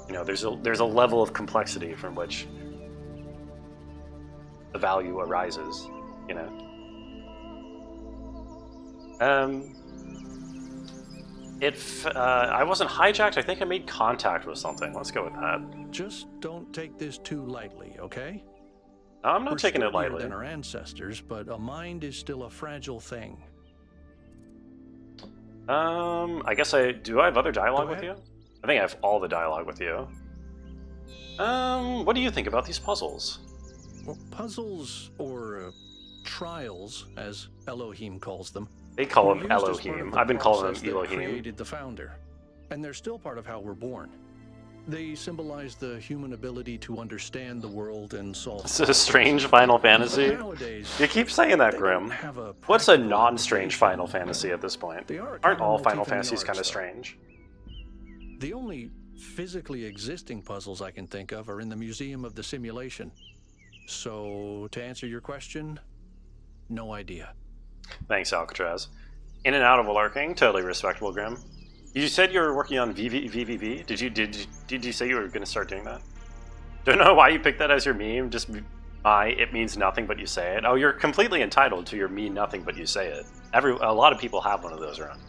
You know, there's a level of complexity from which the value arises, you know. If I wasn't hijacked, I think I made contact with something. Let's go with that. Just don't take this too lightly, okay? No, I'm not taking it lightly. We're than our ancestors, but a mind is still a fragile thing. I guess do I have other dialogue with you? I think I have all the dialogue with you. What do you think about these puzzles? Well, puzzles, or trials, as Elohim calls them. They call them Elohim. I've been calling them Elohim. Created the founder, and they're still part of how we're born. They symbolize the human ability to understand the world and solve. It's a strange Final Fantasy. Nowadays, you keep saying that, Grim. What's a non-strange Final Fantasy at this point? Aren't all Final Fantasies kind of strange? The only physically existing puzzles I can think of are in the Museum of the Simulation. So, to answer your question, no idea. Thanks, Alcatraz. In and out of lurking, totally respectable, Grim. You said you were working on VVV. Did you say you were going to start doing that? Don't know why you picked that as your meme. Just it means nothing but you say it. Oh, you're completely entitled to your mean nothing but you say it. A lot of people have one of those around.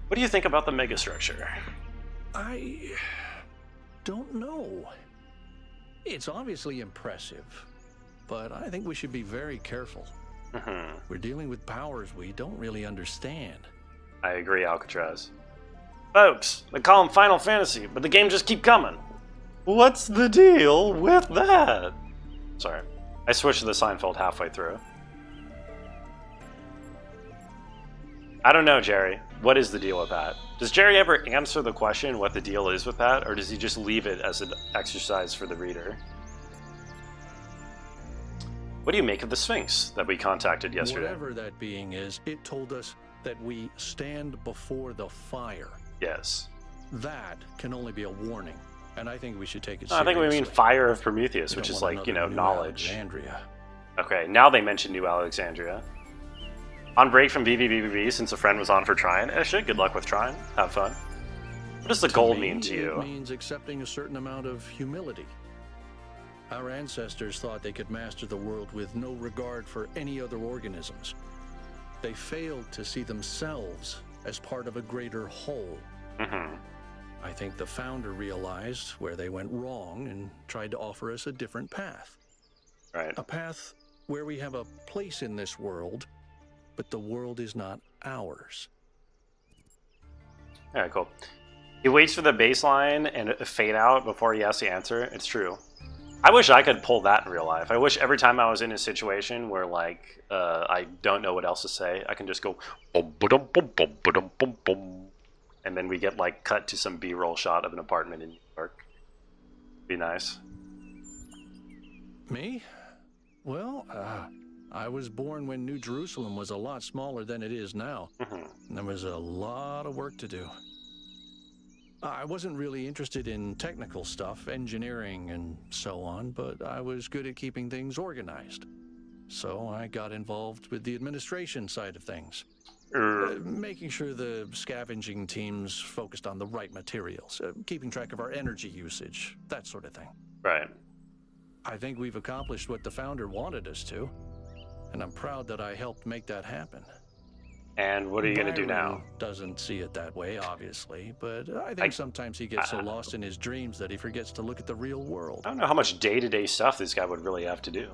What do you think about the megastructure? I don't know. It's obviously impressive, but I think we should be very careful. We're dealing with powers we don't really understand. I agree, Alcatraz. Folks, they call them Final Fantasy, but the games just keep coming. What's the deal with that? Sorry, I switched to the Seinfeld halfway through. I don't know, Jerry. What is the deal with that? Does Jerry ever answer the question what the deal is with that, or does he just leave it as an exercise for the reader? What do you make of the Sphinx that we contacted yesterday? Whatever that being is, it told us that we stand before the fire. Yes. That can only be a warning. And I think we should take it seriously. I think we mean Fire of Prometheus, which is like, you know, knowledge. Alexandria. Okay, now they mention New Alexandria. On break from VVVVV since a friend was on for trying. Shit, good luck with trying. Have fun. What does the goal mean to you? It means accepting a certain amount of humility. Our ancestors thought they could master the world with no regard for any other organisms. They failed to see themselves as part of a greater whole. I think the founder realized where they went wrong and tried to offer us a different path. Right. A path where we have a place in this world, but the world is not ours. Alright, cool. He waits for the baseline and a fade out before he asks the answer. It's true. I wish I could pull that in real life. I wish every time I was in a situation where, like, I don't know what else to say, I can just go, bum, ba-dum, bum, bum, ba-dum, bum, bum. And then we get, like, cut to some B-roll shot of an apartment in New York. Be nice. Me? Well, I was born when New Jerusalem was a lot smaller than it is now. And there was a lot of work to do. I wasn't really interested in technical stuff, engineering and so on, but I was good at keeping things organized. So I got involved with the administration side of things. Making sure the scavenging teams focused on the right materials, keeping track of our energy usage, that sort of thing. Right. I think we've accomplished what the founder wanted us to, and I'm proud that I helped make that happen. And what are you going to do now? Doesn't see it that way, obviously, but I think sometimes he gets so lost in his dreams that he forgets to look at the real world. I don't know how much day-to-day stuff this guy would really have to do.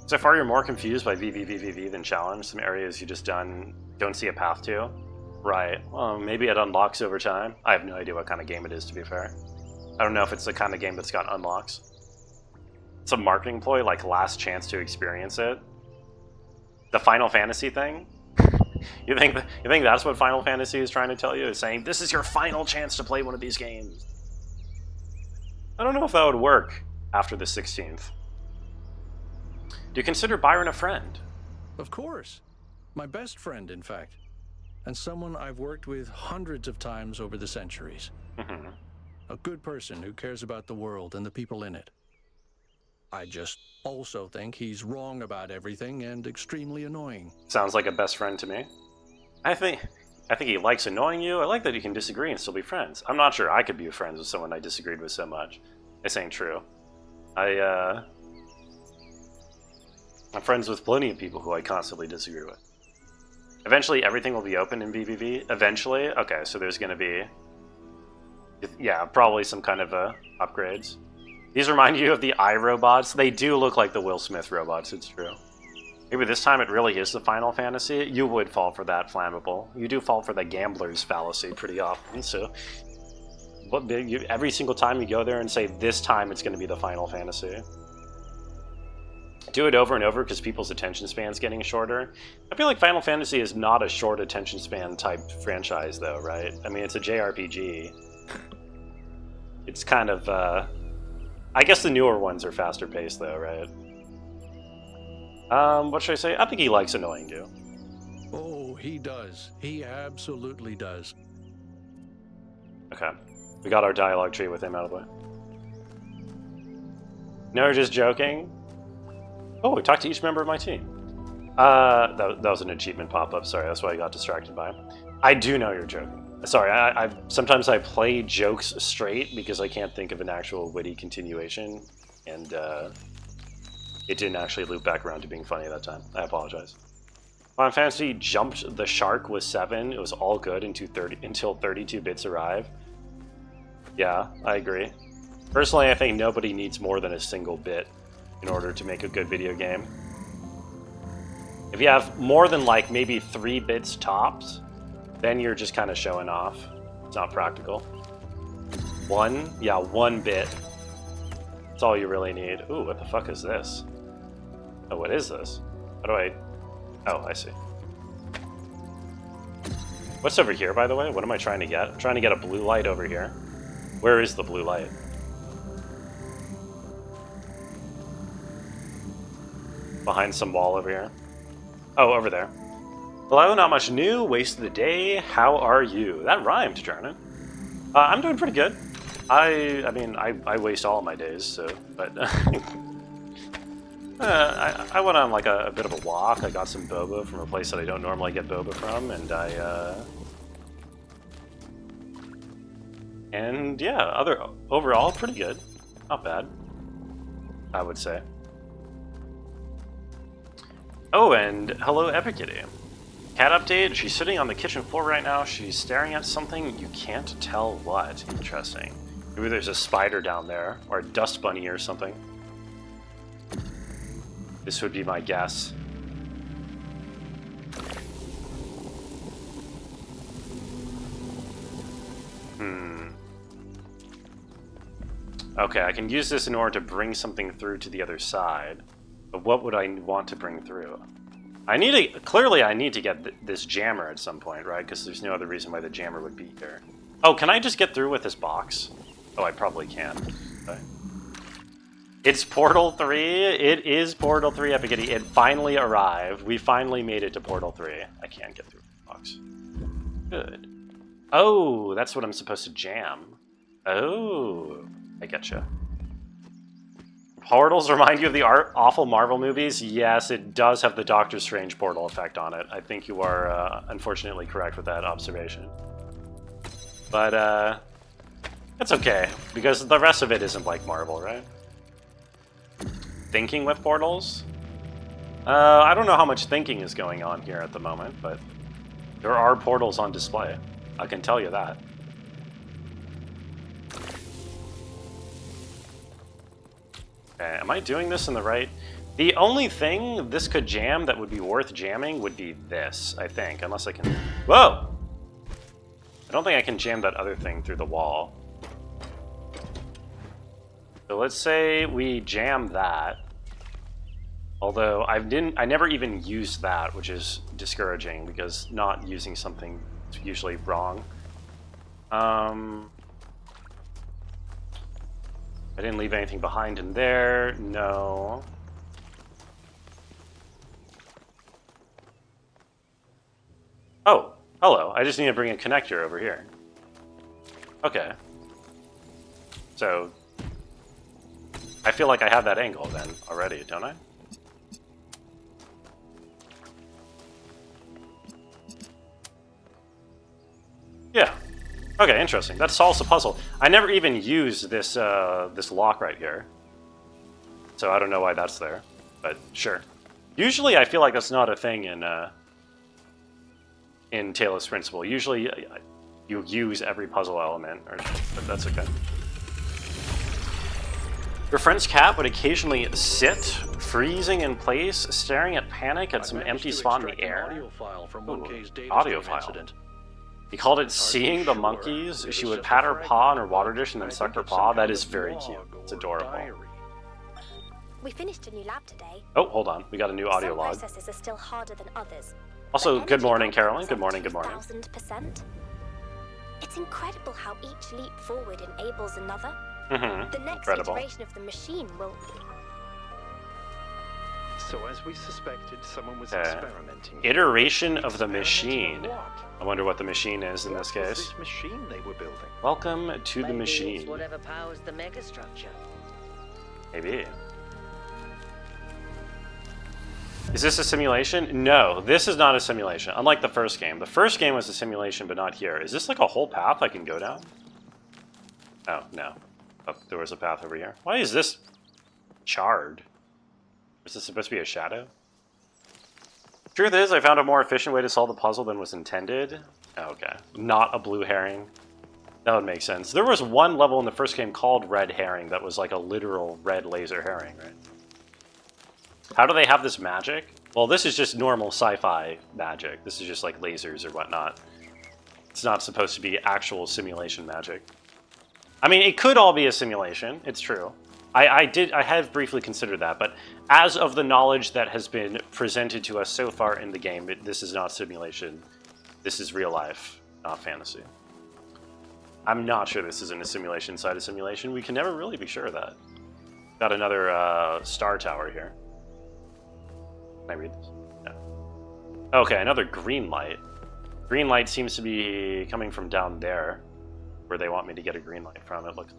So far, you're more confused by VVVVV than challenge. Some areas you just don't see a path to. Right. Well, maybe it unlocks over time. I have no idea what kind of game it is, to be fair. I don't know if it's the kind of game that's got unlocks. It's a marketing ploy, like last chance to experience it. The Final Fantasy thing? You think that's what Final Fantasy is trying to tell you? Is saying, this is your final chance to play one of these games. I don't know if that would work after the 16th. Do you consider Byron a friend? Of course. My best friend, in fact. And someone I've worked with hundreds of times over the centuries. A good person who cares about the world and the people in it. I just also think he's wrong about everything and extremely annoying. Sounds like a best friend to me. I think he likes annoying you. I like that you can disagree and still be friends. I'm not sure I could be friends with someone I disagreed with so much. This ain't true. I'm friends with plenty of people who I constantly disagree with. Eventually, everything will be open in BBB. Eventually? Okay, so there's going to be... yeah, probably some kind of upgrades. These remind you of the iRobots. They do look like the Will Smith robots, it's true. Maybe this time it really is the Final Fantasy. You would fall for that, Flammable. You do fall for the gambler's fallacy pretty often, so... every single time you go there and say, this time it's going to be the Final Fantasy. Do it over and over because people's attention span's getting shorter. I feel like Final Fantasy is not a short attention span type franchise, though, right? I mean, it's a JRPG. It's kind of, I guess the newer ones are faster paced, though, right? What should I say? I think he likes annoying you. Oh, he does. He absolutely does. Okay. We got our dialogue tree with him out of the way. No, just joking. Oh, we talked to each member of my team. That was an achievement pop-up. Sorry, that's why I got distracted by it. I do know you're joking. Sorry, sometimes I play jokes straight because I can't think of an actual witty continuation, and it didn't actually loop back around to being funny that time. I apologize. Final Fantasy jumped the shark with 7. It was all good until 32 bits arrive. Yeah, I agree. Personally, I think nobody needs more than a single bit in order to make a good video game. If you have more than like maybe 3 bits tops, then you're just kind of showing off. It's not practical. 1? Yeah, 1 bit. That's all you really need. Ooh, what the fuck is this? Oh, what is this? How do I... Oh, I see. What's over here, by the way? What am I trying to get? I'm trying to get a blue light over here. Where is the blue light? Behind some wall over here. Oh, over there. Hello, not much new. Waste of the day. How are you? That rhymed, Jordan. I'm doing pretty good. I mean, I waste all of my days, so, but I went on like a bit of a walk. I got some boba from a place that I don't normally get boba from, and and yeah, overall pretty good, not bad, I would say. Oh, and hello, Epic Kitty. Cat update. She's sitting on the kitchen floor right now. She's staring at something. You can't tell what. Interesting. Maybe there's a spider down there, or a dust bunny or something. This would be my guess. Okay, I can use this in order to bring something through to the other side. But what would I want to bring through? Clearly I need to get this jammer at some point, right? Because there's no other reason why the jammer would be here. Oh, can I just get through with this box? Oh, I probably can. Okay. It's Portal 3. It is Portal 3, Epic Kitty. It finally arrived. We finally made it to Portal 3. I can't get through the box. Good. Oh, that's what I'm supposed to jam. Oh, I getcha. Portals remind you of the awful Marvel movies? Yes, it does have the Doctor Strange portal effect on it. I think you are unfortunately correct with that observation. But that's okay, because the rest of it isn't like Marvel, right? Thinking with portals? I don't know how much thinking is going on here at the moment, but there are portals on display. I can tell you that. Okay, am I doing this in the right? The only thing this could jam that would be worth jamming would be this, I think, unless I can... Whoa! I don't think I can jam that other thing through the wall. So let's say we jam that. Although I never even used that, which is discouraging because not using something is usually wrong. I didn't leave anything behind in there. No. Oh, hello. I just need to bring a connector over here. Okay. So, I feel like I have that angle then already, don't I? Yeah. Okay, interesting. That solves the puzzle. I never even used this this lock right here, so I don't know why that's there. But sure. Usually, I feel like that's not a thing in Talos Principle. Usually, you use every puzzle element, but that's okay. Your friend's cat would occasionally sit, freezing in place, staring at panic at some empty spot in the air. Audio file from Ooh, audio file. Incident. He called it Seeing the Monkeys. She would pat her paw on her water dish and then suck her paw. That is very cute. It's adorable. We finished a new lab today. Oh, hold on. We got a new audio log. Some processes are still harder than others. Also, good morning, Carolyn. Good morning, good morning. 1000%. It's incredible how each leap forward enables another. Mm-hmm. The next Incredible. iteration of the machine will... So as we suspected, someone was experimenting. Iteration of the machine. I wonder what the machine is in this case. What was this machine they were building? Welcome to the Maybe machine. It's whatever powers the megastructure. Maybe. Is this a simulation? No, this is not a simulation. Unlike the first game. The first game was a simulation, but not here. Is this like a whole path I can go down? Oh, no. Oh, there was a path over here. Why is this charred? Is this supposed to be a shadow? Truth is, I found a more efficient way to solve the puzzle than was intended. Okay. Not a blue herring. That would make sense. There was one level in the first game called Red Herring that was like a literal red laser herring, right? How do they have this magic? Well, this is just normal sci-fi magic. This is just like lasers or whatnot. It's not supposed to be actual simulation magic. I mean, it could all be a simulation. It's true. I have briefly considered that, but as of the knowledge that has been presented to us so far in the game, this is not simulation. This is real life, not fantasy. I'm not sure this isn't a simulation inside a simulation. We can never really be sure of that. Got another star tower here. Can I read this? No. Okay, another green light. Green light seems to be coming from down there. where they want me to get a green light from. It looks.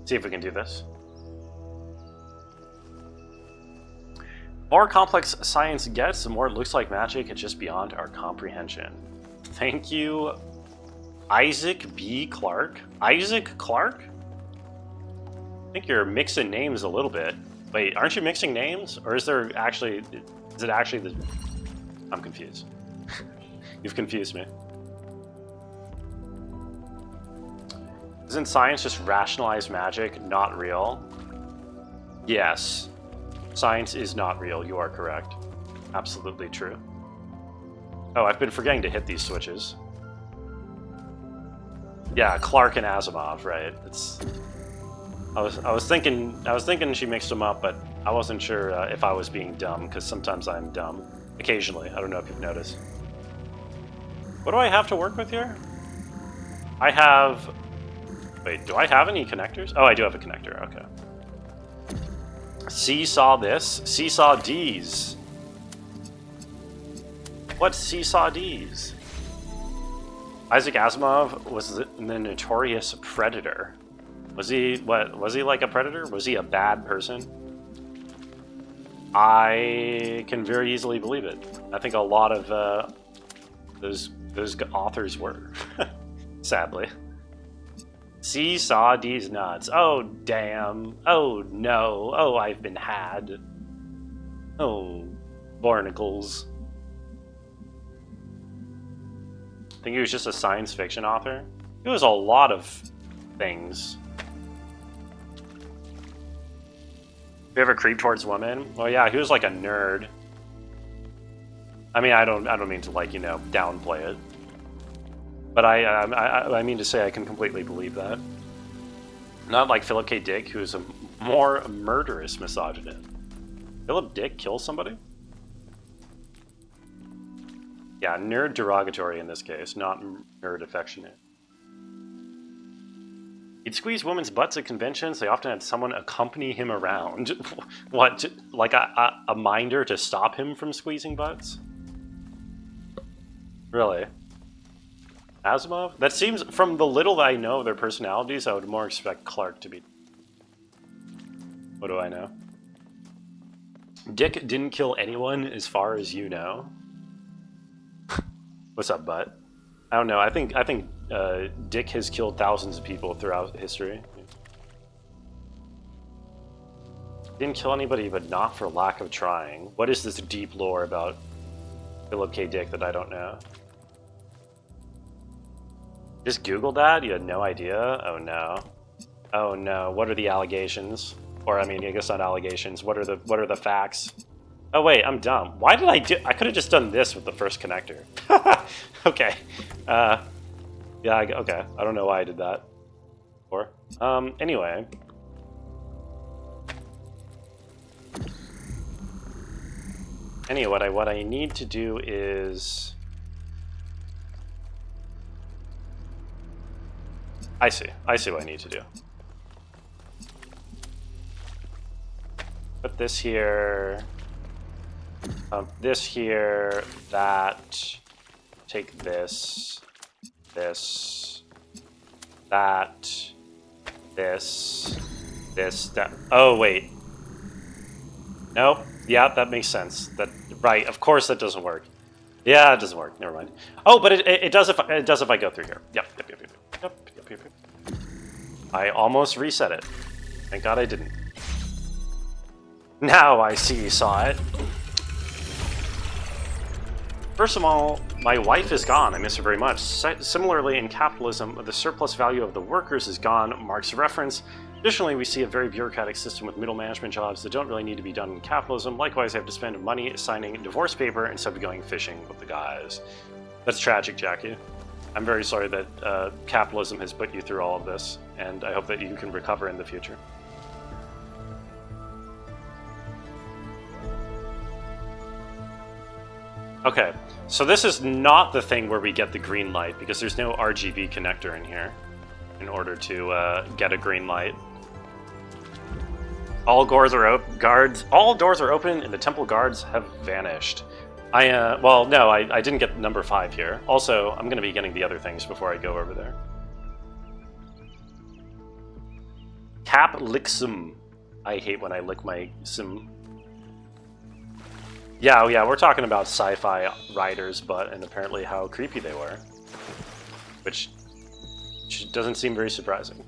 See if we can do this. The more complex science gets, the more it looks like magic. It's just beyond our comprehension. Thank you, Isaac B. Clark. Isaac Clark? I think you're mixing names a little bit. Wait, aren't you mixing names? Or is there actually... Is it actually the... I'm confused. You've confused me. Isn't science just rationalized magic, not real? Yes. Science is not real, you are correct. Absolutely true. Oh, I've been forgetting to hit these switches. Yeah, Clark and Asimov, right? It's... I was thinking she mixed them up, but I wasn't sure if I was being dumb, because sometimes I'm dumb. Occasionally. I don't know if you've noticed. What do I have to work with here? I have... Wait, do I have any connectors? Oh, I do have a connector, okay. Seesaw this. Seesaw D's. What's Seesaw D's? Isaac Asimov was the notorious predator. Was he, what, was he like a predator? Was he a bad person? I can very easily believe it. I think a lot of those authors were, sadly. Seesaw D's nuts. Oh, damn. Oh, no. Oh, I've been had. Oh, barnacles. I think he was just a science fiction author. He was a lot of things. You ever creep towards women? Well, yeah, he was like a nerd. I mean, I don't mean to, like, you know, downplay it. But I mean to say I can completely believe that. Not like Philip K. Dick, who's a more murderous misogynist. Philip Dick kill somebody? Yeah, nerd derogatory in this case, not nerd affectionate. He'd squeeze women's butts at conventions. They often had someone accompany him around. What, like a minder to stop him from squeezing butts? Really? Asimov? That seems, from the little that I know of their personalities, I would more expect Clark to be... What do I know? Dick didn't kill anyone as far as you know. What's up, butt? I don't know. I think Dick has killed thousands of people throughout history. Didn't kill anybody, but not for lack of trying. What is this deep lore about Philip K. Dick that I don't know? Just Googled that? You had no idea? Oh no. Oh no. What are the allegations? Or I mean, I guess not allegations. What are the facts? Oh wait, I'm dumb. Why did I could have just done this with the first connector. Okay. Yeah, okay. I don't know why I did that. Or anyway. Anyway, what I need to do is I see what I need to do. Put this here. This here, that, take this, that, that. Oh, wait. Nope. Yeah, that makes sense. That, right, of course that doesn't work. Yeah, it doesn't work. Never mind. Oh, but it does if I go through here. Yep. I almost reset it. Thank God I didn't. Now I see you saw it. First of all, my wife is gone. I miss her very much. Similarly, in capitalism, the surplus value of the workers is gone. Marx reference. Additionally, we see a very bureaucratic system with middle management jobs that don't really need to be done in capitalism. Likewise, I have to spend money signing divorce paper instead of going fishing with the guys. That's tragic, Jackie. I'm very sorry that capitalism has put you through all of this, and I hope that you can recover in the future. Okay, so this is not the thing where we get the green light, because there's no RGB connector in here in order to get a green light. All doors are open, and the temple guards have vanished. Well, no, I didn't get number 5 here. Also, I'm going to be getting the other things before I go over there. Cap Lixum. I hate when I lick my sim. Yeah, oh yeah, we're talking about sci-fi riders, but and apparently how creepy they were, which doesn't seem very surprising.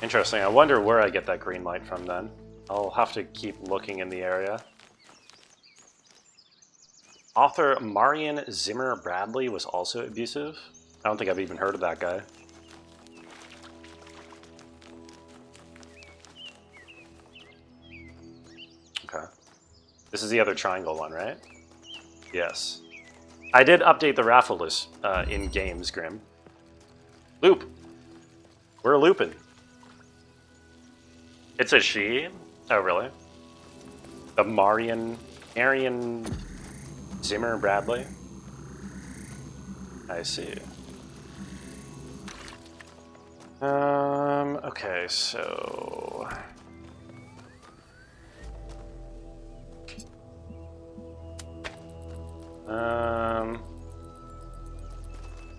Interesting. I wonder where I get that green light from then. I'll have to keep looking in the area. Author Marion Zimmer Bradley was also abusive. I don't think I've even heard of that guy. Okay. This is the other triangle one, right? Yes. I did update the raffle list in games, Grim. Loop. We're looping. It's a she? Oh, really? The Marion Zimmer Bradley? I see. Okay, so...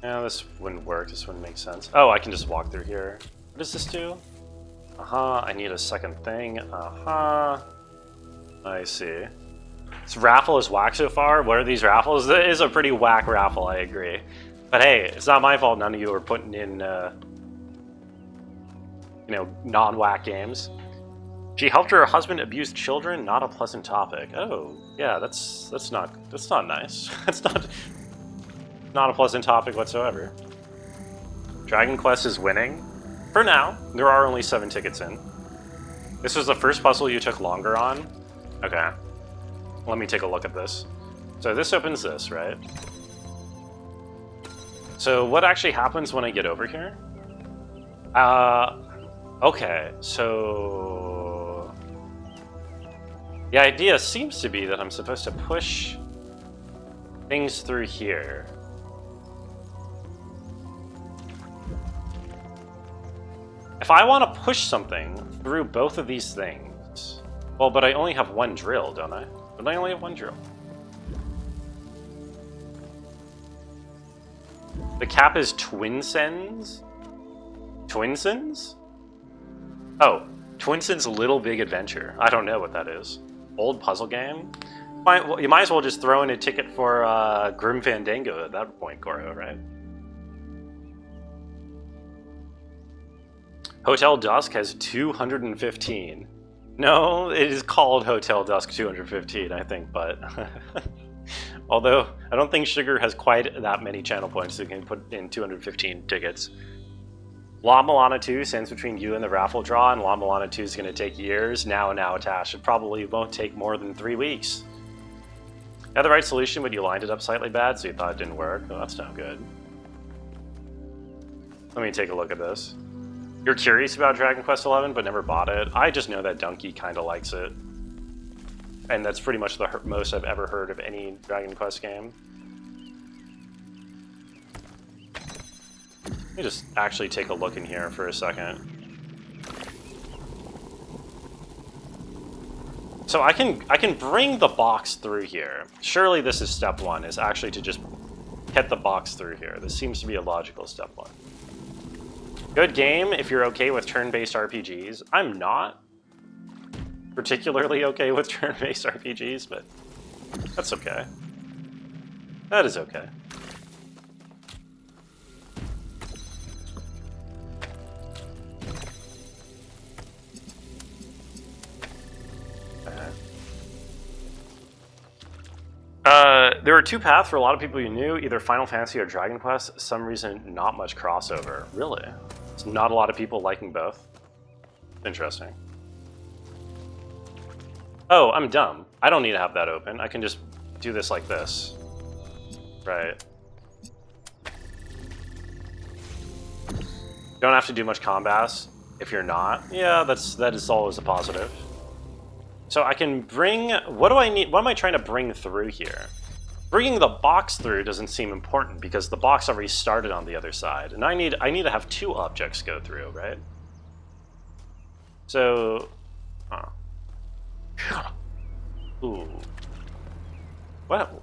Yeah, this wouldn't work. This wouldn't make sense. Oh, I can just walk through here. What does this do? I need a second thing. I see. This raffle is whack so far. What are these raffles? It is a pretty whack raffle, I agree. But hey, it's not my fault none of you are putting in, you know, non-whack games. She helped her husband abuse children. Not a pleasant topic. Oh, yeah, that's not nice. That's not a pleasant topic whatsoever. Dragon Quest is winning. For now, there are only 7 tickets in. This was the first puzzle you took longer on? Okay. Let me take a look at this. So this opens this, right? So what actually happens when I get over here? Okay, so... The idea seems to be that I'm supposed to push things through here. If I want to push something through both of these things... Well, but I only have one drill, don't I? Don't I only have one drill? The cap is Twinsens? Twinsens? Oh, Twinsens Little Big Adventure. I don't know what that is. Old puzzle game? You might as well just throw in a ticket for Grim Fandango at that point, Goro, right? Hotel Dusk has 215. No, it is called Hotel Dusk 215, I think, but... Although, I don't think Sugar has quite that many channel points so you can put in 215 tickets. La Milana 2 stands between you and the raffle draw, and La Milana 2 is going to take years. Now, Tash. It probably won't take more than 3 weeks. You had the right solution, but you lined it up slightly bad, so you thought it didn't work. Well, that's no good. Let me take a look at this. You're curious about Dragon Quest XI, but never bought it. I just know that Donkey kind of likes it. And that's pretty much the most I've ever heard of any Dragon Quest game. Let me just actually take a look in here for a second. So I can bring the box through here. Surely this is step 1, is actually to just get the box through here. This seems to be a logical step 1. Good game if you're okay with turn-based RPGs. I'm not particularly okay with turn-based RPGs, but that's okay. That is okay. There were 2 paths for a lot of people you knew, either Final Fantasy or Dragon Quest. Some reason, not much crossover. Really? It's not a lot of people liking both? Interesting. Oh, I'm dumb. I don't need to have that open. I can just do this like this. Right. Don't have to do much combat if you're not. Yeah, that is always a positive. So I can bring... What do I need? What am I trying to bring through here? Bringing the box through doesn't seem important because the box already started on the other side. And I need to have 2 objects go through, right? So... Ooh. What?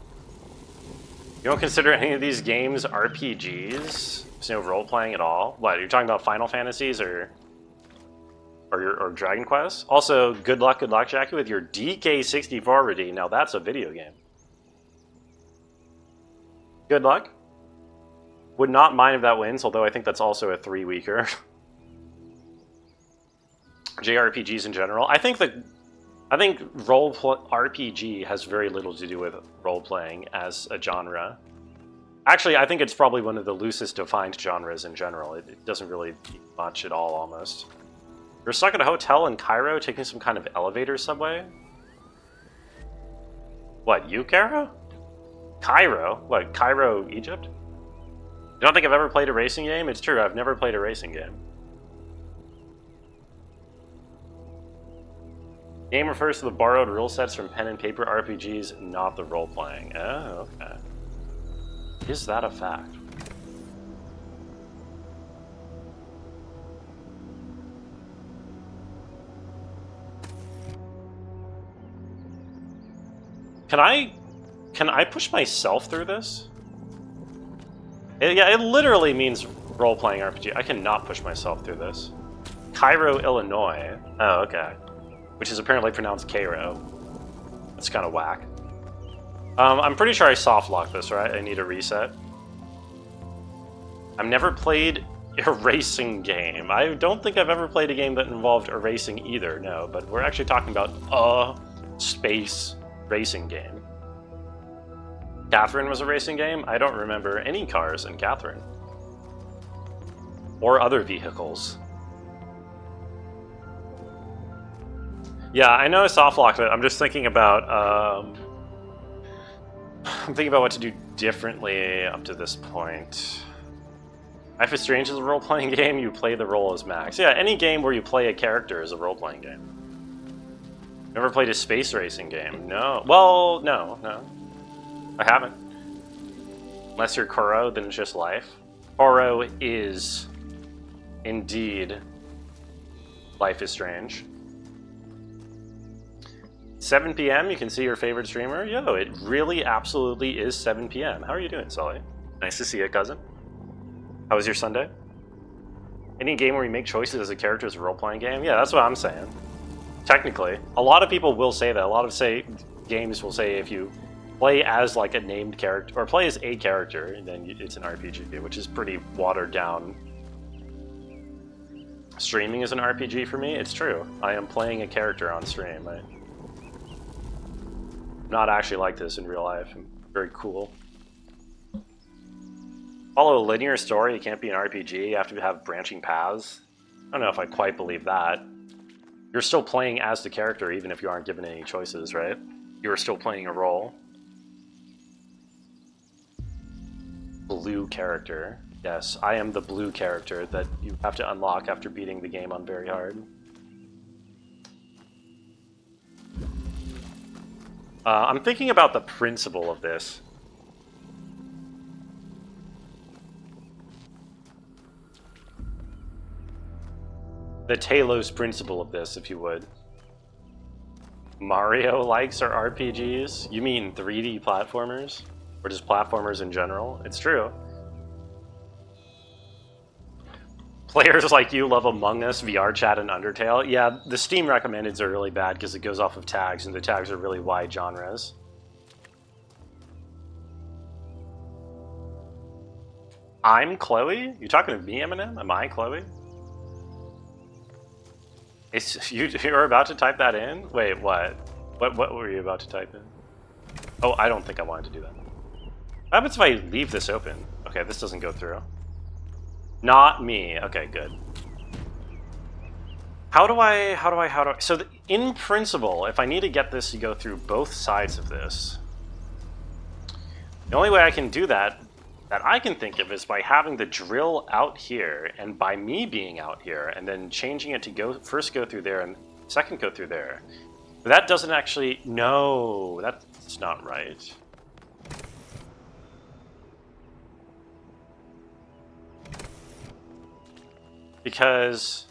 You don't consider any of these games RPGs? There's no role-playing at all? What, you're talking about Final Fantasies or Dragon Quest? Also, good luck, Jackie, with your DK64 redeem. Now that's a video game. Good luck. Would not mind if that wins, although I think that's also a 3-weeker. JRPGs in general. I think RPG has very little to do with role-playing as a genre. Actually, I think it's probably one of the loosest defined genres in general. It doesn't really mean much at all, almost. You're stuck at a hotel in Cairo taking some kind of elevator subway? What, you, Cairo? Cairo? What, Cairo, Egypt? You don't think I've ever played a racing game? It's true, I've never played a racing game. Game refers to the borrowed rule sets from pen and paper RPGs, not the role-playing. Oh, okay. Is that a fact? Can I push myself through this? Yeah, it literally means role-playing RPG. I cannot push myself through this. Cairo, Illinois. Oh, okay. Which is apparently pronounced Cairo. That's kind of whack. I'm pretty sure I soft-locked this, right? I need a reset. I've never played a racing game. I don't think I've ever played a game that involved a racing either, no. But we're actually talking about a space racing game. Catherine was a racing game? I don't remember any cars in Catherine. Or other vehicles. Yeah, I know I soft-locked it. I'm just thinking about, I'm thinking about what to do differently up to this point. Life is Strange is a role-playing game. You play the role as Max. Yeah, any game where you play a character is a role-playing game. Never played a space racing game? No. Well, no. I haven't. Unless you're Koro, then it's just life. Koro is indeed Life is Strange. 7 p.m. you can see your favorite streamer. Yo, it really absolutely is 7 p.m. How are you doing, Sully? Nice to see you, cousin. How was your Sunday? Any game where you make choices as a character is a role-playing game? Yeah, that's what I'm saying. Technically. A lot of people will say that. A lot of games will say if you play as like a named character, or play as a character, then it's an RPG, which is pretty watered down. Streaming is an RPG for me? It's true. I am playing a character on stream. I'm not actually like this in real life. I'm very cool. Follow a linear story, it can't be an RPG, you have to have branching paths. I don't know if I quite believe that. You're still playing as the character even if you aren't given any choices, right? You're still playing a role. Blue character. Yes, I am the blue character that you have to unlock after beating the game on very hard. I'm thinking about the principle of this. The Talos Principle of this, if you would. Mario likes our RPGs? You mean 3D platformers? Or just platformers in general? It's true. Players like you love Among Us, VR Chat, and Undertale. Yeah, the Steam recommendeds are really bad because it goes off of tags, and the tags are really wide genres. I'm Chloe? You talking to me, Eminem? Am I Chloe? You're about to type that in? Wait, what? What were you about to type in? Oh, I don't think I wanted to do that. What happens if I leave this open? Okay, this doesn't go through. Not me. Okay, good. How do I... So, in principle, if I need to get this to go through both sides of this, the only way I can do that I can think of is by having the drill out here, and by me being out here, and then changing it to first go through there, and second go through there. But that doesn't actually... No, that's not right. Because...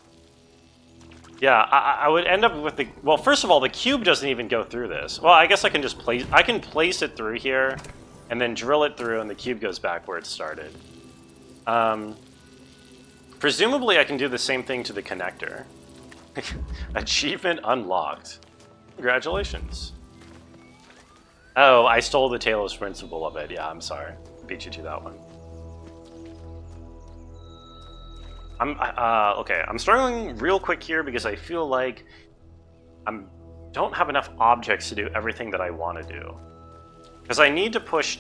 Yeah, I would end up with the... Well, first of all, the cube doesn't even go through this. Well, I guess I can just place... I can place it through here, and then drill it through, and the cube goes back where it started. Presumably I can do the same thing to the connector. Achievement unlocked. Congratulations. Oh, I stole the Talos Principle of it. Yeah, I'm sorry. Beat you to that one. Okay, I'm struggling real quick here because I feel like I don't have enough objects to do everything that I want to do. Because I need to push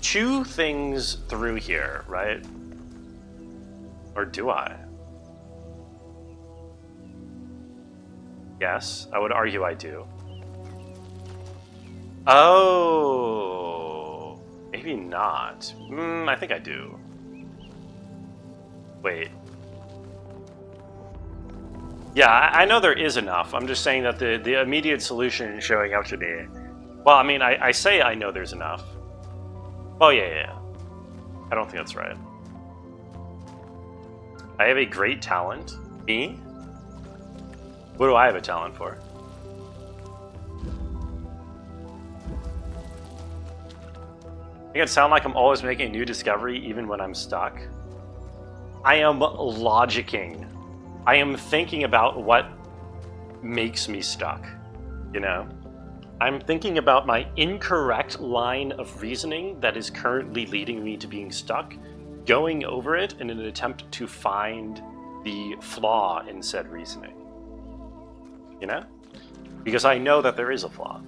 2 things through here, right? Or do I? Yes, I would argue I do. Oh, maybe not. I think I do. Wait. Yeah, I know there is enough. I'm just saying that the immediate solution is showing up to me. Well, I mean, I say I know there's enough. Oh, yeah. I don't think that's right. I have a great talent. Me? What do I have a talent for? Make it sound like I'm always making a new discovery even when I'm stuck. I am logicking. I am thinking about what makes me stuck, you know? I'm thinking about my incorrect line of reasoning that is currently leading me to being stuck, going over it in an attempt to find the flaw in said reasoning. You know? Because I know that there is a flaw.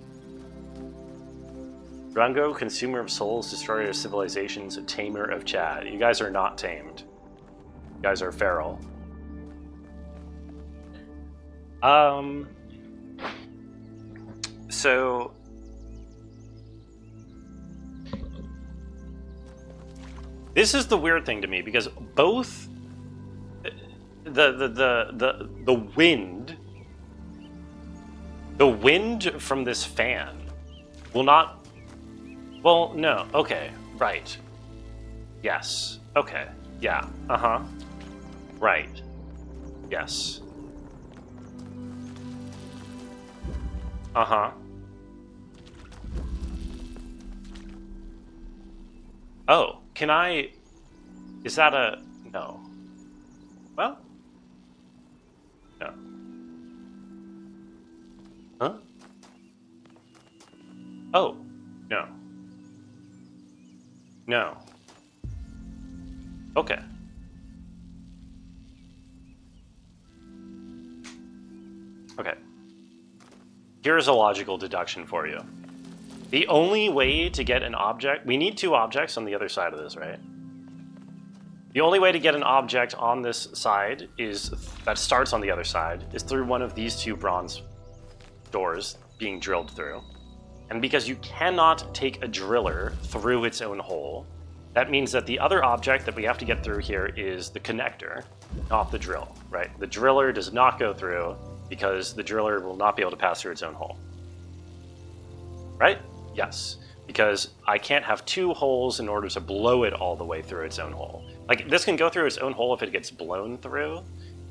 Rango, consumer of souls, destroyer of civilizations, tamer of Chad. You guys are not tamed. You guys are feral. So this is the weird thing to me because both the wind from this fan will not. Well, no. Okay. Right. Yes. Okay. Yeah. Right. Yes. Oh, can I... Is that a... No. Well? No. Huh? Oh. No. No. Okay. Okay. Here's a logical deduction for you. The only way to get an object... We need 2 objects on the other side of this, right? The only way to get an object on this side is... That starts on the other side, is through one of these 2 bronze doors being drilled through. And because you cannot take a driller through its own hole, that means that the other object that we have to get through here is the connector, not the drill, right? The driller does not go through because the driller will not be able to pass through its own hole. Right? Yes. Because I can't have 2 holes in order to blow it all the way through its own hole. Like, this can go through its own hole if it gets blown through,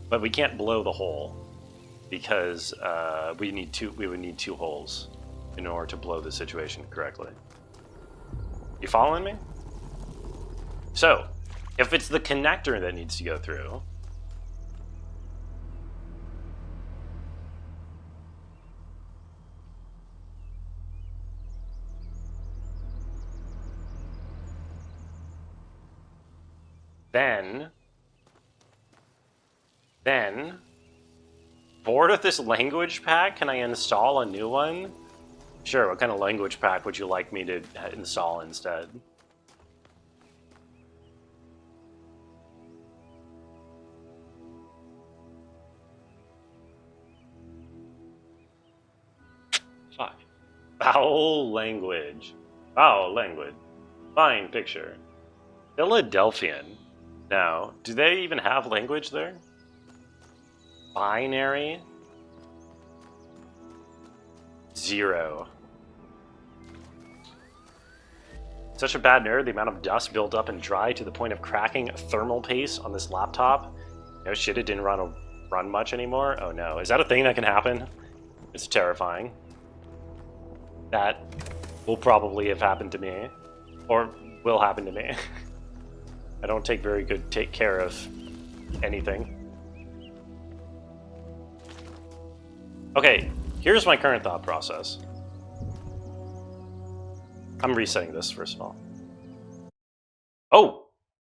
but we can't blow the hole because we would need 2 holes in order to blow the situation correctly. You following me? So, if it's the connector that needs to go through, then, bored of this language pack, can I install a new one? Sure, what kind of language pack would you like me to install instead? Fuck. Foul language. Foul language. Fine picture. Philadelphian. Now, do they even have language there? Binary? 0. Such a bad nerd, the amount of dust built up and dry to the point of cracking thermal paste on this laptop. No shit, it didn't run much anymore. Oh no, is that a thing that can happen? It's terrifying. That will probably have happened to me. Or will happen to me. I don't take very good care of anything. Okay, here's my current thought process. I'm resetting this first of all.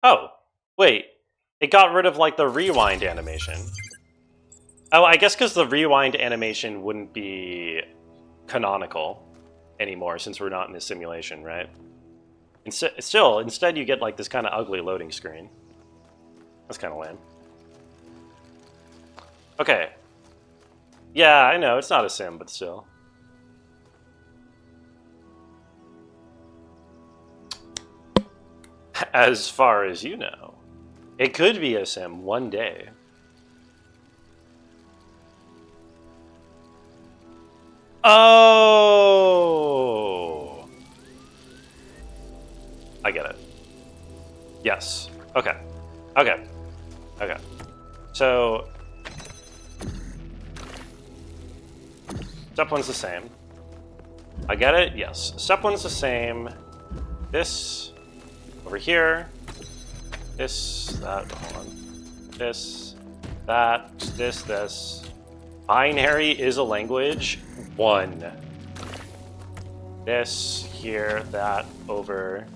Oh, wait. It got rid of like the rewind animation. Oh, I guess because the rewind animation wouldn't be canonical anymore since we're not in a simulation, right? Instead you get like this kind of ugly loading screen. That's kind of lame. Okay. Yeah, I know, it's not a sim, but still. As far as you know. It could be a sim one day. Oh! I get it. Yes. Okay. Okay. Okay. So... Step 1's the same. I get it? Yes. Step 1's the same. This... over here. This, that, hold on. This, that, this. Binary is a language. 1. This, here, that, over.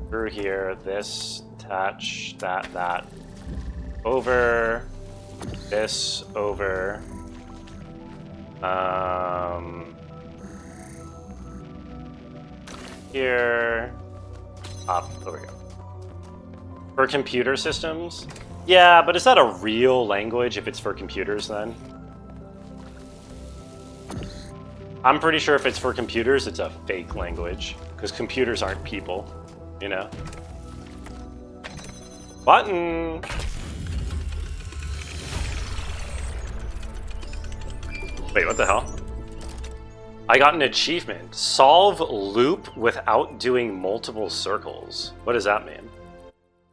Through here, this, attach, that. Over. This, over. Here. Up, over here. For computer systems? Yeah, but is that a real language if it's for computers then? I'm pretty sure if it's for computers, it's a fake language. Because computers aren't people, you know? Button! Wait, what the hell? I got an achievement. Solve loop without doing multiple circles. What does that mean?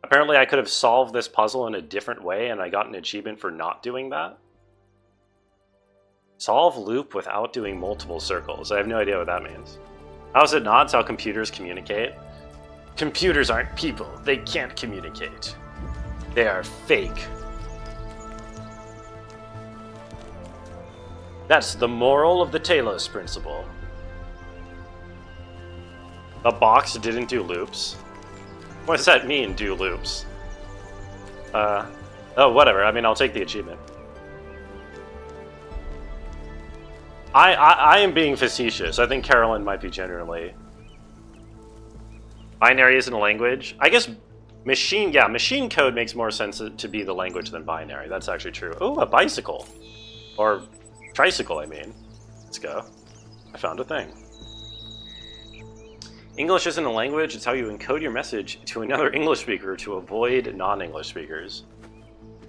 Apparently I could have solved this puzzle in a different way and I got an achievement for not doing that. Solve loop without doing multiple circles. I have no idea what that means. How is it not? It's how computers communicate. Computers aren't people. They can't communicate. They are fake. That's the moral of the Talos Principle. The box didn't do loops. What does that mean, do loops? Oh, whatever. I mean, I'll take the achievement. I am being facetious. I think Carolyn might be genuinely... Binary isn't a language. I guess machine code makes more sense to be the language than binary. That's actually true. Oh, a bicycle. Or tricycle, I mean. Let's go. I found a thing. English isn't a language, it's how you encode your message to another English speaker to avoid non-English speakers.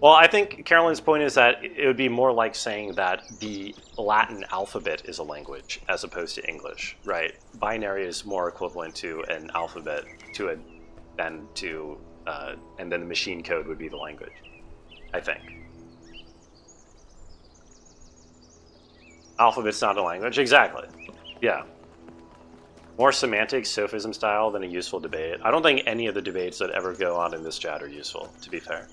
Well, I think Carolyn's point is that it would be more like saying that the Latin alphabet is a language as opposed to English, right? Binary is more equivalent to an alphabet and then the machine code would be the language, I think. Alphabet's not a language, exactly. Yeah. More semantic, sophism style than a useful debate. I don't think any of the debates that ever go on in this chat are useful, to be fair.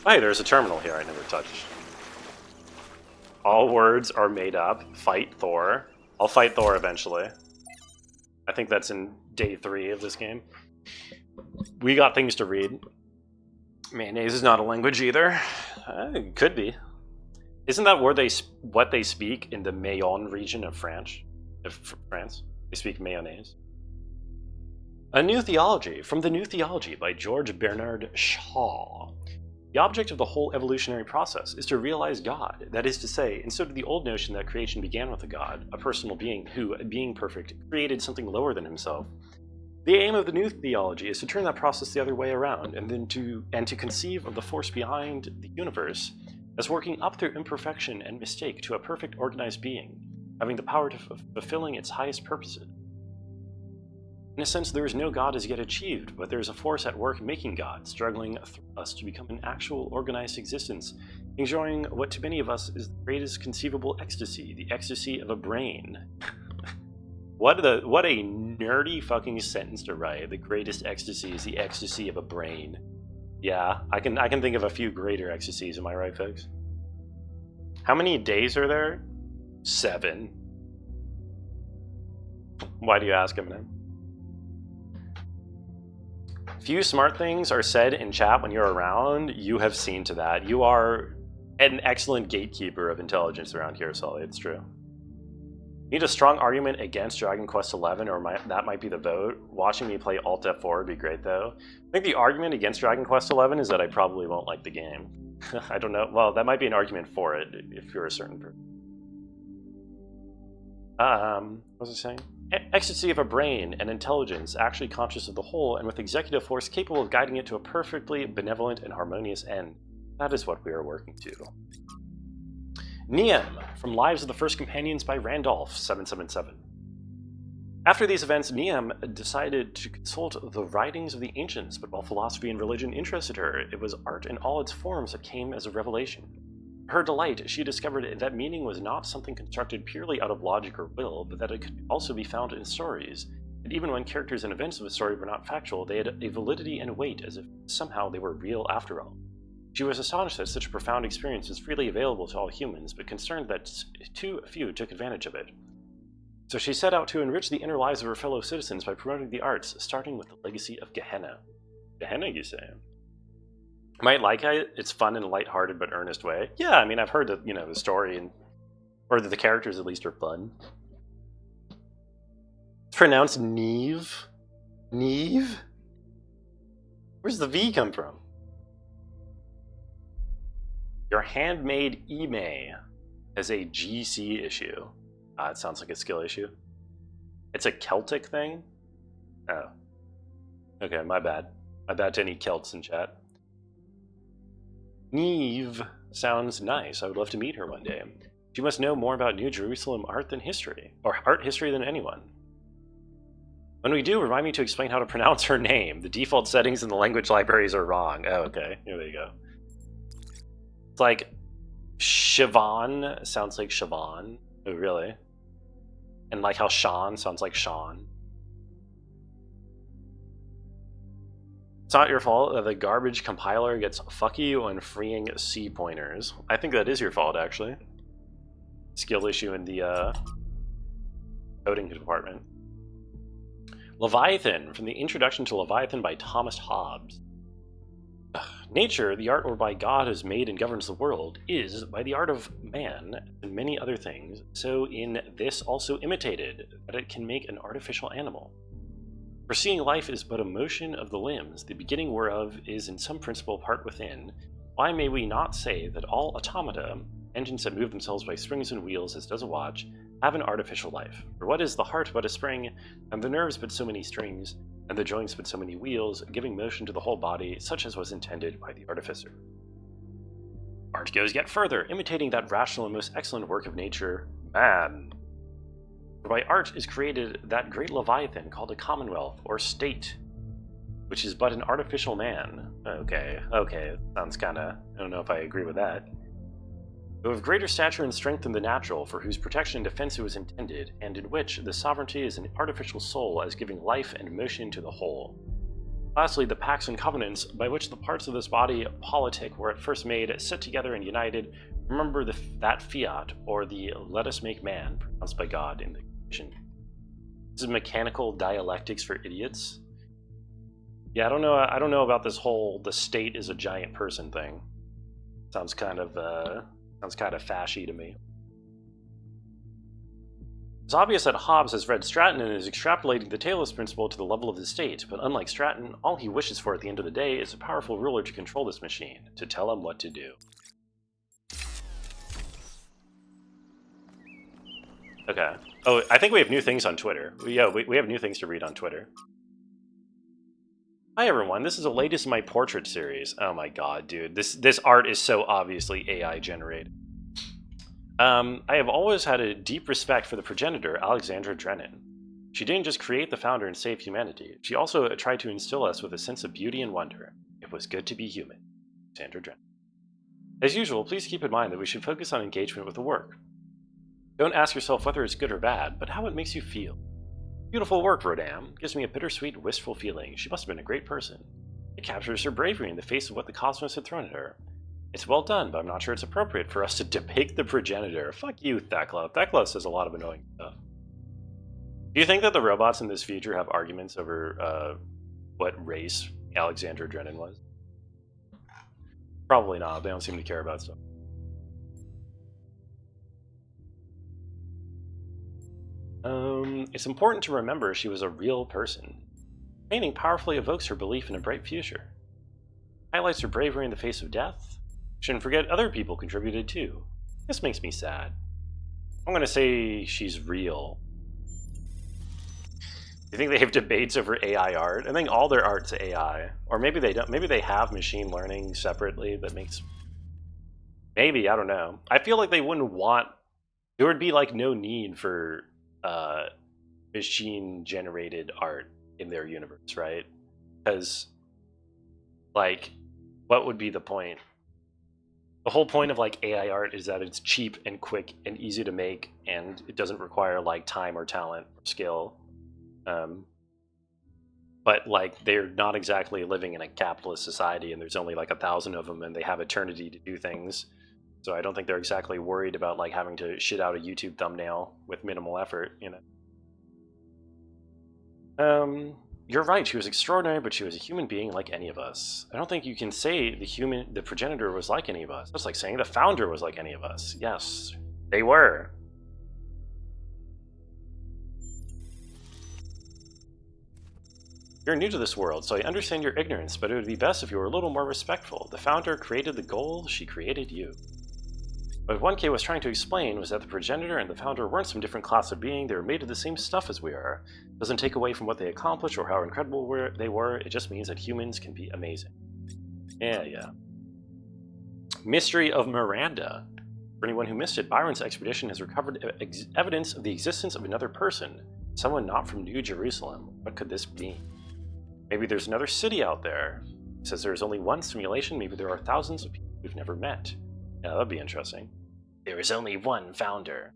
Oh, hey, there's a terminal here I never touched. All words are made up. Fight Thor. I'll fight Thor eventually. I think that's in day 3 of this game. We got things to read. Mayonnaise is not a language either. It could be. Isn't that where what they speak in the Mayenne region of France? They speak mayonnaise. A New Theology, from the New Theology by George Bernard Shaw. The object of the whole evolutionary process is to realize God, that is to say, and so did the old notion that creation began with a God, a personal being who, being perfect, created something lower than himself. The aim of the New Theology is to turn that process the other way around, and to conceive of the force behind the universe as working up through imperfection and mistake to a perfect organized being, having the power to fulfilling its highest purposes. In a sense, there is no God as yet achieved, but there is a force at work making God, struggling through us to become an actual organized existence, enjoying what to many of us is the greatest conceivable ecstasy, the ecstasy of a brain. What a nerdy fucking sentence to write. The greatest ecstasy is the ecstasy of a brain. Yeah, I can think of a few greater ecstasies. Am I right, folks? How many days are there? 7. Why do you ask, Eminem? Few smart things are said in chat when you're around. You have seen to that. You are an excellent gatekeeper of intelligence around here, Sully. It's true. Need a strong argument against Dragon Quest XI, or that might be the vote. Watching me play Alt F4 would be great, though. I think the argument against Dragon Quest XI is that I probably won't like the game. I don't know. Well, that might be an argument for it if you're a certain person. What was I saying? Ecstasy of a brain and intelligence, actually conscious of the whole, and with executive force capable of guiding it to a perfectly benevolent and harmonious end. That is what we are working to. Niem, from Lives of the First Companions by Randolph777. After these events, Niem decided to consult the writings of the ancients, but while philosophy and religion interested her, it was art in all its forms that came as a revelation. To her delight, she discovered that meaning was not something constructed purely out of logic or will, but that it could also be found in stories. And even when characters and events of a story were not factual, they had a validity and weight as if somehow they were real after all. She was astonished that such a profound experience was freely available to all humans, but concerned that too few took advantage of it. So she set out to enrich the inner lives of her fellow citizens by promoting the arts, starting with the legacy of Gehenna. Gehenna, you say? Might like it. It's fun in a lighthearted but earnest way. Yeah, I mean, I've heard that, the story, or that the characters at least are fun. It's pronounced Neve. Neve? Where's the V come from? Your handmade email has a GC issue. It sounds like a skill issue. It's a Celtic thing? Oh. Okay, my bad. My bad to any Celts in chat. Neve sounds nice. I would love to meet her one day. She must know more about New Jerusalem art than history, or art history than anyone. When we do, remind me to explain how to pronounce her name. The default settings in the language libraries are wrong. Oh, okay. Here we go. It's like Siobhan sounds like Siobhan. Oh, really? And like how Sean sounds like Sean. It's not your fault that the garbage compiler gets fucky when freeing C pointers. I think that is your fault, actually. Skill issue in the coding department. Leviathan, from the Introduction to Leviathan by Thomas Hobbes. Nature, the art whereby God has made and governs the world, is, by the art of man and many other things, so in this also imitated, that it can make an artificial animal. For seeing life is but a motion of the limbs, the beginning whereof is in some principle part within, why may we not say that all automata, engines that move themselves by springs and wheels as does a watch, have an artificial life? For what is the heart but a spring, and the nerves but so many strings, and the joints but so many wheels, giving motion to the whole body, such as was intended by the artificer? Art goes yet further, imitating that rational and most excellent work of nature, man. For by art is created that great Leviathan called a commonwealth, or state, which is but an artificial man. Okay, sounds kinda, I don't know if I agree with that. But of greater stature and strength than the natural, for whose protection and defense it was intended, and in which the sovereignty is an artificial soul as giving life and motion to the whole. Lastly, the pacts and covenants, by which the parts of this body politic were at first made, set together and united, remember that fiat, or the let us make man, pronounced by God in the creation. This is mechanical dialectics for idiots. Yeah, I don't know about this whole the state is a giant person thing. Sounds kind of fashy to me. It's obvious that Hobbes has read Stratton and is extrapolating the Talos Principle to the level of the state, but unlike Stratton, all he wishes for at the end of the day is a powerful ruler to control this machine, to tell him what to do. Okay. Oh, I think we have new things on Twitter. We have new things to read on Twitter. Hi everyone, this is the latest in my portrait series. Oh my god, dude. This art is so obviously AI generated. I have always had a deep respect for the progenitor, Alexandra Drennan. She didn't just create the founder and save humanity. She also tried to instill us with a sense of beauty and wonder. It was good to be human. Alexandra Drennan. As usual, please keep in mind that we should focus on engagement with the work. Don't ask yourself whether it's good or bad, but how it makes you feel. Beautiful work, Rodam. Gives me a bittersweet, wistful feeling. She must have been a great person. It captures her bravery in the face of what the cosmos had thrown at her. It's well done, but I'm not sure it's appropriate for us to depict the progenitor. Fuck you, Thekla. Thekla says a lot of annoying stuff. Do you think that the robots in this future have arguments over what race Alexander Drennan was? Probably not. They don't seem to care about stuff. It's important to remember she was a real person. Painting powerfully evokes her belief in a bright future. Highlights her bravery in the face of death. Shouldn't forget other people contributed too. This makes me sad. I'm gonna say she's real. You think they have debates over AI art? I think all their art's AI. Or maybe they don't. Maybe they have machine learning separately that makes... Maybe, I don't know. I feel like they wouldn't want... There would be like no need for machine-generated art in their universe, right? Because, like, what would be the point? The whole point of like AI art is that it's cheap and quick and easy to make, and it doesn't require like time or talent or skill. But like they're not exactly living in a capitalist society, and there's only like 1,000 of them, and they have eternity to do things. So I don't think they're exactly worried about like having to shit out a YouTube thumbnail with minimal effort, you know. You're right, she was extraordinary, but she was a human being like any of us. I don't think you can say the progenitor was like any of us. That's like saying the founder was like any of us. Yes, they were. You're new to this world, so I understand your ignorance, but it would be best if you were a little more respectful. The founder created the goal, she created you. What 1K was trying to explain was that the progenitor and the founder weren't some different class of being, they were made of the same stuff as we are. It doesn't take away from what they accomplished or how incredible they were, it just means that humans can be amazing. Yeah. Mystery of Miranda. For anyone who missed it, Byron's expedition has recovered evidence of the existence of another person, someone not from New Jerusalem. What could this be? Maybe there's another city out there. It says there's only one simulation, maybe there are thousands of people we've never met. Yeah, that'd be interesting. There is only one founder.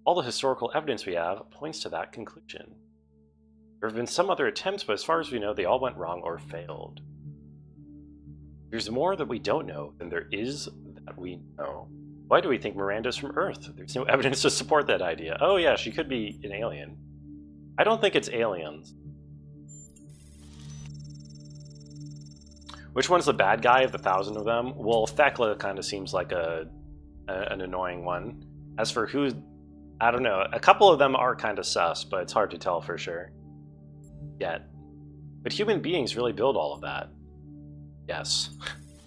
All the historical evidence we have points to that conclusion. There have been some other attempts, but as far as we know, they all went wrong or failed. There's more that we don't know than there is that we know. Why do we think Miranda's from Earth? There's no evidence to support that idea. Oh yeah, she could be an alien. I don't think it's aliens. Which one's the bad guy of the 1,000 of them? Well, Thekla kind of seems like an annoying one. As for who, I don't know. A couple of them are kind of sus, but it's hard to tell for sure. Yet. But human beings really build all of that. Yes,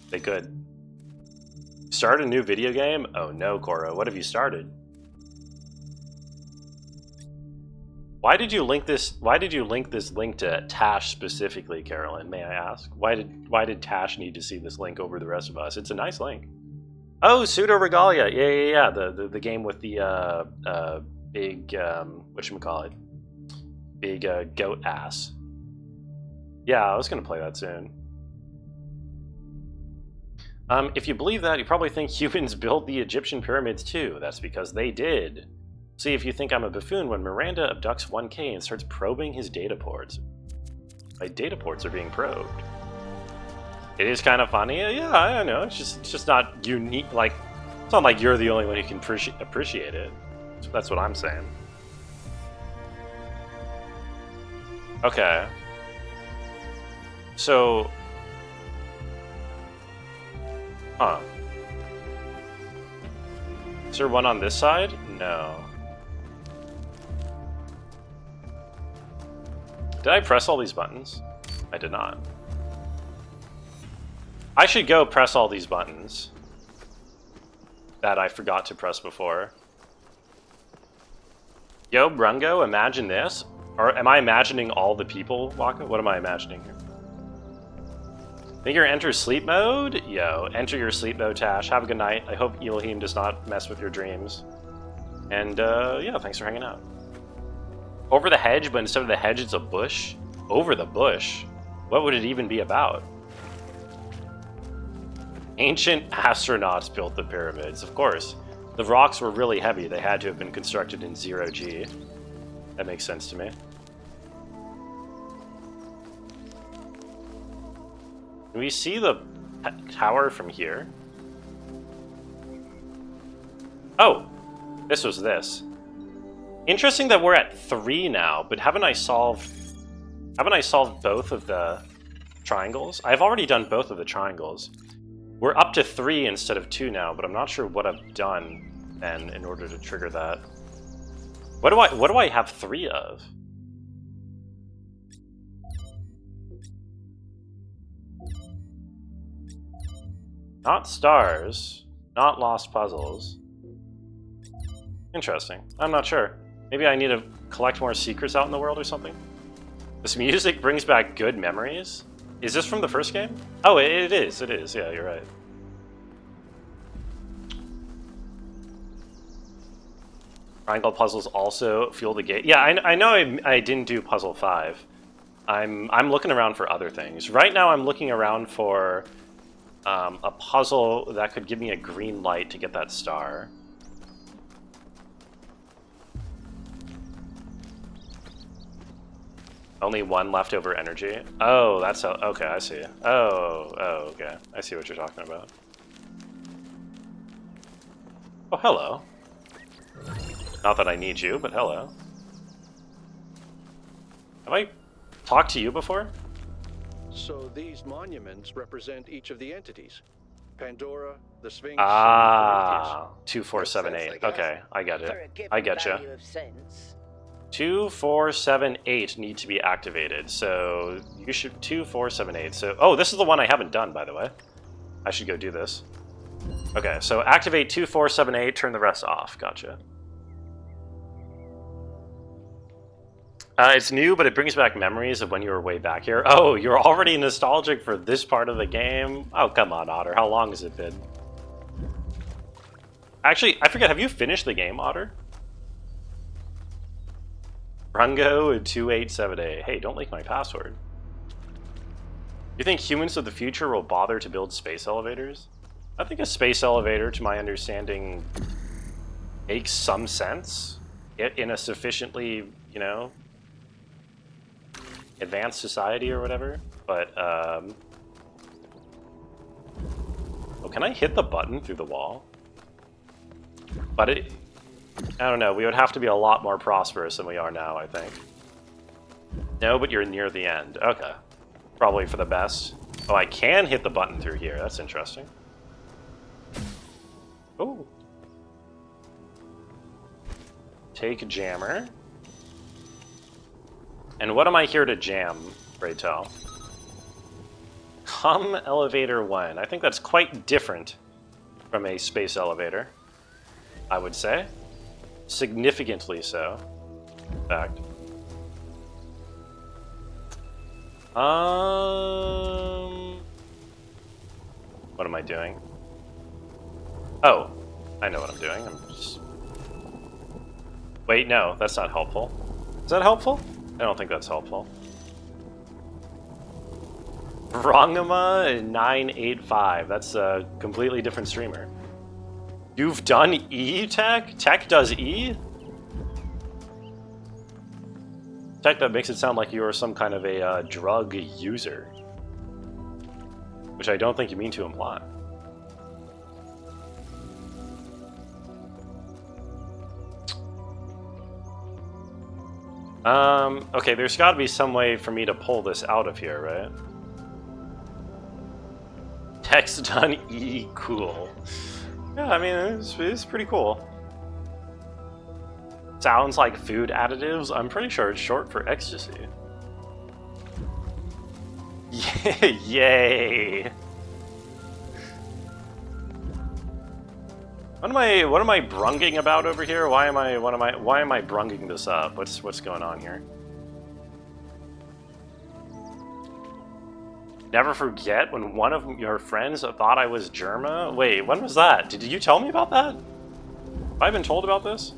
they could. Start a new video game? Oh no, Cora, what have you started? Why did you link this link to Tash specifically, Carolyn, may I ask? Why did Tash need to see this link over the rest of us? It's a nice link. Oh, Pseudo Regalia. Yeah. The game with the big whatchamacallit? Big goat ass. Yeah, I was gonna play that soon. If you believe that, you probably think humans built the Egyptian pyramids too. That's because they did. See if you think I'm a buffoon when Miranda abducts 1K and starts probing his data ports. My data ports are being probed. It is kind of funny. Yeah, I know. It's just not unique. Like, it's not like you're the only one who can appreciate it. So that's what I'm saying. Okay. So... Huh. Is there one on this side? No. Did I press all these buttons? I did not. I should go press all these buttons that I forgot to press before. Yo, Brungo, imagine this. Or am I imagining all the people, Waka? What am I imagining here? Think you're enter sleep mode? Yo, enter your sleep mode, Tash. Have a good night. I hope Elohim does not mess with your dreams. And, yeah, thanks for hanging out. Over the hedge, but instead of the hedge, it's a bush? Over the bush? What would it even be about? Ancient astronauts built the pyramids, of course. The rocks were really heavy. They had to have been constructed in 0G. That makes sense to me. Can we see the tower from here? Oh! This was this. Interesting that we're at 3 now, but haven't I solved both of the triangles? I've already done both of the triangles. We're up to 3 instead of 2 now, but I'm not sure what I've done then in order to trigger that. What do I have 3 of? Not stars, not lost puzzles. Interesting. I'm not sure. Maybe I need to collect more secrets out in the world or something? This music brings back good memories? Is this from the first game? Oh, it is. It is. Yeah, you're right. Triangle puzzles also fuel the gate. Yeah, I know I didn't do puzzle 5. I'm looking around for other things. Right now I'm looking around for a puzzle that could give me a green light to get that star. Only 1 leftover energy. Oh, that's how, okay, I see. Oh, okay. I see what you're talking about. Oh, hello. Not that I need you, but hello. Have I talked to you before? So these monuments represent each of the entities. Pandora, the Sphinx, Ah, 2478. Okay, I get For a it. given I get you. value of sense. 2478 need to be activated. So you should 2478. So oh, this is the one I haven't done, by the way. I should go do this. Okay, so activate 2478. Turn the rest off. Gotcha. It's new, but it brings back memories of when you were way back here. Oh, you're already nostalgic for this part of the game? Oh, come on, Otter. How long has it been? Actually, I forget. Have you finished the game, Otter? Rungo 2878. Hey, don't leak my password. You think humans of the future will bother to build space elevators? I think a space elevator, to my understanding, makes some sense in a sufficiently, you know, advanced society or whatever. But, oh, can I hit the button through the wall? But I don't know, we would have to be a lot more prosperous than we are now, I think. No, but you're near the end. Okay. Probably for the best. Oh, I can hit the button through here. That's interesting. Oh. Take jammer. And what am I here to jam, pray tell? Come elevator 1. I think that's quite different from a space elevator, I would say. Significantly so, in fact. What am I doing? Oh, I know what I'm doing. I'm just... Wait, no, that's not helpful. Is that helpful? I don't think that's helpful. Wrongama 985. That's a completely different streamer. You've done E, Tech? Tech does E? Tech, that makes it sound like you're some kind of a drug user. Which I don't think you mean to imply. Okay, there's gotta be some way for me to pull this out of here, right? Tech's done E, cool. Yeah, I mean, it's pretty cool. Sounds like food additives. I'm pretty sure it's short for ecstasy. Yay! What am I brunging about over here? Why am I brunging this up? What's going on here? Never forget when one of your friends thought I was Germa? Wait, when was that? Did you tell me about that? Have I been told about this?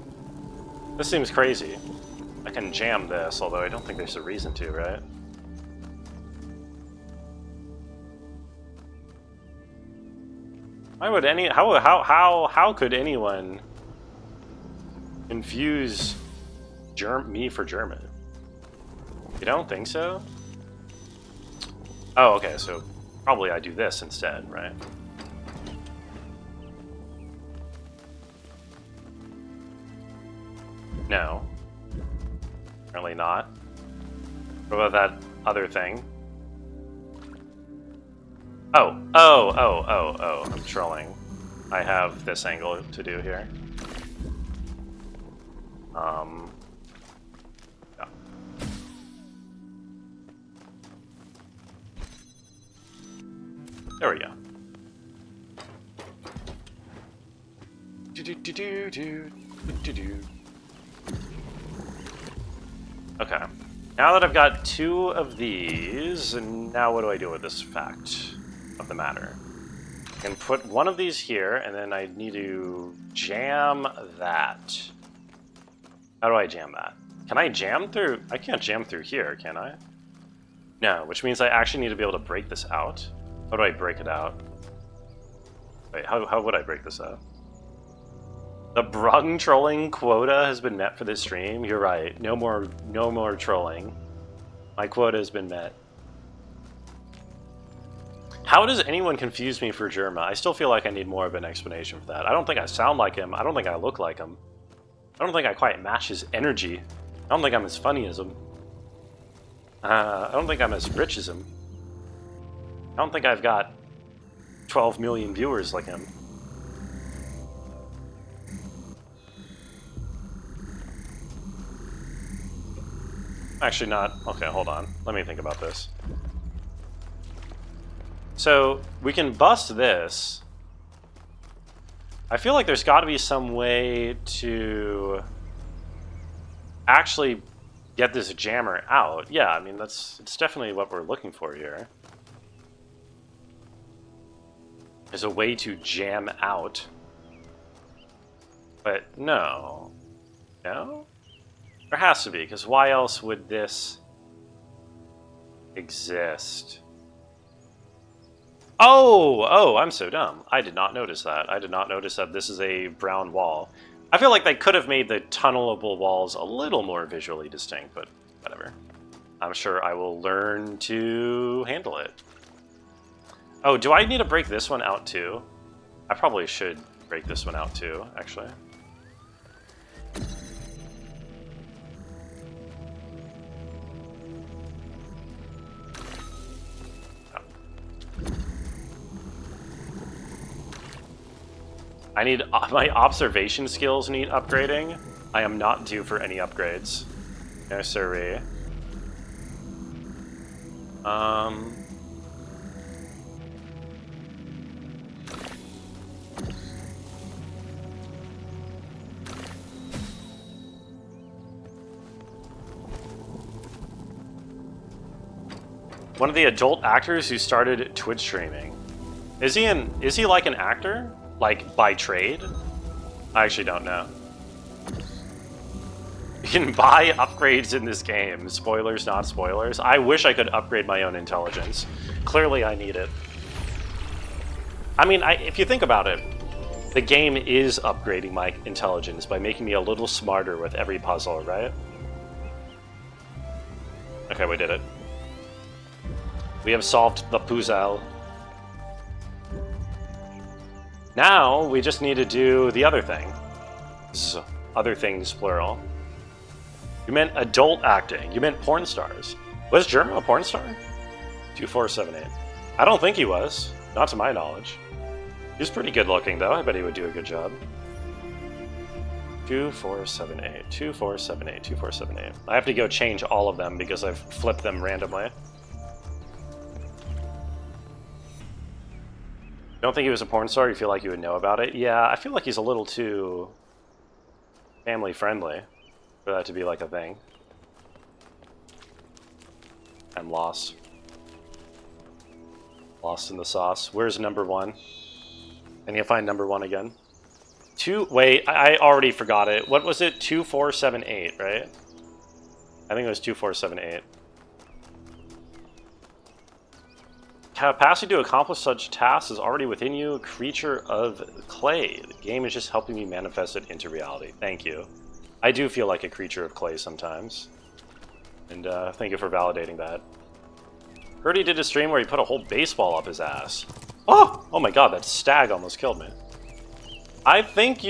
This seems crazy. I can jam this, although I don't think there's a reason to, right? Why would how could anyone confuse Me for German. You don't think so? Oh, okay, so probably I do this instead, right? No. Apparently not. What about that other thing? Oh, I'm trolling. I have this angle to do here. Yeah. There we go. Okay. Now that I've got 2 of these, and now what do I do with this fact of the matter? I can put 1 of these here, and then I need to jam that. How do I jam that? Can I jam through? I can't jam through here, can I? No, which means I actually need to be able to break this out. How do I break it out? Wait, how would I break this out? The Brung trolling quota has been met for this stream. You're right. No more trolling. My quota has been met. How does anyone confuse me for Germa? I still feel like I need more of an explanation for that. I don't think I sound like him. I don't think I look like him. I don't think I quite match his energy. I don't think I'm as funny as him. I don't think I'm as rich as him. I don't think I've got 12 million viewers like him. Actually not. Okay, hold on. Let me think about this. So, we can bust this. I feel like there's got to be some way to actually get this jammer out. Yeah, I mean, it's definitely what we're looking for here. There's a way to jam out. But no. No? There has to be, because why else would this exist? Oh, I'm so dumb. I did not notice that. I did not notice that this is a brown wall. I feel like they could have made the tunnelable walls a little more visually distinct, but whatever. I'm sure I will learn to handle it. Oh, do I need to break this one out too? I probably should break this one out too, actually. I need my observation skills need upgrading. I am not due for any upgrades. No siree. One of the adult actors who started Twitch streaming. Is he like an actor? Like, by trade? I actually don't know. You can buy upgrades in this game. Spoilers, not spoilers. I wish I could upgrade my own intelligence. Clearly, I need it. I mean, if you think about it, the game is upgrading my intelligence by making me a little smarter with every puzzle, right? Okay, we did it. We have solved the puzzle. Now, we just need to do the other thing. Other things, plural. You meant adult acting. You meant porn stars. Was Germa a porn star? 2478. I don't think he was. Not to my knowledge. He's pretty good looking, though. I bet he would do a good job. 2478. 2478. 2478. I have to go change all of them because I've flipped them randomly. Don't think he was a porn star? You feel like you would know about it? Yeah, I feel like he's a little too family friendly for that to be like a thing. I'm lost. Lost in the sauce. Where's number 1? I need to find number 1 again. Wait, I already forgot it. What was it? 2478, right? I think it was 2478. Capacity to accomplish such tasks is already within you, a creature of clay. The game is just helping me manifest it into reality. Thank you. I do feel like a creature of clay sometimes. And thank you for validating that. Heard he did a stream where he put a whole baseball up his ass. Oh my god, that stag almost killed me. I think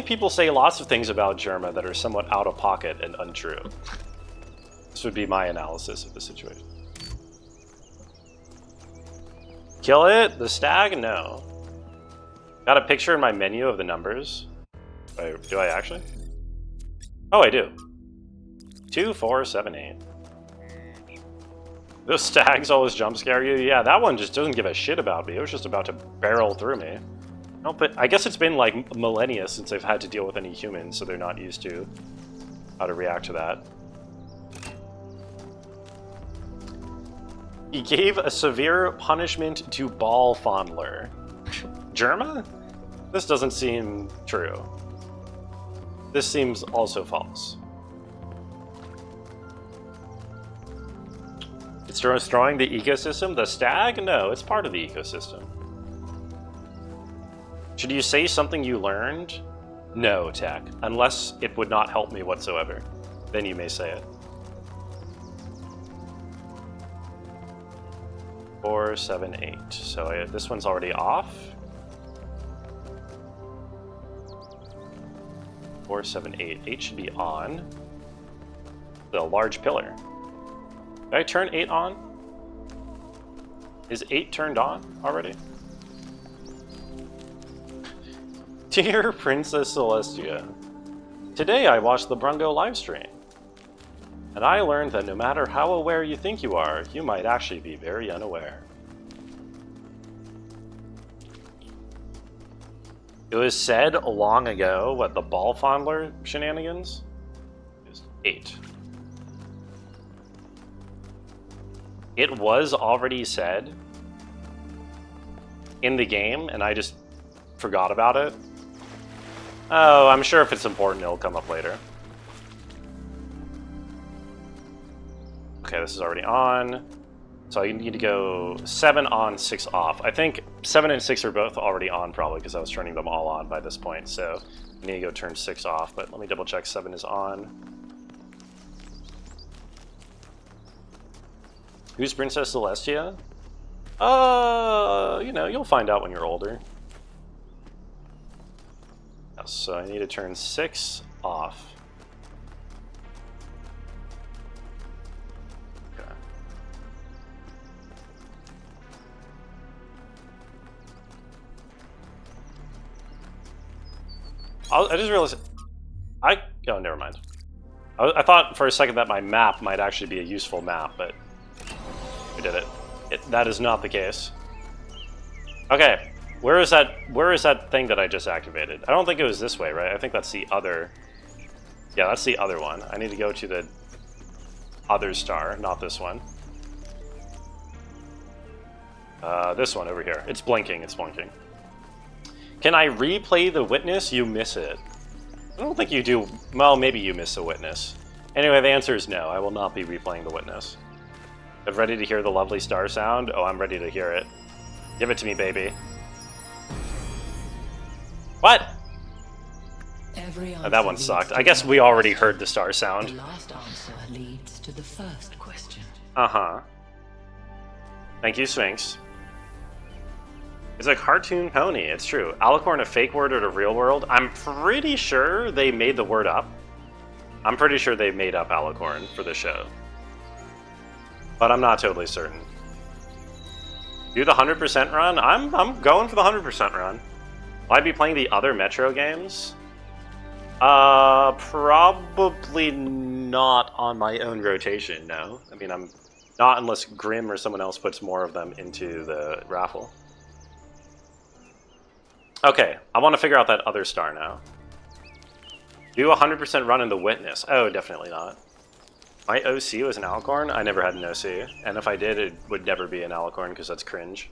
people say lots of things about Germa that are somewhat out of pocket and untrue. This would be my analysis of the situation. Kill it? The stag? No. Got a picture in my menu of the numbers. Do I actually? Oh, I do. 2, 4, 7, 8. Those stags always jump scare you? Yeah, that one just doesn't give a shit about me. It was just about to barrel through me. No, but I guess it's been like millennia since I've had to deal with any humans, so they're not used to how to react to that. He gave a severe punishment to Ball Fondler. Germa? This doesn't seem true. This seems also false. It's destroying the ecosystem? The stag? No, it's part of the ecosystem. Should you say something you learned? No, Tech. Unless it would not help me whatsoever. Then you may say it. 4, 7, 8. So this one's already off. 4, 7, 8. 8 should be on. The large pillar. Did I turn 8 on? Is 8 turned on already? Dear Princess Celestia, today I watched the Brungo livestream, and I learned that no matter how aware you think you are, you might actually be very unaware. It was said long ago, what, the Ball Fondler shenanigans? It was 8. It was already said in the game, and I just forgot about it. Oh, I'm sure if it's important, it'll come up later. Okay, this is already on. So you need to go 7 on, 6 off. I think 7 and 6 are both already on, probably, because I was turning them all on by this point. So I need to go turn 6 off, but let me double check 7 is on. Who's Princess Celestia? You know, you'll find out when you're older. Yes, so I need to turn 6 off. Okay. I just realized... Oh, never mind. I thought for a second that my map might actually be a useful map, but... we did it. That is not the case. Okay. Where is that thing that I just activated? I don't think it was this way, right? I think that's the other... yeah, that's the other one. I need to go to the other star, not this one. This one over here. It's blinking, it's blinking. Can I replay the witness? You miss it. I don't think you do. Well, maybe you miss the witness. Anyway, the answer is no. I will not be replaying the witness. I'm ready to hear the lovely star sound? Oh, I'm ready to hear it. Give it to me, baby. What? Oh, that one sucked. I guess we already heard the star sound. The last answer leads to the first question. Uh-huh. Thank you, Sphinx. It's a cartoon pony, it's true. Alicorn a fake word or a real world? I'm pretty sure they made the word up. I'm pretty sure they made up Alicorn for the show. But I'm not totally certain. Do the 100% run? I'm going for the 100% run. Will I be playing the other Metro games? Probably not on my own rotation, no. I mean, I'm not unless Grim or someone else puts more of them into the raffle. Okay, I want to figure out that other star now. Do a 100% run in the Witness. Oh, definitely not. My OC was an Alicorn? I never had an OC. And if I did, it would never be an Alicorn because that's cringe.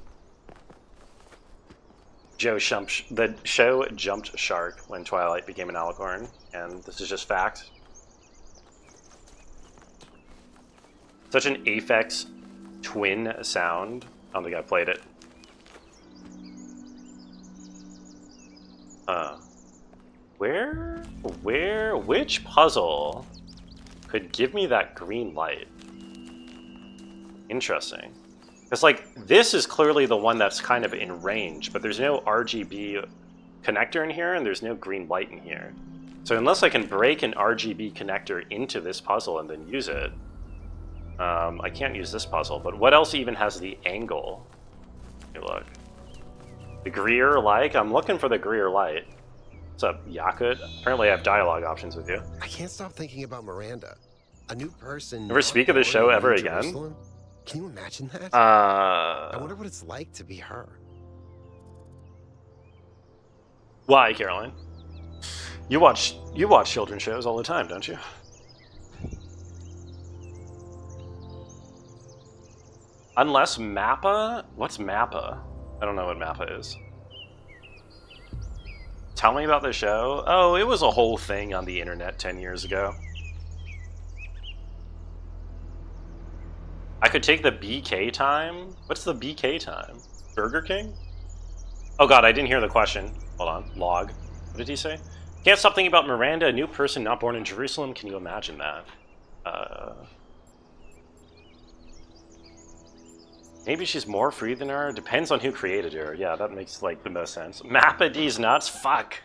The show jumped shark when Twilight became an Alicorn, and this is just fact. Such an Aphex twin sound. I don't think I played it. which puzzle could give me that green light? Interesting. Because, like, this is clearly the one that's kind of in range, but there's no RGB connector in here, and there's no green light in here. So unless I can break an RGB connector into this puzzle and then use it, I can't use this puzzle. But what else even has the angle? Hey, look. The Greer like? I'm looking for the Greer light. What's up, Yakut? Apparently I have dialogue options with you. I can't stop thinking about Miranda. A new person. Never speak of this show ever again? Can you imagine that? I wonder what it's like to be her. Why, Caroline? You watch children's shows all the time, don't you? Unless Mappa? What's Mappa? I don't know what Mappa is. Tell me about the show. Oh, it was a whole thing on the internet 10 years ago. I could take the BK time? What's the BK time? Burger King? Oh god, I didn't hear the question. Hold on. Log. What did he say? Can't stop thinking about Miranda, a new person not born in Jerusalem. Can you imagine that? Maybe she's more free than her? Depends on who created her. Yeah, that makes, like, the most sense. Mappa D's nuts? Fuck.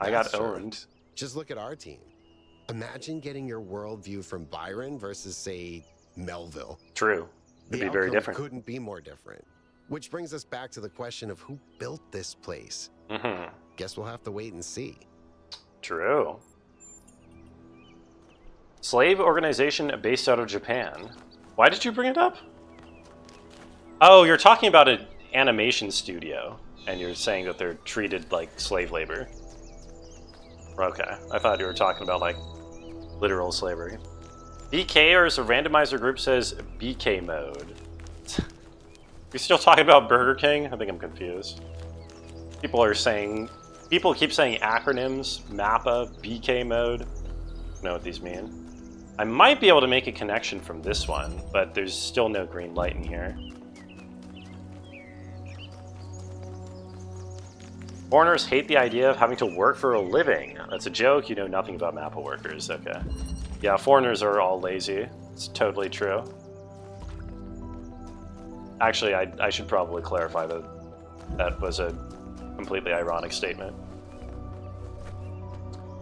I got owned. Just look at our team. Imagine getting your worldview from Byron versus, say, Melville. True. It'd be very different. Couldn't be more different. Which brings us back to the question of who built this place. Guess we'll have to wait and see. True. Slave organization based out of Japan. Why did you bring it up? Oh, you're talking about an animation studio, and you're saying that they're treated like slave labor. Okay, I thought you were talking about, like, literal slavery. BKers, a randomizer group, says BK mode. You still talking about Burger King? I think I'm confused. People keep saying acronyms, Mappa, BK mode. I don't know what these mean. I might be able to make a connection from this one, but there's still no green light in here. Foreigners hate the idea of having to work for a living. That's a joke. You know nothing about Mappa workers. Okay. Yeah, foreigners are all lazy. It's totally true. Actually, I should probably clarify that that was a completely ironic statement.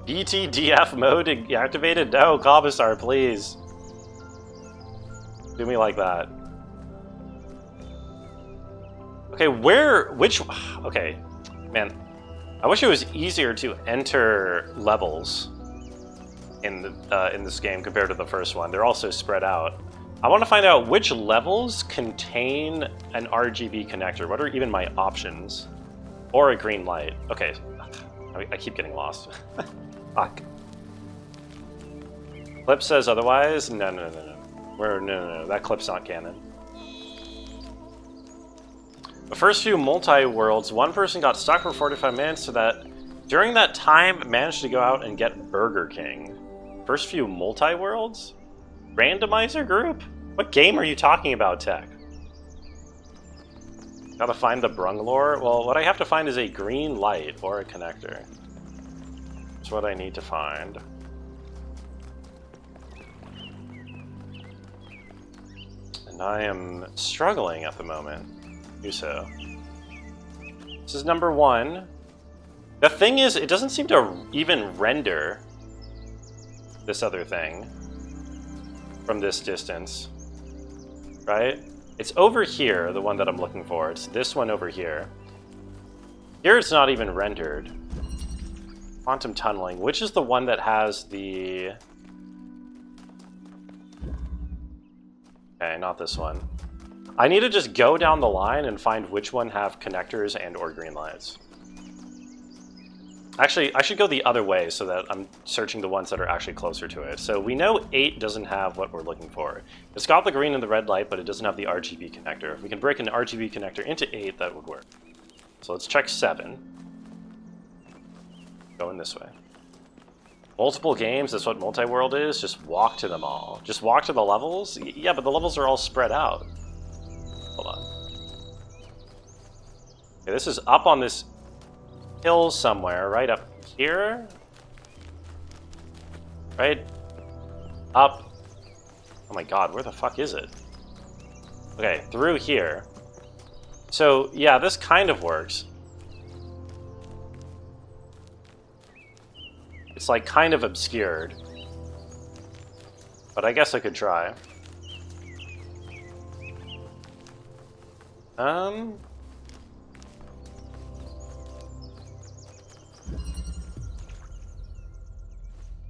BTDF mode activated? No, Commissar, please. Do me like that. Okay, okay. Man, I wish it was easier to enter levels in this game compared to the first one. They're all so spread out. I want to find out which levels contain an RGB connector. What are even my options? Or a green light. Okay, I keep getting lost. Fuck. Clip says otherwise? No. No, that clip's not canon. The first few multi-worlds, one person got stuck for 45 minutes so that during that time managed to go out and get Burger King. First few multi-worlds? Randomizer group? What game are you talking about, Tech? Gotta find the Brunglore? Well, what I have to find is a green light or a connector. That's what I need to find. And I am struggling at the moment. Do so. This is number 1. The thing is, it doesn't seem to even render this other thing from this distance, right? It's over here, the one that I'm looking for. It's this one over here. Here it's not even rendered. Quantum tunneling. Which is the one that has the... Okay, not this one. I need to just go down the line and find which one have connectors and or green lights. Actually, I should go the other way so that I'm searching the ones that are actually closer to it. So we know 8 doesn't have what we're looking for. It's got the green and the red light, but it doesn't have the RGB connector. If we can break an RGB connector into 8, that would work. So let's check 7. Going this way. Multiple games, that's what multi-world is. Just walk to them all. Just walk to the levels? Yeah, but the levels are all spread out. Hold on. Okay, this is up on this hill somewhere, right up here. Right? Up. Oh my god, where the fuck is it? Okay, through here. So, yeah, this kind of works. It's like kind of obscured. But I guess I could try.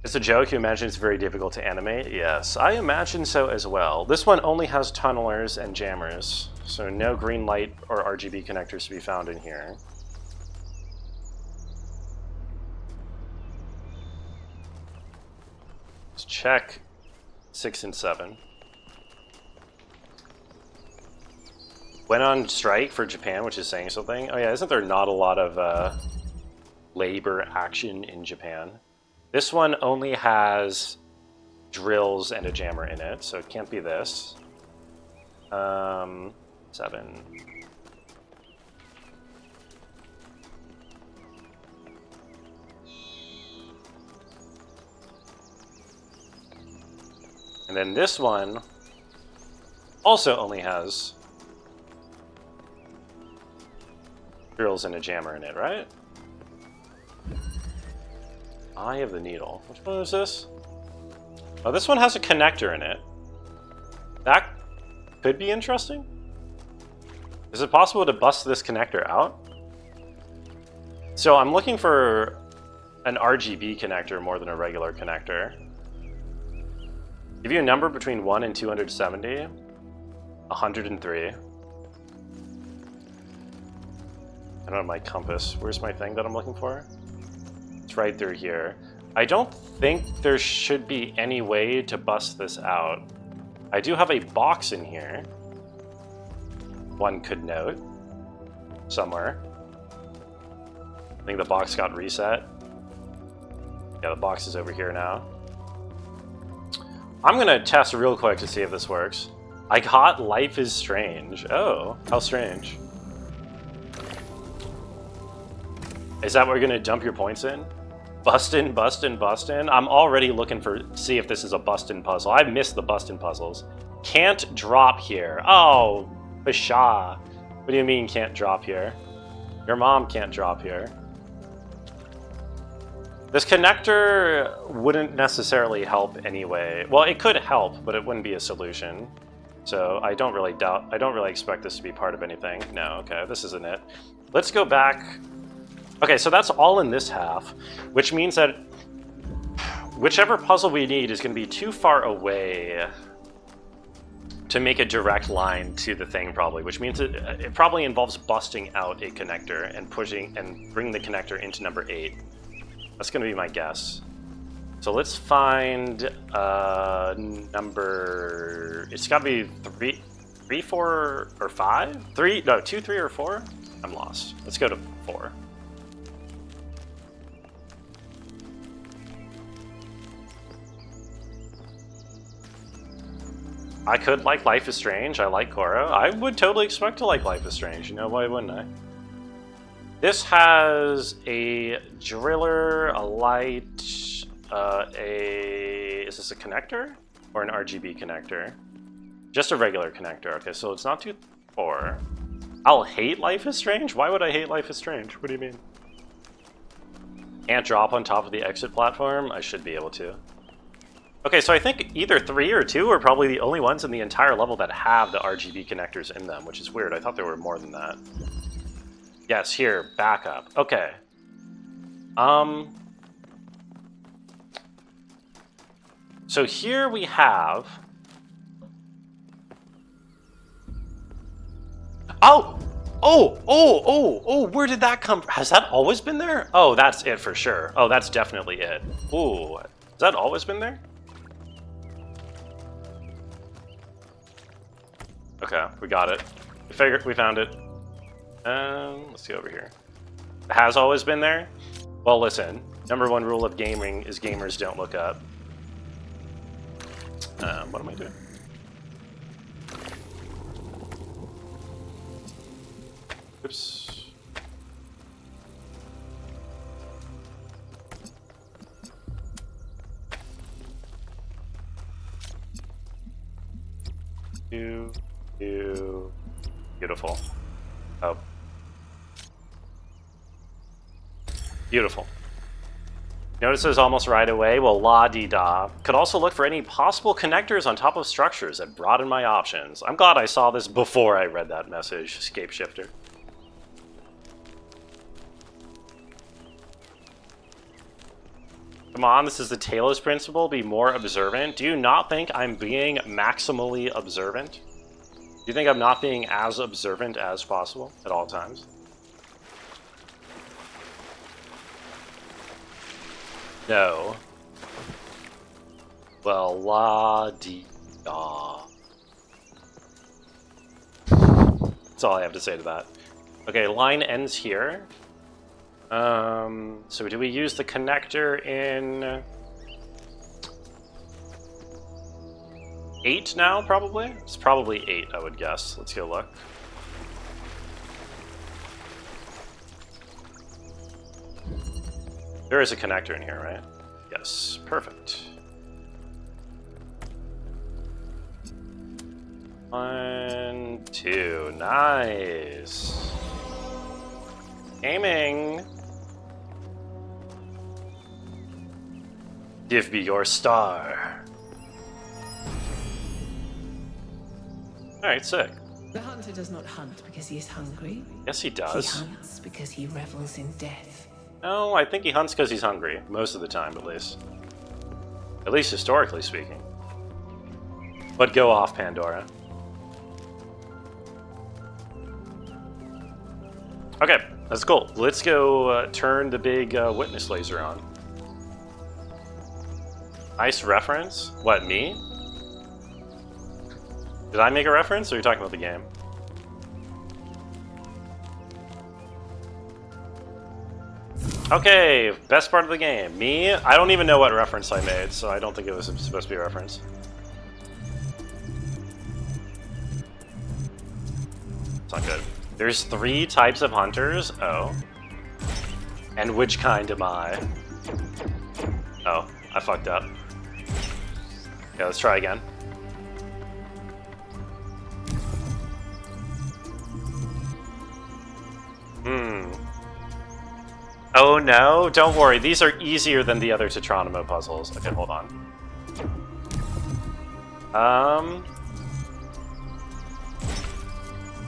It's a joke. You imagine it's very difficult to animate? Yes, I imagine so as well. This one only has tunnelers and jammers, so no green light or RGB connectors to be found in here. Let's check 6 and 7. Went on strike for Japan, which is saying something. Oh yeah, isn't there not a lot of labor action in Japan? This one only has drills and a jammer in it, so it can't be this. 7. And then this one also only has drills and a jammer in it, right? Eye of the Needle. Which one is this? Oh, this one has a connector in it. That could be interesting. Is it possible to bust this connector out? So I'm looking for an RGB connector more than a regular connector. Give you a number between 1 and 270. 103. I don't have my compass. Where's my thing that I'm looking for? It's right through here. I don't think there should be any way to bust this out. I do have a box in here. One could note. Somewhere. I think the box got reset. Yeah, the box is over here now. I'm gonna test real quick to see if this works. I got Life is Strange. Oh, how strange. Is that what you're gonna dump your points in? Bustin', bustin', bustin'. I'm already looking for, see if this is a bustin' puzzle. I've missed the bustin' puzzles. Can't drop here. Oh, pshaw. What do you mean can't drop here? Your mom can't drop here. This connector wouldn't necessarily help anyway. Well, it could help, but it wouldn't be a solution. So I don't really expect this to be part of anything. No, okay, this isn't it. Let's go back. Okay, so that's all in this half, which means that whichever puzzle we need is going to be too far away to make a direct line to the thing, probably, which means it probably involves busting out a connector and pushing and bringing the connector into number 8. That's going to be my guess. So let's find number. It's got to be 3, 4, or 5? 3? No, 2, 3, or 4? I'm lost. Let's go to 4. I could like Life is Strange. I like Korra. I would totally expect to like Life is Strange. You know, why wouldn't I? This has a driller, a light, is this a connector? Or an RGB connector? Just a regular connector. Okay, so it's not 2, 4. I'll hate Life is Strange? Why would I hate Life is Strange? What do you mean? Can't drop on top of the exit platform? I should be able to. Okay, so I think either 3 or 2 are probably the only ones in the entire level that have the RGB connectors in them, which is weird. I thought there were more than that. Yes, here, backup. Okay. So here we have... Oh! Oh, where did that come from? Has that always been there? Oh, that's it for sure. Oh, that's definitely it. Ooh, has that always been there? Okay, we got it. We found it. Let's see over here. It has always been there? Well, listen. Number 1 rule of gaming is gamers don't look up. What am I doing? Oops. Beautiful. Oh. Beautiful. Notices almost right away. Well, la-di-da. Could also look for any possible connectors on top of structures that broaden my options. I'm glad I saw this before I read that message, Escape Shifter. Come on, this is the Talos Principle. Be more observant. Do you not think I'm being maximally observant? Do you think I'm not being as observant as possible at all times? No. Well, la-di-da. That's all I have to say to that. Okay, line ends here. So do we use the connector in 8 now, probably? It's probably 8, I would guess. Let's go look. There is a connector in here, right? Yes, perfect. 1, 2, nice. Aiming. Give me your star. Alright, sick. The hunter does not hunt because he is hungry. Yes, he does. He hunts because he revels in death. No, I think he hunts because he's hungry. Most of the time, at least. At least historically speaking. But go off, Pandora. Okay, that's cool. Let's go turn the big witness laser on. Nice reference. What, me? Did I make a reference, or are you talking about the game? Okay, best part of the game. Me? I don't even know what reference I made, so I don't think it was supposed to be a reference. It's not good. There's 3 types of hunters. Oh. And which kind am I? Oh, I fucked up. Okay, let's try again. Oh no, don't worry. These are easier than the other Tetronimo puzzles. Okay, hold on.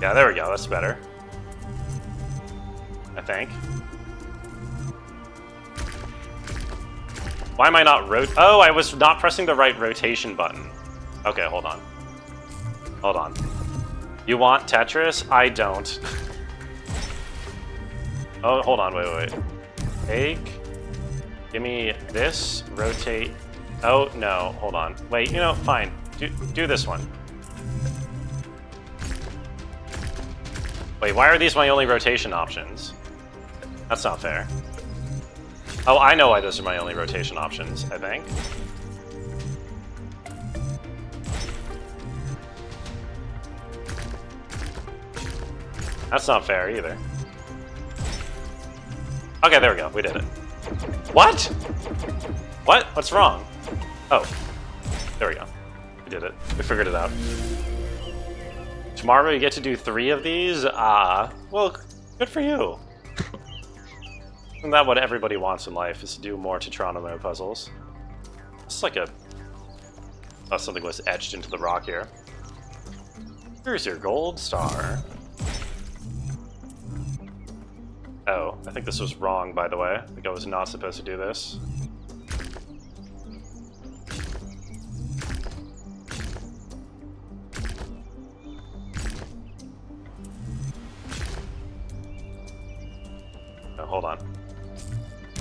Yeah, there we go. That's better. I think. Why am I not Oh, I was not pressing the right rotation button. Okay, hold on. Hold on. You want Tetris? I don't. Oh, hold on. Wait. Take. Give me this. Rotate. Oh, no. Hold on. Wait, you know, fine. Do this one. Wait, why are these my only rotation options? That's not fair. Oh, I know why those are my only rotation options, I think. That's not fair either. Okay, there we go. We did it. What? What? What's wrong? Oh. There we go. We did it. We figured it out. Tomorrow you get to do 3 of these? Well, good for you. Isn't that what everybody wants in life, is to do more Tetronimo puzzles? It's like a... Oh, something was etched into the rock here. Here's your gold star. Oh, I think this was wrong, by the way. I think I was not supposed to do this. Oh, hold on.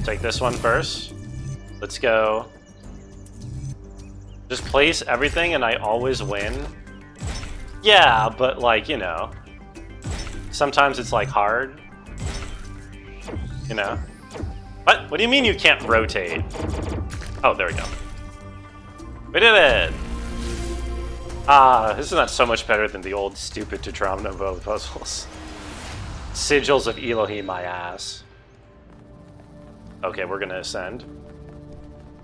Take this one first. Let's go. Just place everything and I always win. Yeah, but like, you know. Sometimes it's like hard. You know? What? What do you mean you can't rotate? Oh, there we go. We did it! Isn't that so much better than the old stupid Tetronimo puzzles? Sigils of Elohim, my ass. Okay, we're gonna ascend.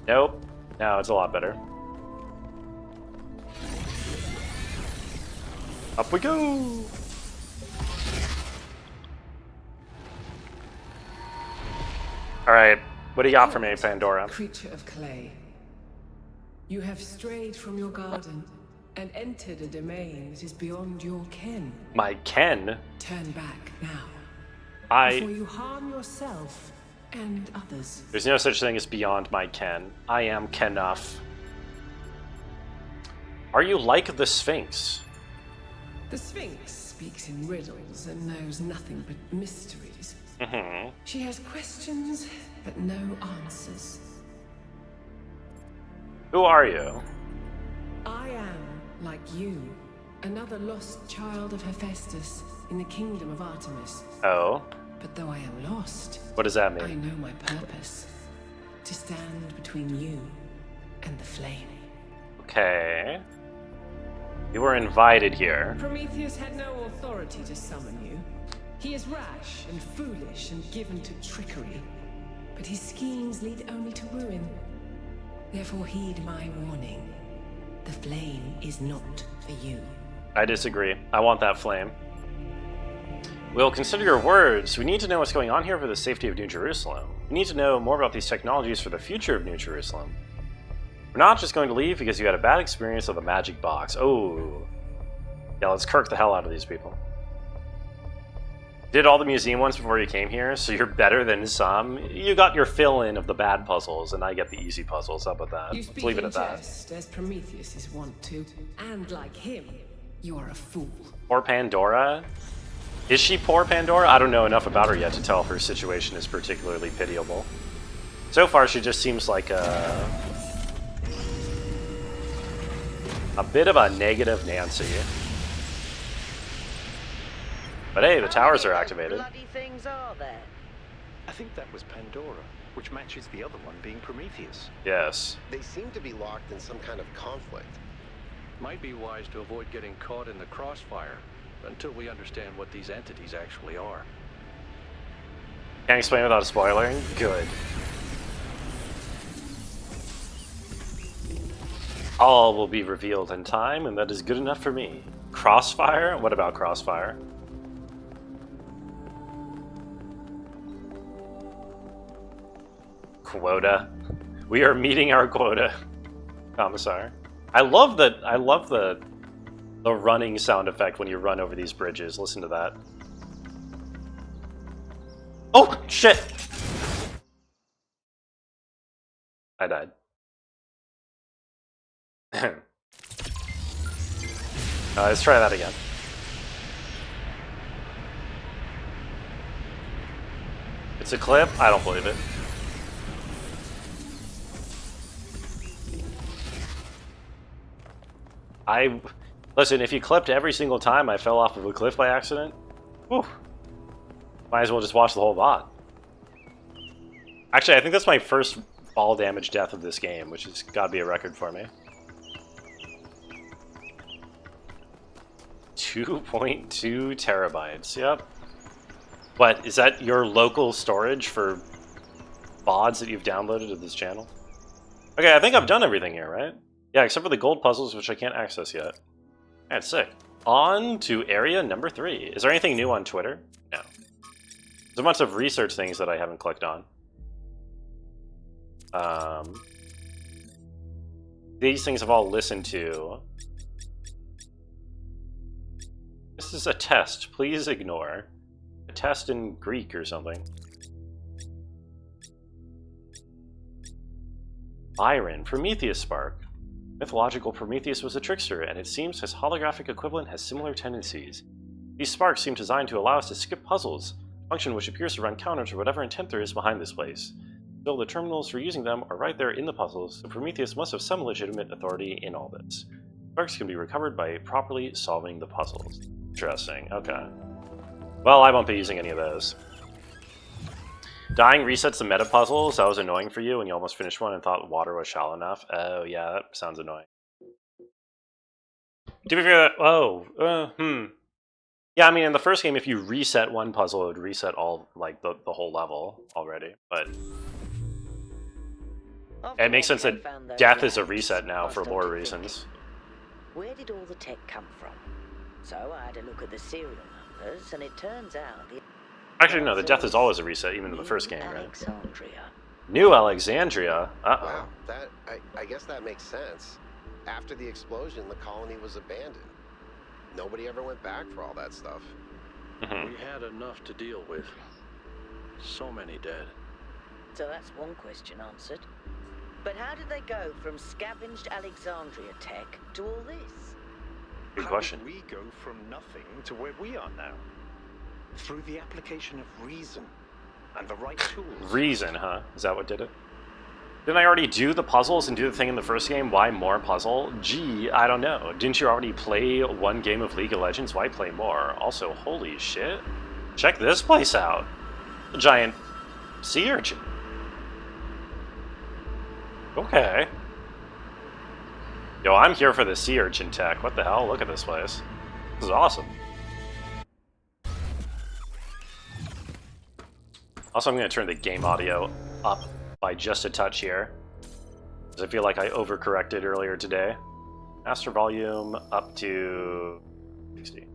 Nope. No, it's a lot better. Up we go! Alright, what do you got for me, Pandora? Creature of clay. You have strayed from your garden and entered a domain that is beyond your ken. My ken? Turn back now. Before you harm yourself and others. There's no such thing as beyond my ken. I am Kenuff. Are you like the Sphinx? The Sphinx speaks in riddles and knows nothing but mysteries. She has questions, but no answers. Who are you? I am, like you, another lost child of Hephaestus in the kingdom of Artemis. Oh? But though I am lost, what does that mean? I know my purpose. To stand between you and the flame. Okay. You were invited here. Prometheus had no authority to summon you. He is rash and foolish and given to trickery. But his schemes lead only to ruin. Therefore heed my warning. The flame is not for you. I disagree. I want that flame. We'll consider your words. We need to know what's going on here for the safety of New Jerusalem. We need to know more about these technologies for the future of New Jerusalem. We're not just going to leave because you had a bad experience with a magic box. Oh. Yeah, let's kirk the hell out of these people. Did all the museum ones before you came here, so you're better than some. You got your fill-in of the bad puzzles, and I get the easy puzzles. How about that? Let's leave it at that. Just as Prometheus is wont to, and like him, you are a fool. Poor Pandora? Is she poor Pandora? I don't know enough about her yet to tell if her situation is particularly pitiable. So far, she just seems like a bit of a negative Nancy. But hey, the towers are activated. Bloody things are there? I think that was Pandora, which matches the other one being Prometheus. Yes. They seem to be locked in some kind of conflict. Might be wise to avoid getting caught in the crossfire until we understand what these entities actually are. Can't explain without spoiling? Good. All will be revealed in time, and that is good enough for me. Crossfire? What about Crossfire? Quota. We are meeting our quota, Commissar. I love the running sound effect when you run over these bridges. Listen to that. Oh shit! I died. Let's try that again. It's a clip? I don't believe it. Listen, if you clipped every single time I fell off of a cliff by accident, whew, might as well just watch the whole VOD. Actually, I think that's my first fall damage death of this game, which has got to be a record for me. 2.2 terabytes, yep. What, is that your local storage for VODs that you've downloaded to this channel? Okay, I think I've done everything here, right? Yeah, except for the gold puzzles, which I can't access yet. That's sick. On to area number 3. Is there anything new on Twitter? No. There's a bunch of research things that I haven't clicked on. These things I've all listened to. This is a test. Please ignore. A test in Greek or something. Byron, Prometheus Spark. Mythological Prometheus was a trickster, and it seems his holographic equivalent has similar tendencies. These sparks seem designed to allow us to skip puzzles, a function which appears to run counter to whatever intent there is behind this place. Still, the terminals for using them are right there in the puzzles, so Prometheus must have some legitimate authority in all this. Sparks can be recovered by properly solving the puzzles. Interesting, okay. Well, I won't be using any of those. Dying resets the meta puzzles. That was annoying for you when you almost finished one and thought water was shallow enough. Oh, yeah, that sounds annoying. To be fair, yeah, I mean, in the first game, if you reset one puzzle, it would reset all, like, the whole level already. But it makes sense that death is a reset now for lore reasons. Where did all the tech come from? So I had a look at the serial numbers, and it turns out the... Actually, no, the death is always a reset, even in the first game, right? Alexandria. New Alexandria? Uh-oh. Wow, I guess that makes sense. After the explosion, the colony was abandoned. Nobody ever went back for all that stuff. We had enough to deal with. So many dead. So that's one question answered. But how did they go from scavenged Alexandria tech to all this? Good How question. did we go from nothing to where we are now? Through the application of reason and the right tools. Reason, huh? Is that what did it? Didn't I already do the puzzles and do the thing in the first game? Why more puzzle? Gee, I don't know. Didn't you already play one game of League of Legends? Why play more? Also, holy shit. Check this place out. A giant sea urchin. Okay. Yo, I'm here for the sea urchin tech. What the hell? Look at this place. This is awesome. Also, I'm going to turn the game audio up by just a touch here, because I feel like I overcorrected earlier today. Master volume up to 60.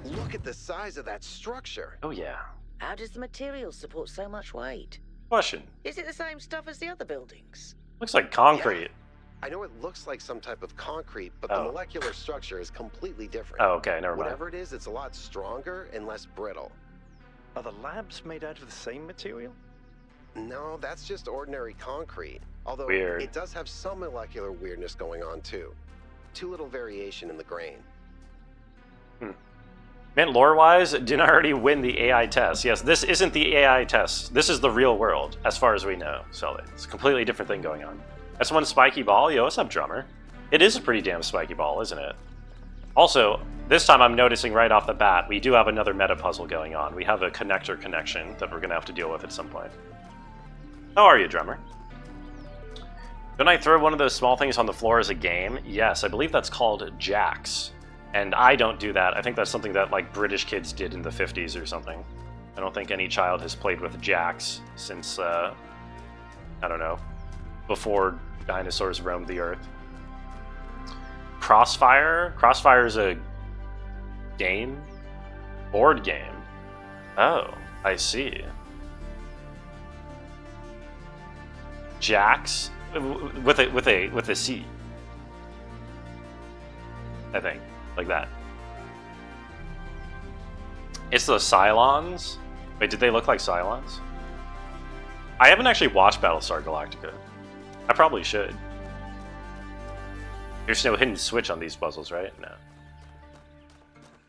Look at the size of that structure. Oh yeah. How does the material support so much weight? Question. Is it the same stuff as the other buildings? Looks like concrete. I know it looks like some type of concrete, but the molecular structure is completely different. Oh, okay, never mind. Whatever it is, it's a lot stronger and less brittle. Are the labs made out of the same material? No, that's just ordinary concrete. Although Weird. it does have some molecular weirdness going on too. Too little variation in the grain. Meant lore-wise, didn't I already win the AI test? Yes, this isn't the AI test. This is the real world, as far as we know. So it's a completely different thing going on. That's one spiky ball. Yo, what's up, drummer? It is a pretty damn spiky ball, isn't it? Also, this time I'm noticing right off the bat, we do have another meta puzzle going on. We have a connector connection that we're going to have to deal with at some point. How are you, drummer? Don't I throw one of those small things on the floor as a game? Yes, I believe that's called jacks. And I don't do that. I think that's something that, like, British kids did in the 50s or something. I don't think any child has played with jacks since, I don't know, before dinosaurs roamed the earth. Crossfire? Crossfire is a game? Board game. Oh, I see. Jacks? With a C. I think. Like that. It's the Cylons? Wait, did they look like Cylons? I haven't actually watched Battlestar Galactica. I probably should. There's no hidden switch on these puzzles, right? No.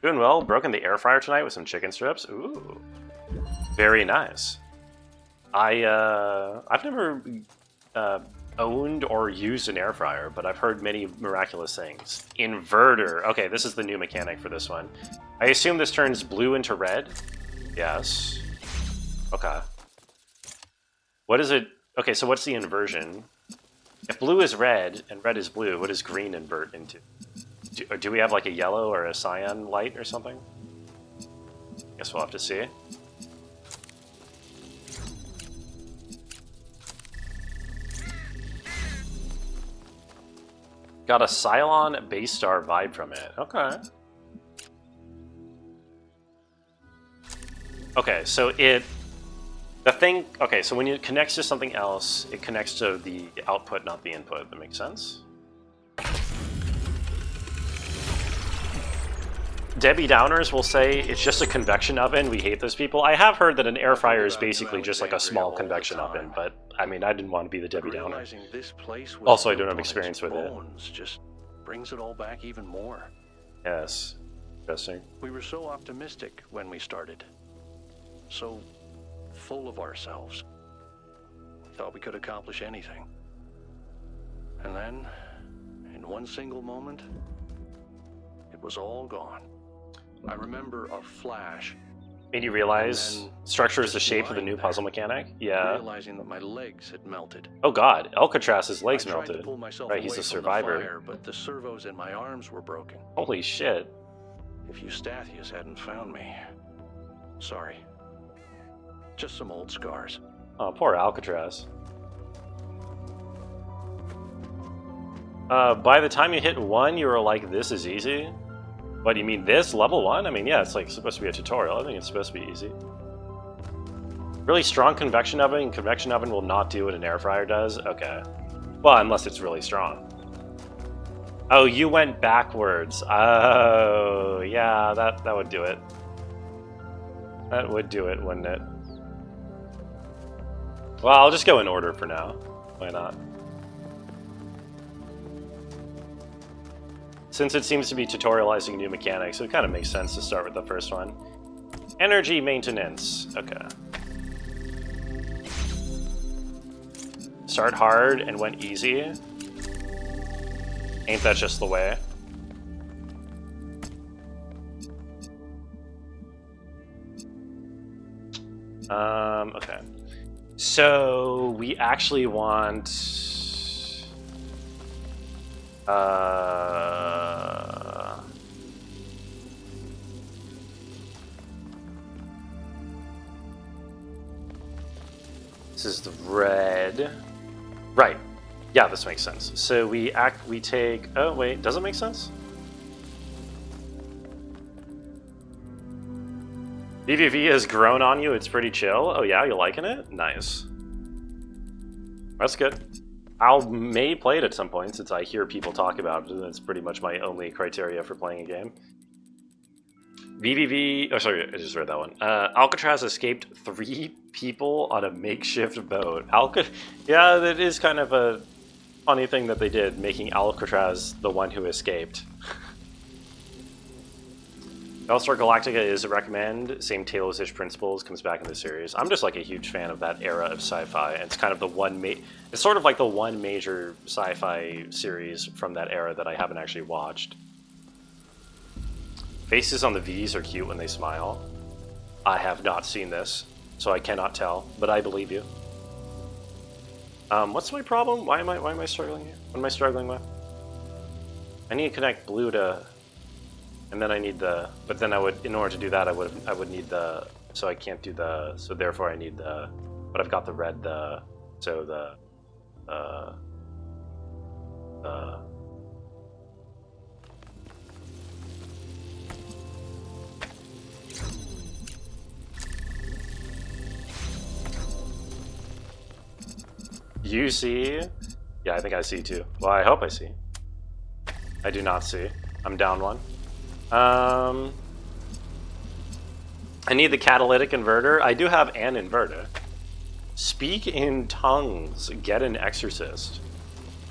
Doing well. Broken the air fryer tonight with some chicken strips. Ooh. Very nice. I've never owned or used an air fryer, but I've heard many miraculous things. Inverter. Okay, this is the new mechanic for this one. I assume this turns blue into red? Yes. Okay. What is it? Okay, so what's the inversion? If blue is red and red is blue, what does green invert into? Do we have like a yellow or a cyan light or something? Guess we'll have to see. Got a Cylon base star vibe from it. Okay. Okay, so okay, so when it connects to something else, it connects to the output, not the input. That makes sense. Debbie Downers will say it's just a convection oven. We hate those people. I have heard that an air fryer is basically just like a small convection oven, but I mean, I didn't want to be the Debbie Downer. Also, I don't have experience with it. Just brings it all back even more. Yes. Interesting. We were so optimistic when we started. So full of ourselves. Thought we could accomplish anything. And then, in one single moment, it was all gone. I remember a flash. Made you realize structure is the shape of the new puzzle mechanic? Yeah. Realizing that my legs had melted. Oh god, Alcatraz's legs I tried to melted. pull myself Right, he's away a from the survivor. fire, but the servos in my arms were broken. Holy shit. If Eustathius hadn't found me. Sorry. Just some old scars. Oh, poor Alcatraz. By the time you hit 1, you were like, this is easy? What, you mean this? Level 1? I mean, yeah, it's like supposed to be a tutorial. I think it's supposed to be easy. Really strong convection oven, and convection oven will not do what an air fryer does? Okay. Well, unless it's really strong. Oh, you went backwards. Oh, yeah, that would do it. That would do it, wouldn't it? Well, I'll just go in order for now. Why not? Since it seems to be tutorializing new mechanics, it kind of makes sense to start with the first one. Energy maintenance. Okay. Start hard and went easy. Ain't that just the way? Okay. So we actually want this is the red. Right. Yeah, this makes sense. So we take, oh wait, does it make sense? VVV has grown on you, it's pretty chill. Oh yeah, you liking it? Nice. That's good. May play it at some point since I hear people talk about it, and that's pretty much my only criteria for playing a game. VVV, oh sorry, I just read that one. Alcatraz escaped 3 people on a makeshift boat. Yeah, that is kind of a funny thing that they did, making Alcatraz the one who escaped. Battlestar Galactica is a recommend. Same Talos-ish principles, comes back in the series. I'm just like a huge fan of that era of sci-fi. It's kind of the one it's sort of like the one major sci-fi series from that era that I haven't actually watched. Faces on the V's are cute when they smile. I have not seen this, so I cannot tell, but I believe you. What's my problem? Why am I struggling here? What am I struggling with? I need to connect blue to, and then I need the, but then I would, in order to do that, I would need the, so I can't do the, so therefore I need the, but I've got the red, so the you see? Yeah, I think I see too. Well, I hope I see. I do not see. I'm down 1. I need the catalytic inverter. I do have an inverter. Speak in tongues. Get an exorcist.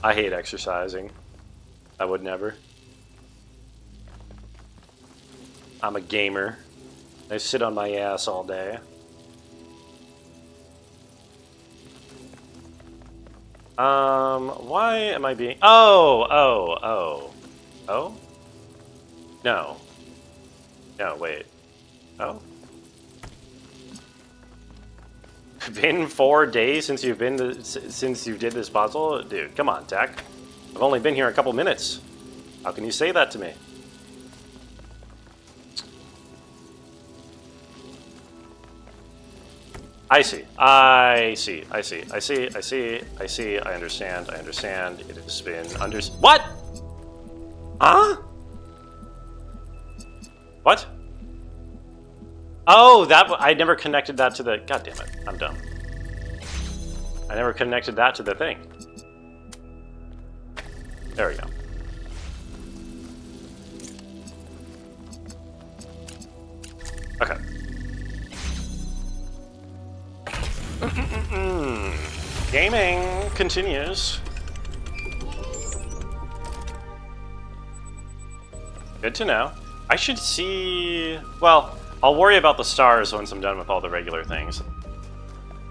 I hate exercising. I would never. I'm a gamer. I sit on my ass all day. Why am I being... Oh! No. No, wait. Oh? Been 4 days since you've been since you did this puzzle? Dude, come on, Tech. I've only been here a couple minutes. How can you say that to me? I see. I understand. It has been What? Huh? What? Oh, I never connected that to the... God damn it, I'm dumb. I never connected that to the thing. There we go. Okay. Gaming continues. Good to know. I should see... Well, I'll worry about the stars once I'm done with all the regular things.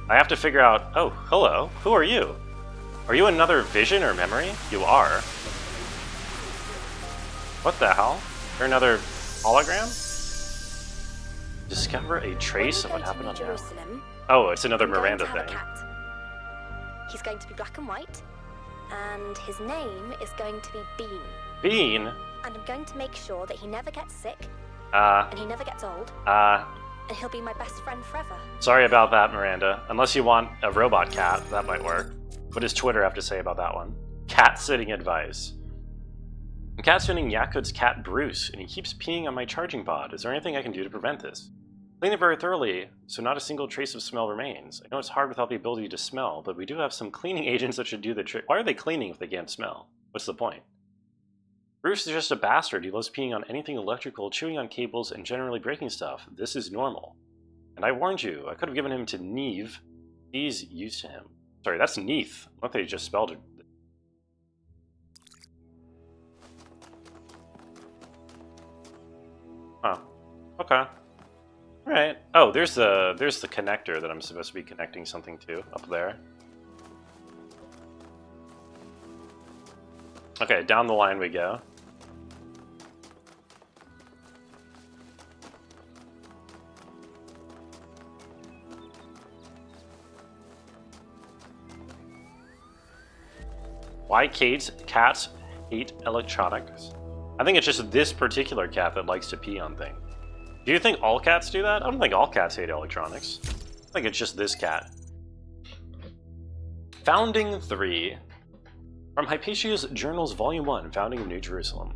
I have to figure out... Oh, hello. Who are you? Are you another vision or memory? You are. What the hell? You're another hologram? Discover a trace of what happened on Jerusalem. Oh, it's another Miranda thing. He's going to be black and white, and his name is going to be Bean. Bean? And I'm going to make sure that he never gets sick, and he never gets old, and he'll be my best friend forever. Sorry about that, Miranda. Unless you want a robot cat, that might work. What does Twitter have to say about that one? Cat sitting advice. I'm catfishing Yakut's cat Bruce, and he keeps peeing on my charging pod. Is there anything I can do to prevent this? Clean it very thoroughly, so not a single trace of smell remains. I know it's hard without the ability to smell, but we do have some cleaning agents that should do the trick. Why are they cleaning if they can't smell? What's the point? Bruce is just a bastard. He loves peeing on anything electrical, chewing on cables, and generally breaking stuff. This is normal. And I warned you. I could have given him to Neve. He's used to him. Sorry, that's Neath. I thought they just spelled it. Oh, okay. Alright. Oh, there's the connector that I'm supposed to be connecting something to up there. Okay, down the line we go. Why cats hate electronics? I think it's just this particular cat that likes to pee on things. Do you think all cats do that? I don't think all cats hate electronics. I think it's just this cat. Founding 3. From Hypatia's Journals Volume 1, Founding of New Jerusalem.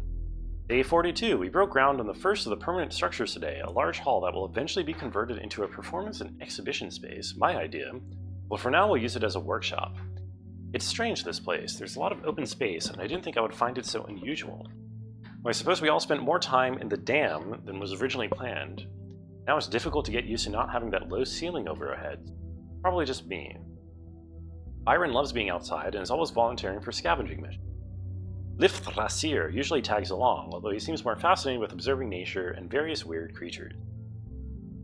Day 42. We broke ground on the first of the permanent structures today, a large hall that will eventually be converted into a performance and exhibition space. My idea. Well, for now we'll use it as a workshop. It's strange, this place. There's a lot of open space, and I didn't think I would find it so unusual. Well, I suppose we all spent more time in the dam than was originally planned. Now it's difficult to get used to not having that low ceiling over our heads. Probably just me. Byron loves being outside and is always volunteering for scavenging missions. Liftrasir usually tags along, although he seems more fascinated with observing nature and various weird creatures.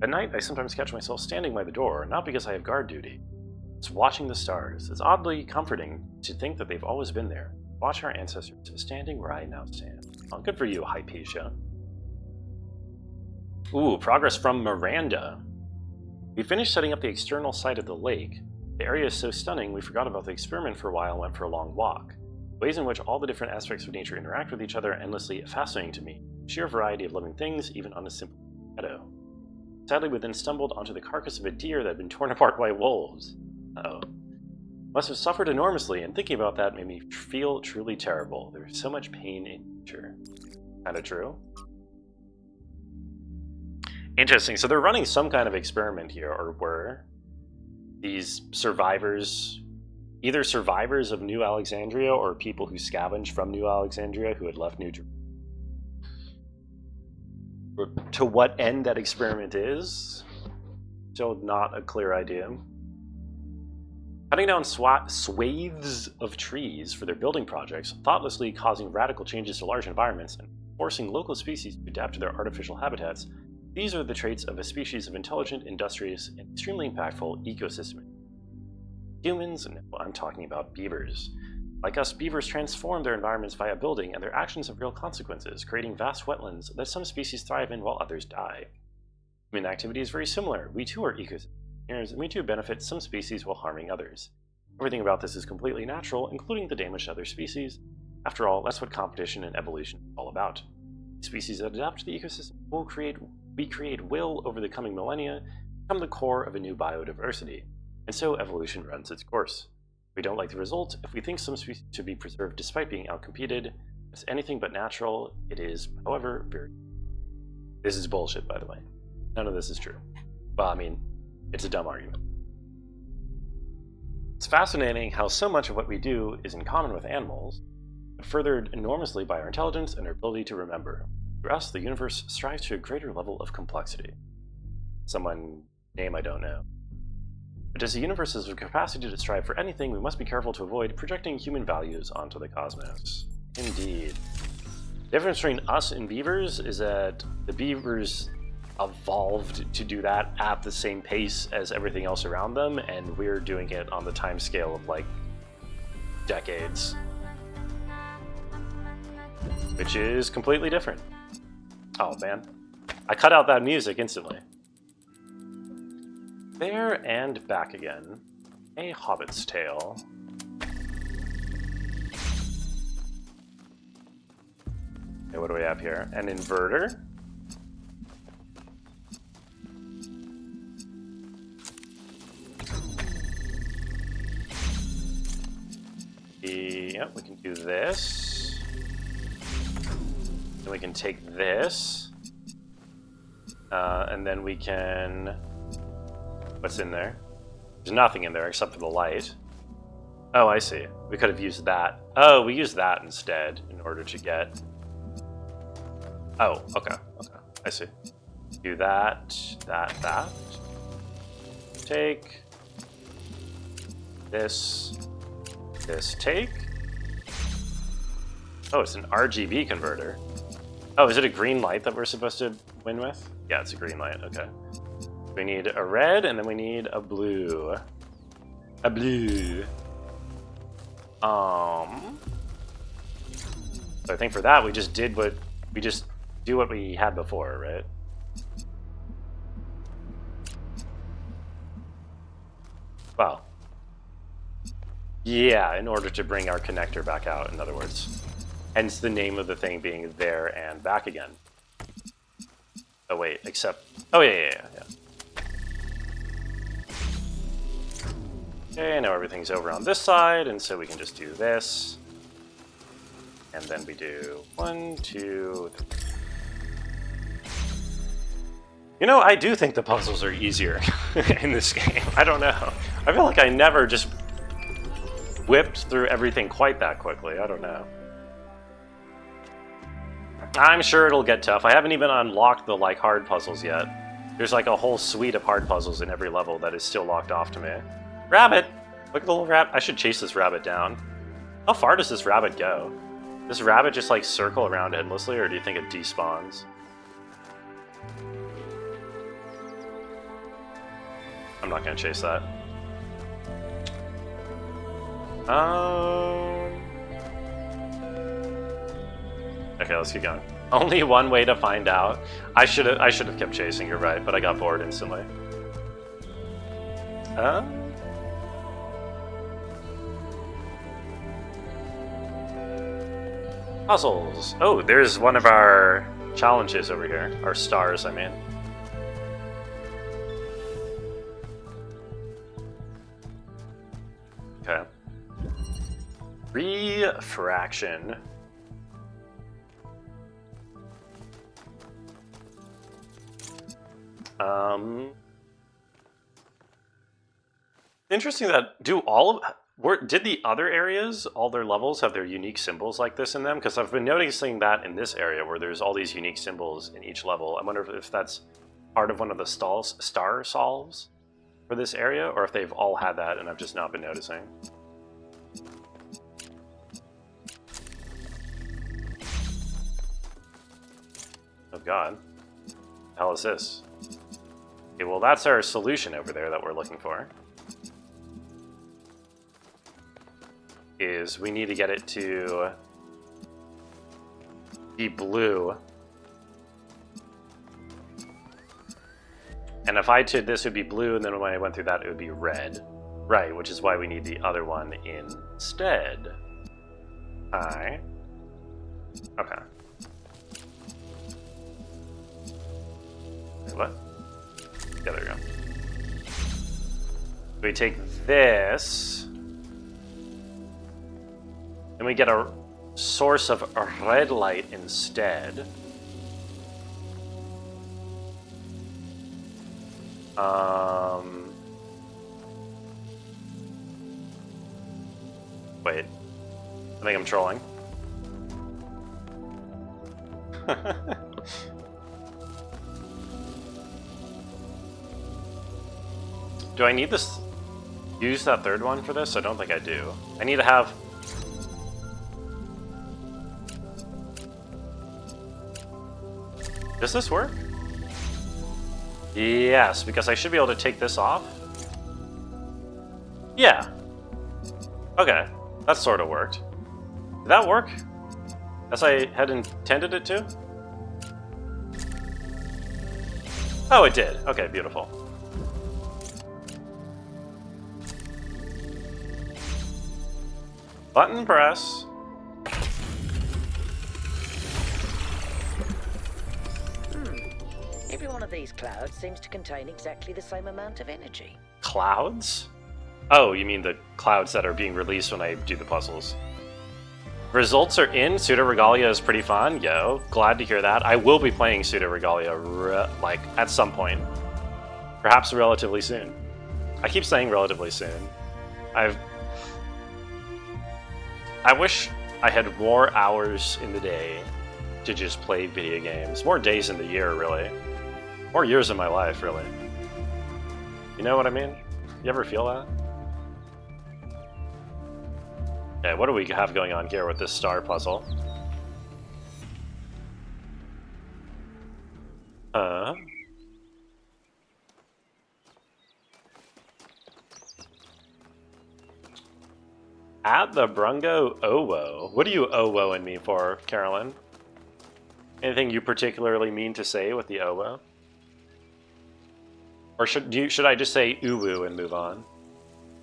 At night, I sometimes catch myself standing by the door, not because I have guard duty. It's watching the stars. It's oddly comforting to think that they've always been there. Watch our ancestors standing where I now stand. Oh, good for you, Hypatia. Ooh, progress from Miranda. We finished setting up the external side of the lake. The area is so stunning, we forgot about the experiment for a while and went for a long walk. The ways in which all the different aspects of nature interact with each other are endlessly fascinating to me. Sheer variety of living things, even on a simple meadow. Sadly, we then stumbled onto the carcass of a deer that had been torn apart by wolves. Uh-oh. Must have suffered enormously, and thinking about that made me feel truly terrible. There's so much pain in nature. Kinda true. Interesting, so they're running some kind of experiment here, or were. These survivors, either survivors of New Alexandria or people who scavenged from New Alexandria who had left New Jerusalem. To what end that experiment is, still not a clear idea. Cutting down swathes of trees for their building projects, thoughtlessly causing radical changes to large environments, and forcing local species to adapt to their artificial habitats, these are the traits of a species of intelligent, industrious, and extremely impactful ecosystem. Humans, and I'm talking about beavers. Like us, beavers transform their environments via building, and their actions have real consequences, creating vast wetlands that some species thrive in while others die. Human activity is very similar. We too are ecosystems, and we too benefit some species while harming others. Everything about this is completely natural, including the damage to other species. After all, that's what competition and evolution is all about. Species that adapt to the ecosystem we create will, over the coming millennia, become the core of a new biodiversity, and so evolution runs its course. If we don't like the result, if we think some species should be preserved despite being outcompeted, it's anything but natural. It is, however, very... This is bullshit, by the way. None of this is true. Well, I mean, it's a dumb argument. It's fascinating how so much of what we do is in common with animals, but furthered enormously by our intelligence and our ability to remember. For us, the universe strives to a greater level of complexity. Someone, name I don't know. But as the universe has the capacity to strive for anything, we must be careful to avoid projecting human values onto the cosmos. Indeed. The difference between us and beavers is that the beavers evolved to do that at the same pace as everything else around them, and we're doing it on the time scale of like decades. Which is completely different. Oh man, I cut out that music instantly. There and back again. A Hobbit's Tale. Okay, what do we have here? An inverter. Yep, we can do this. Then we can take this. And then we can... What's in there? There's nothing in there except for the light. Oh, I see. We could have used that. Oh, we used that instead in order to get... Oh, okay. Okay, I see. Do that, that. Take. This, take. Oh, it's an RGB converter. Oh, is it a green light that we're supposed to win with? Yeah, it's a green light, okay. We need a red, and then we need a blue. A blue. So I think for that, we just do what we had before, right? Well, yeah, in order to bring our connector back out, in other words. Hence the name of the thing being there and back again. Oh wait, except... Oh yeah. Okay, now everything's over on this side, and so we can just do this. And then we do 1, 2, 3. You know, I do think the puzzles are easier in this game. I don't know. I feel like I never just whipped through everything quite that quickly. I don't know. I'm sure it'll get tough. I haven't even unlocked the, like, hard puzzles yet. There's, like, a whole suite of hard puzzles in every level that is still locked off to me. Rabbit! Look at the little rabbit. I should chase this rabbit down. How far does this rabbit go? Does rabbit just, like, circle around endlessly, or do you think it despawns? I'm not gonna chase that. Okay, let's keep going. Only one way to find out. I should have kept chasing. You're right, but I got bored instantly. Puzzles. Oh, there's one of our challenges over here. Our stars, I mean. Okay. Refraction. Interesting that did the other areas, all their levels, have their unique symbols like this in them? Because I've been noticing that in this area where there's all these unique symbols in each level. I wonder if that's part of one of the star solves for this area, or if they've all had that and I've just not been noticing. Oh god. What the hell is this? Okay, well that's our solution over there that we're looking for. Is we need to get it to be blue. And if I did this, it would be blue, and then when I went through that, it would be red. Right, which is why we need the other one instead. Okay. Wait, what? Yeah, there we go. We take this, and we get a source of a red light instead. Wait. I think I'm trolling. Do I need this? Use that third one for this? I don't think I do. I need to have... Does this work? Yes, because I should be able to take this off. Yeah. Okay, that sort of worked. Did that work? As I had intended it to? Oh, it did. Okay, beautiful. Button press. Every one of these clouds seems to contain exactly the same amount of energy. Clouds? Oh, you mean the clouds that are being released when I do the puzzles. Results are in. Pseudo Regalia is pretty fun. Yo, glad to hear that. I will be playing Pseudo Regalia like at some point, perhaps relatively soon. I keep saying relatively soon. I wish I had more hours in the day to just play video games. More days in the year, really. More years in my life, really. You know what I mean? You ever feel that? Okay, what do we have going on here with this star puzzle? At the Brungo Owo. What are you Owoing me for, Carolyn? Anything you particularly mean to say with the Owo? Or should I just say Uwu and move on?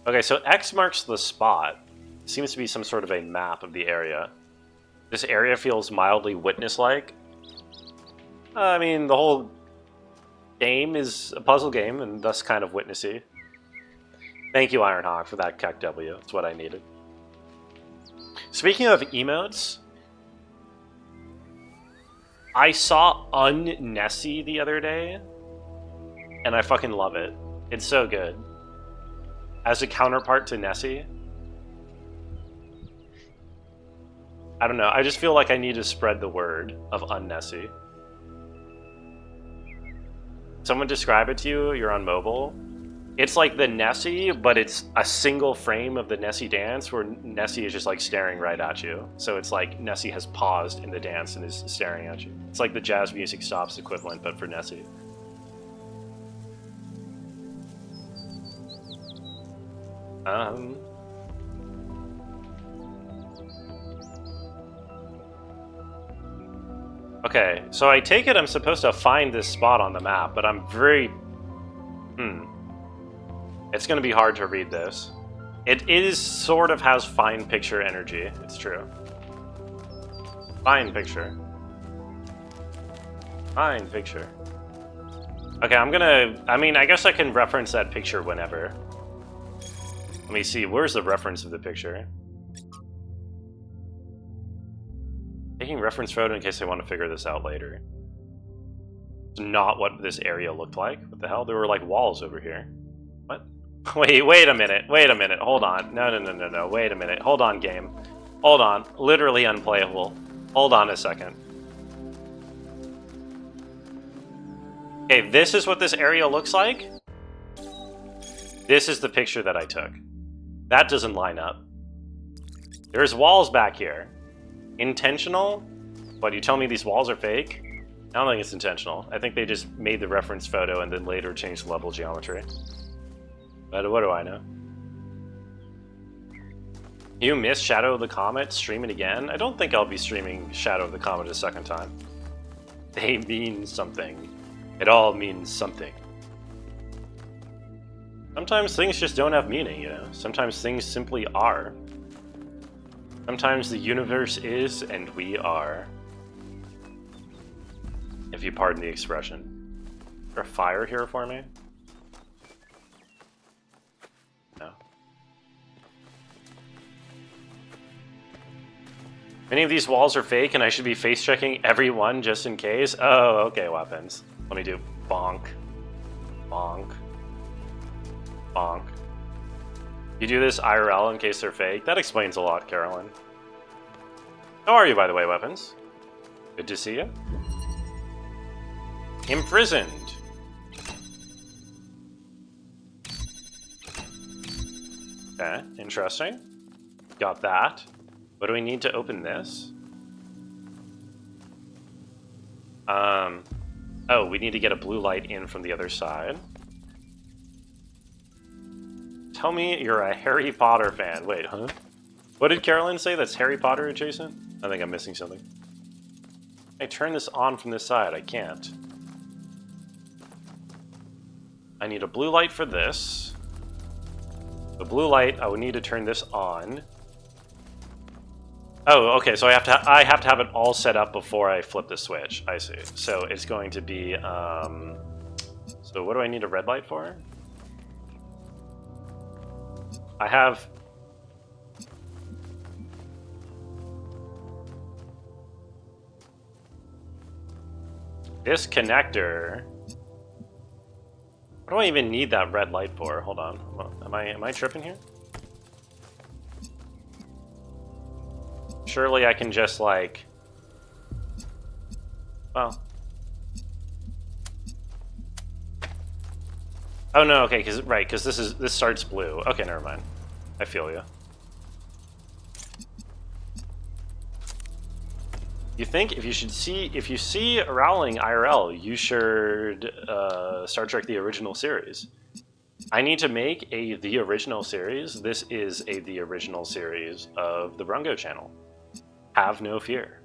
Okay, so X marks the spot. Seems to be some sort of a map of the area. This area feels mildly witness-like. I mean, the whole game is a puzzle game, and thus kind of witnessy. Thank you, Ironhawk, for that Keck W. It's what I needed. Speaking of emotes, I saw Nessie the other day, and I fucking love it. It's so good. As a counterpart to Nessie, I don't know, I just feel like I need to spread the word of Nessie. Someone describe it to you, you're on mobile. It's like the Nessie, but it's a single frame of the Nessie dance where Nessie is just like staring right at you. So it's like Nessie has paused in the dance and is staring at you. It's like the jazz music stops equivalent, but for Nessie. Okay, so I take it I'm supposed to find this spot on the map, but I'm very... It's going to be hard to read this. It is sort of has fine picture energy, it's true. Fine picture. Fine picture. Okay, I mean, I guess I can reference that picture whenever. Let me see, where's the reference of the picture? Taking reference photo in case I want to figure this out later. It's not what this area looked like. What the hell? There were like walls over here. What? Wait a minute. Wait a minute. Hold on. No. Wait a minute. Hold on, game. Hold on. Literally unplayable. Hold on a second. Okay, this is what this area looks like. This is the picture that I took. That doesn't line up. There's walls back here. Intentional? But you tell me these walls are fake? I don't think it's intentional. I think they just made the reference photo and then later changed the level geometry. But what do I know? You missed Shadow of the Comet? Stream it again? I don't think I'll be streaming Shadow of the Comet a second time. They mean something. It all means something. Sometimes things just don't have meaning, you know? Sometimes things simply are. Sometimes the universe is, and we are. If you pardon the expression. Is there a fire here for me? No. Many of these walls are fake, and I should be face-checking every one just in case? Oh, okay, weapons. Let me do bonk. Bonk. Bonk. You do this IRL in case they're fake? That explains a lot, Carolyn. How are you, by the way, weapons? Good to see you. Imprisoned. Okay, interesting. Got that. What do we need to open this? Oh, we need to get a blue light in from the other side. Tell me you're a Harry Potter fan. Wait, huh? What did Carolyn say? That's Harry Potter adjacent? I think I'm missing something. I turn this on from this side. I can't. I need a blue light for this. The blue light, I would need to turn this on. Oh, okay, so I have to have it all set up before I flip the switch. I see. So it's going to be, so what do I need a red light for? This connector. What do I even need that red light for? Hold on. Am I tripping here? Surely I can just like. Well. Oh no, okay, because this starts blue. Okay, never mind. I feel you. You think if you see Rowling IRL, you should Star Trek the original series. I need to make the original series. This is the original series of the Brungo channel. Have no fear.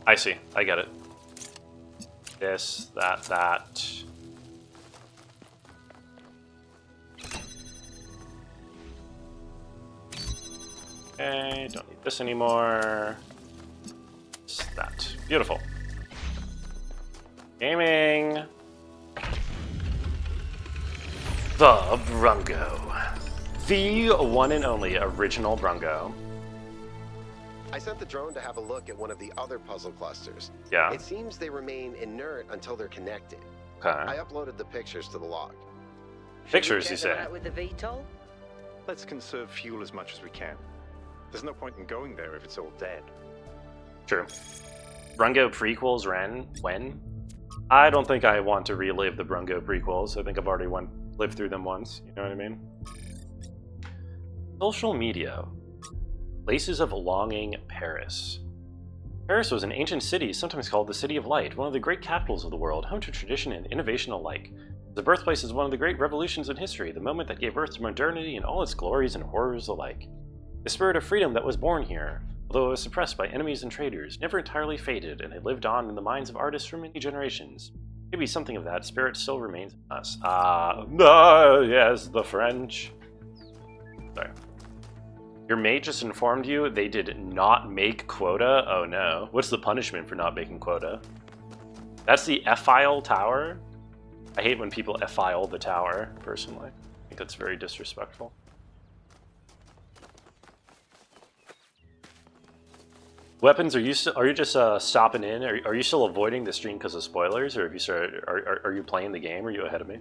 I see. I get it. This, that. Okay, don't need this anymore. Just that. Beautiful. Gaming. The Brungo. The one and only original Brungo. I sent the drone to have a look at one of the other puzzle clusters. Yeah. It seems they remain inert until they're connected. Okay. I uploaded the pictures to the log. Pictures, you say? With the VTOL? Let's conserve fuel as much as we can. There's no point in going there if it's all dead. True. Brungo prequels ran when? I don't think I want to relive the Brungo prequels. I think I've already lived through them once. You know what I mean? Social media. Places of longing, Paris. Paris was an ancient city, sometimes called the City of Light, one of the great capitals of the world, home to tradition and innovation alike. The birthplace is one of the great revolutions in history, the moment that gave birth to modernity in all its glories and horrors alike. The spirit of freedom that was born here, although it was suppressed by enemies and traitors, never entirely faded, and it lived on in the minds of artists for many generations. Maybe something of that spirit still remains in us. Yes, the French. Sorry. Your mate just informed you they did not make quota? Oh no. What's the punishment for not making quota? That's the F-file tower? I hate when people F-file the tower, personally. I think that's very disrespectful. Weapons, are you just stopping in? Are you still avoiding the stream because of spoilers? Or have you started, are you playing the game? Are you ahead of me?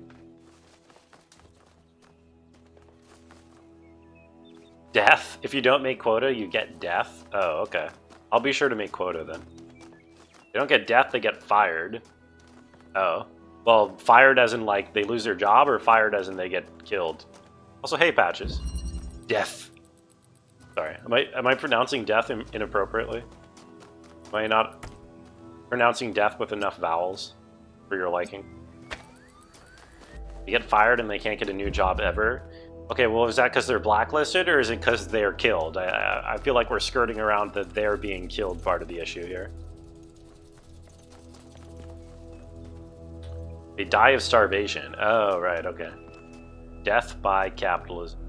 Death? If you don't make quota, you get death? Oh, okay. I'll be sure to make quota then. They don't get death, they get fired. Oh. Well, fired as in like they lose their job, or fired as in they get killed? Also, hey, Patches. Death. Sorry, am I pronouncing death inappropriately? Am I not pronouncing death with enough vowels for your liking? They get fired and they can't get a new job ever? Okay, well, is that because they're blacklisted, or is it because they're killed? I feel like we're skirting around the they're being killed part of the issue here. They die of starvation. Oh, right, okay. Death by capitalism.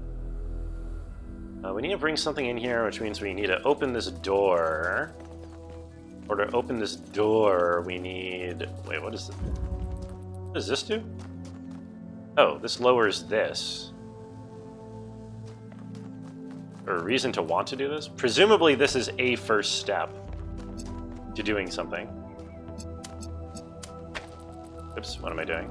We need to bring something in here, which means we need to open this door. Or to open this door, we need... Wait, what is this? What does this do? Oh, this lowers this. Or a reason to want to do this? Presumably this is a first step to doing something. Oops, what am I doing?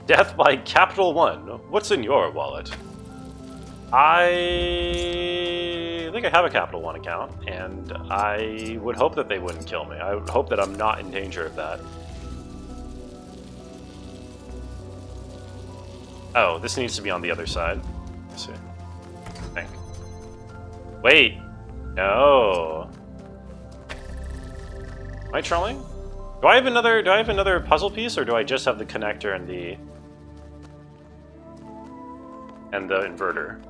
Death by Capital One. What's in your wallet? I think I have a Capital One account, and I would hope that they wouldn't kill me. I would hope that I'm not in danger of that. Oh, this needs to be on the other side. Let's see. I think. Wait. No. Am I trolling? Do I have another puzzle piece, or do I just have the connector and the inverter?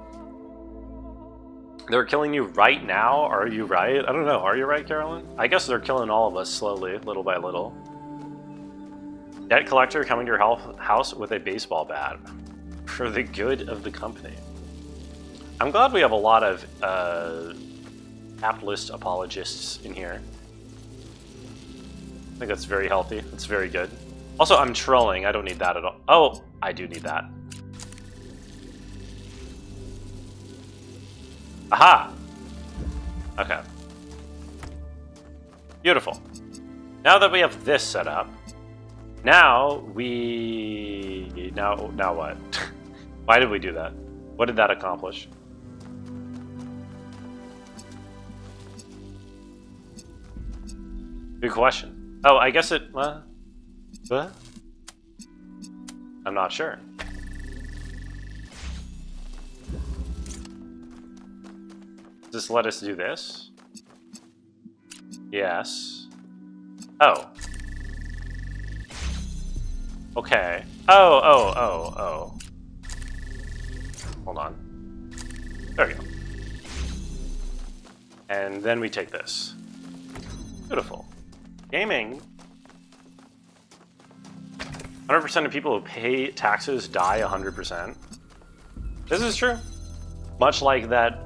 They're killing you right now? Are you right? I don't know. Are you right, Carolyn? I guess they're killing all of us slowly, little by little. Debt collector coming to your house with a baseball bat. For the good of the company. I'm glad we have a lot of capitalist apologists in here. I think that's very healthy. That's very good. Also, I'm trolling. I don't need that at all. Oh, I do need that. Aha! Okay. Beautiful. Now that we have this set up, now what? Why did we do that? What did that accomplish? Good question. Oh, I guess it... what? I'm not sure. Does this let us do this? Yes. Oh. Okay. Oh. Hold on. There we go. And then we take this. Beautiful. Gaming. 100% of people who pay taxes die 100%. This is true. Much like that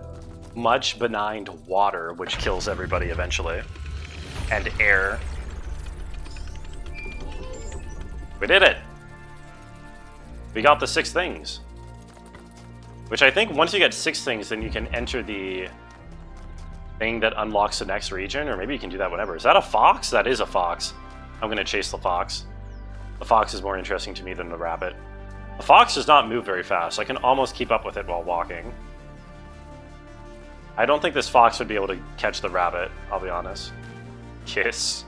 much benign water, which kills everybody eventually. And air. We did it! We got the 6 things. Which I think once you get 6 things, then you can enter the thing that unlocks the next region, or maybe you can do that whenever. Is that a fox? That is a fox. I'm gonna chase the fox. The fox is more interesting to me than the rabbit. The fox does not move very fast. I can almost keep up with it while walking. I don't think this fox would be able to catch the rabbit, I'll be honest. Kiss.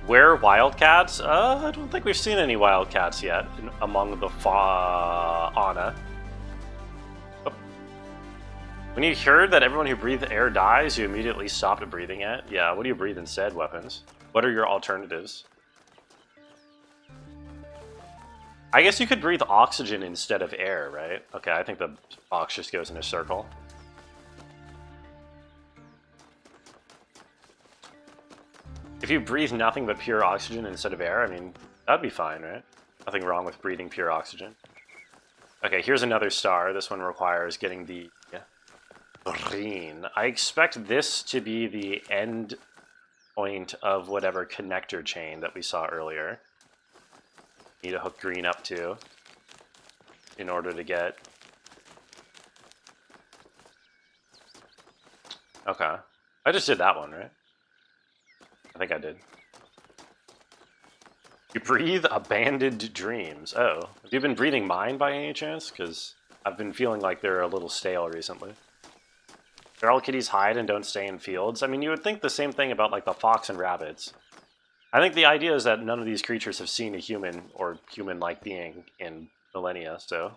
Where wildcats? I don't think we've seen any wildcats yet among the fauna. Oh. When you heard that everyone who breathes air dies, you immediately stopped breathing it? Yeah, what do you breathe instead, weapons? What are your alternatives? I guess you could breathe oxygen instead of air, right? Okay, I think the box just goes in a circle. If you breathe nothing but pure oxygen instead of air, I mean, that'd be fine, right? Nothing wrong with breathing pure oxygen. Okay, here's another star. This one requires getting the green. I expect this to be the end point of whatever connector chain that we saw earlier. Need to hook green up to in order to get... Okay. I just did that one, right? I think I did. You breathe abandoned dreams. Oh. Have you been breathing mine by any chance? Because I've been feeling like they're a little stale recently. Feral kitties hide and don't stay in fields. I mean, you would think the same thing about like the fox and rabbits. I think the idea is that none of these creatures have seen a human or human-like being in millennia, so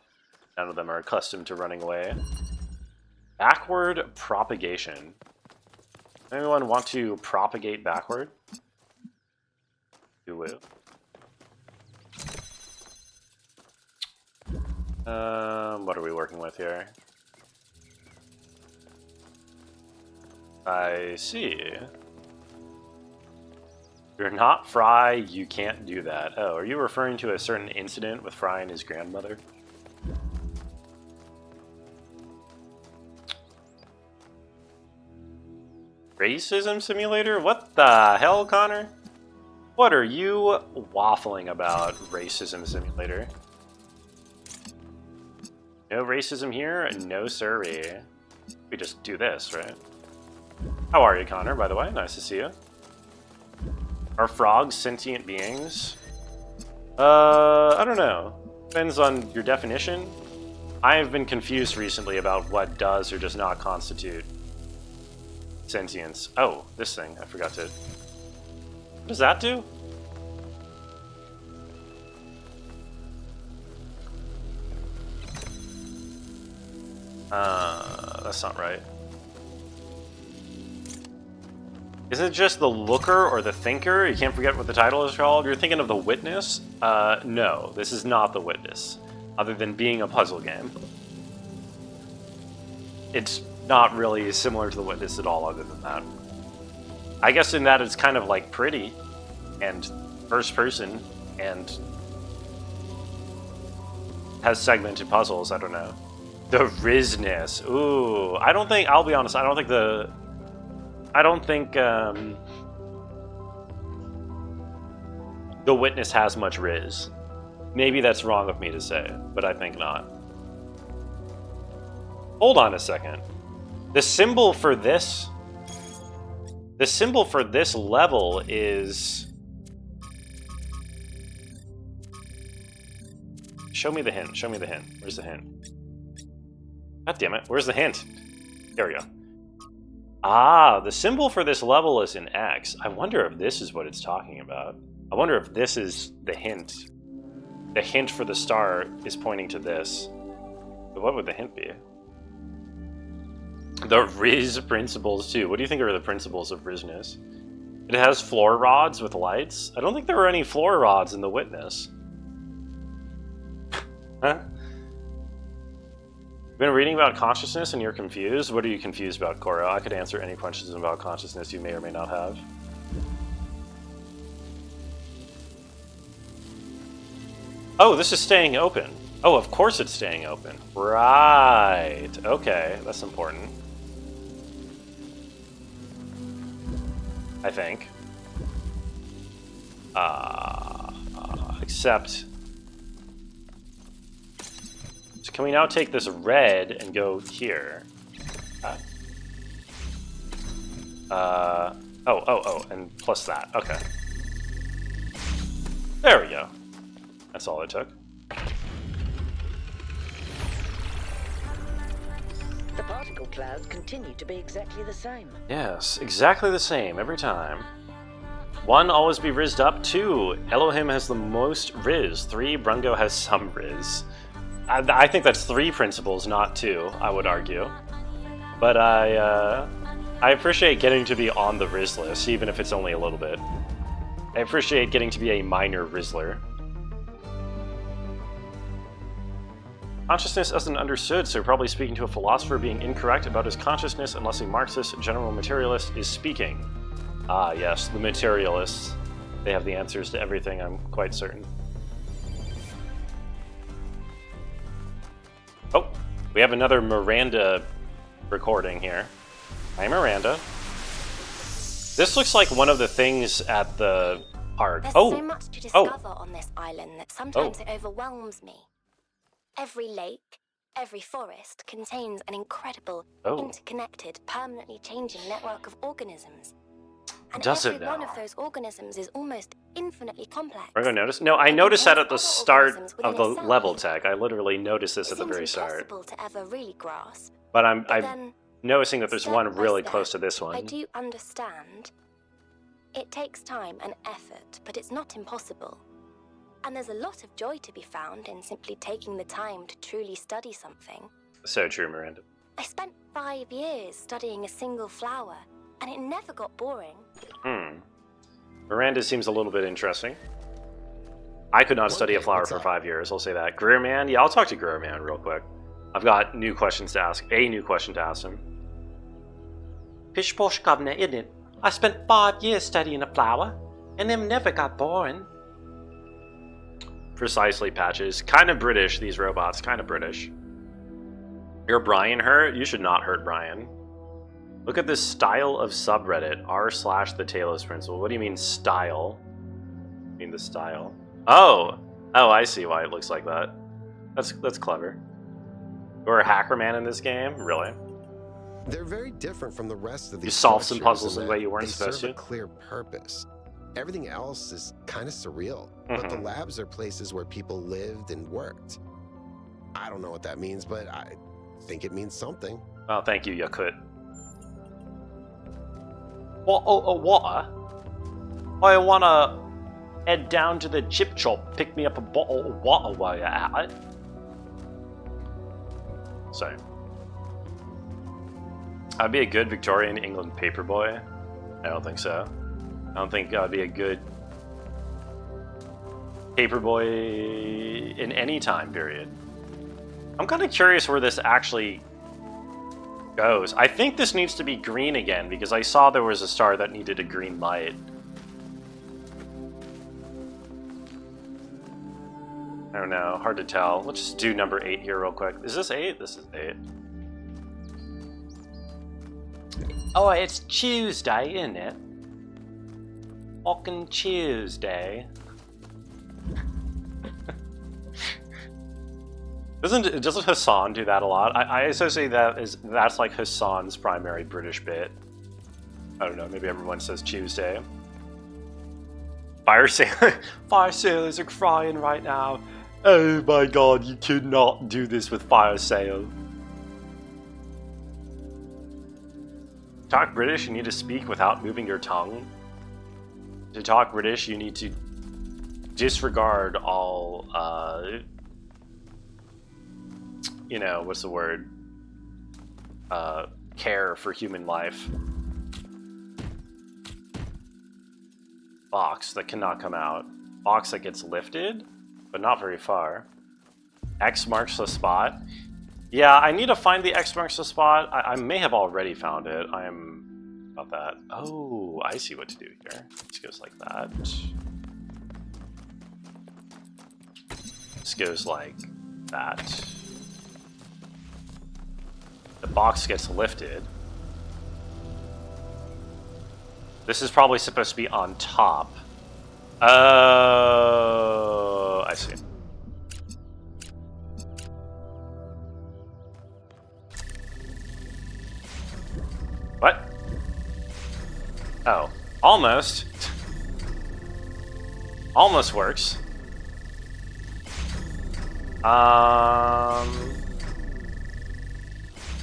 none of them are accustomed to running away. Backward propagation. Anyone want to propagate backward? You will. What are we working with here? I see. You're not Fry, you can't do that. Oh, are you referring to a certain incident with Fry and his grandmother? Racism simulator? What the hell, Connor? What are you waffling about, racism simulator? No racism here? No sirree. We just do this, right? How are you, Connor, by the way? Nice to see you. Are frogs sentient beings? I don't know. Depends on your definition. I have been confused recently about what does or does not constitute sentience. Oh, this thing. I forgot to... What does that do? That's not right. Is it just the looker or the thinker? You can't forget what the title is called. You're thinking of the Witness? No, this is not the Witness. Other than being a puzzle game. It's not really similar to the Witness at all other than that. I guess in that it's kind of like pretty and first person and has segmented puzzles, I don't know. The Rizness. Ooh, I don't think, I'll be honest, I don't think the Witness has much Riz. Maybe that's wrong of me to say, but I think not. Hold on a second. The symbol for this... The symbol for this level is... Show me the hint. Show me the hint. Where's the hint? God damn it. Where's the hint? There we go. Ah, the symbol for this level is an X. I wonder if this is what it's talking about. I wonder if this is the hint. The hint for the star is pointing to this. But what would the hint be? The Riz principles, too. What do you think are the principles of Rizness? It has floor rods with lights? I don't think there were any floor rods in the Witness. Huh? Been reading about consciousness and you're confused? What are you confused about, Cora? I could answer any questions about consciousness you may or may not have. Oh, this is staying open. Oh, of course it's staying open. Right. Okay, that's important. I think. Except... So can we now take this red and go here? Oh, and plus that. Okay. There we go. That's all it took. The particle clouds continue to be exactly the same. Yes, exactly the same every time. 1, always be rizzed up. 2, Elohim has the most riz. 3, Brungo has some riz. I think that's 3 principles, not 2, I would argue. But I appreciate getting to be on the riz list, even if it's only a little bit. I appreciate getting to be a minor rizzler. Consciousness isn't understood, so you're probably speaking to a philosopher being incorrect about his consciousness unless a Marxist general materialist is speaking. Ah, yes, the materialists. They have the answers to everything, I'm quite certain. Oh, we have another Miranda recording here. Hi, Miranda. This looks like one of the things at the park. There's so much to discover on this island that sometimes it overwhelms me. Every lake, every forest contains an incredible, interconnected, permanently changing network of organisms. And every one of those organisms is almost infinitely complex. We're going to notice? No, I noticed that at the start of the level tag. I literally noticed this at the very start. It's impossible to ever really grasp. But I'm noticing that there's one really close to this one. I do understand. It takes time and effort, but it's not impossible. And there's a lot of joy to be found in simply taking the time to truly study something. So true, Miranda. I spent 5 years studying a single flower, and it never got boring. Miranda seems a little bit interesting. I could not study a flower for 5 years, I'll say that. Greer Man? Yeah, I'll talk to Greer Man real quick. I've got new questions to ask. A new question to ask him. Pish posh, governor, isn't it? I spent 5 years studying a flower, and them never got boring. Precisely, Patches. Kind of British, these robots. Kind of British. You're Brian hurt? You should not hurt Brian. Look at this style of subreddit, r/the Talos Principle. What do you mean style? I mean the style. Oh! Oh, I see why it looks like that. That's clever. You're a hacker man in this game? Really? They're very different from the rest of these. You solved some puzzles in the way you weren't supposed to? They serve a clear purpose. Everything else is kind of surreal, but the labs are places where people lived and worked. I don't know what that means, but I think it means something. Oh, thank you, Yakut. What? Water? I wanna head down to the chip shop, pick me up a bottle of water while you're at it. So, I'd be a good Victorian England paperboy. I don't think so. I don't think I'd be a good paperboy in any time period. I'm kind of curious where this actually goes. I think this needs to be green again because I saw there was a star that needed a green light. I don't know, hard to tell. Let's just do number 8 here real quick. Is this 8? This is 8. Oh, it's Tuesday, isn't it? Fucking Tuesday. Doesn't Hassan do that a lot? I associate that's like Hassan's primary British bit. I don't know, maybe everyone says Tuesday. Fire sailors are crying right now. Oh my god, you could not do this with fire sail. Talk British, you need to speak without moving your tongue. To talk British, you need to disregard all, you know, what's the word? Care for human life. Box that cannot come out. Box that gets lifted, but not very far. X marks the spot. Yeah, I need to find the X marks the spot. I may have already found it. I am about that. Oh, I see what to do here. This goes like that. This goes like that. The box gets lifted. This is probably supposed to be on top. Oh, I see. What? Oh, almost. Almost works.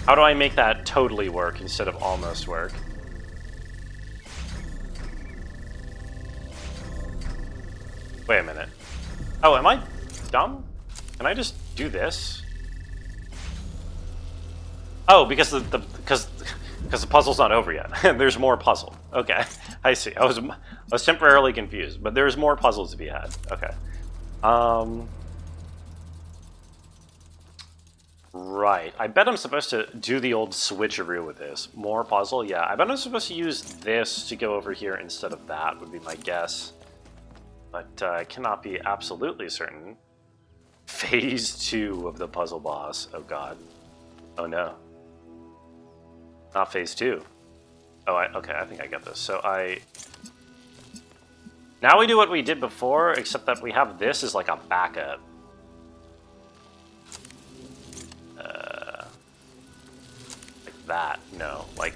How do I make that totally work instead of almost work? Wait a minute. Oh, am I dumb? Can I just do this? Oh, because the puzzle's not over yet. There's more puzzle. Okay, I see. I was temporarily confused, but there's more puzzles to be had. Okay. Right. I bet I'm supposed to do the old switcheroo with this. More puzzle? Yeah. I bet I'm supposed to use this to go over here instead of that, would be my guess. But I cannot be absolutely certain. Phase 2 of the puzzle boss. Oh god. Oh no. Not phase 2. Oh, okay, I think I get this. So now we do what we did before, except that we have this as like a backup. Like that. No, like...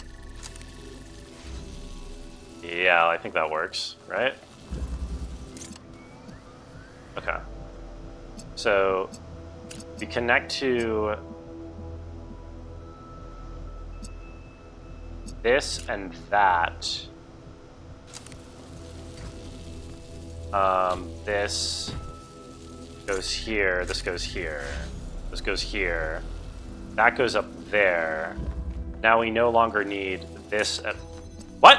Yeah, I think that works, right? Okay. So, we connect to this and that. This goes here, this goes here, this goes here, that goes up there. Now we no longer need this at... What?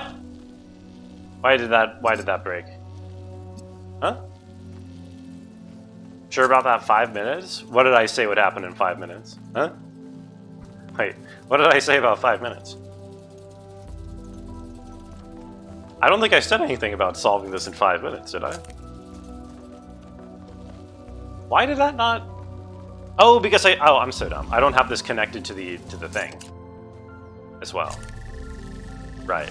Why did that break? Huh? Sure about that 5 minutes? What did I say would happen in 5 minutes? Huh? Wait, what did I say about 5 minutes? I don't think I said anything about solving this in 5 minutes, did I? Why did that not... Oh, because I'm so dumb. I don't have this connected to the thing as well. Right.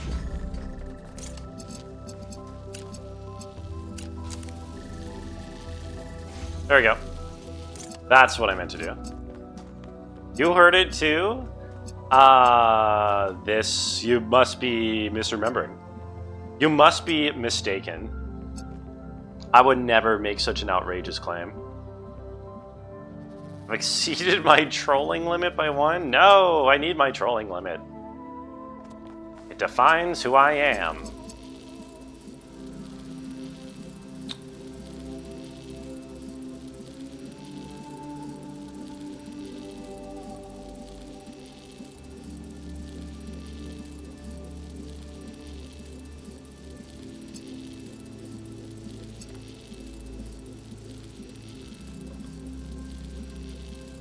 There we go. That's what I meant to do. You heard it too? This... You must be misremembering. You must be mistaken. I would never make such an outrageous claim. I've exceeded my trolling limit by 1? No, I need my trolling limit. It defines who I am.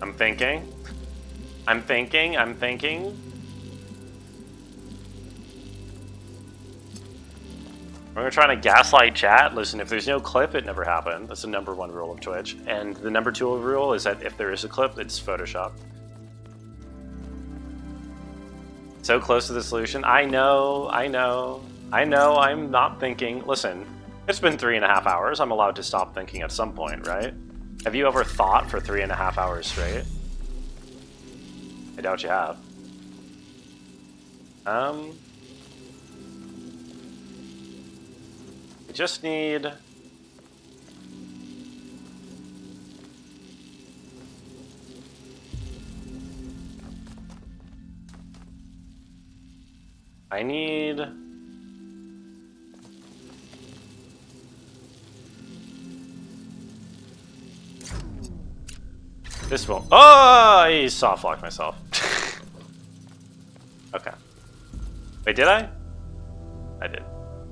I'm thinking. We're gonna try to gaslight chat. Listen, if there's no clip, it never happened. That's the #1 rule of Twitch. And the #2 rule is that if there is a clip, it's Photoshop. So close to the solution. I know, I'm not thinking. Listen, it's been 3.5 hours. I'm allowed to stop thinking at some point, right? Have you ever thought for 3.5 hours straight? I doubt you have. I just need... I need... This won't... Oh! I soft locked myself. Okay. Wait, did I? I did.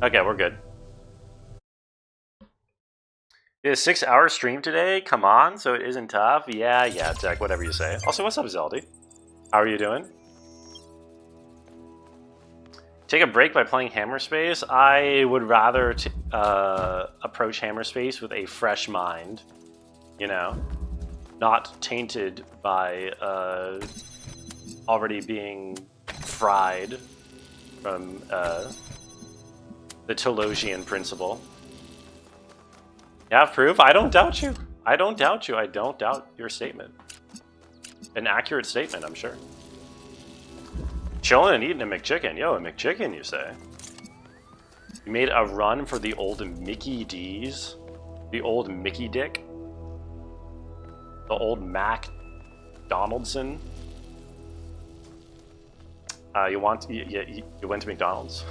Okay, we're good. It's a 6-hour stream today? Come on, so it isn't tough? Yeah, Tech, whatever you say. Also, what's up, Zeldy? How are you doing? Take a break by playing Hammerspace? I would rather approach Hammerspace with a fresh mind, you know? Not tainted by already being fried from the Talosian Principle. You have proof? I don't doubt you. I don't doubt you. I don't doubt your statement. An accurate statement, I'm sure. Chilling and eating a McChicken. Yo, a McChicken, you say? You made a run for the old Mickey D's? The old Mickey Dick? The old Mac Donaldson? You went to McDonald's?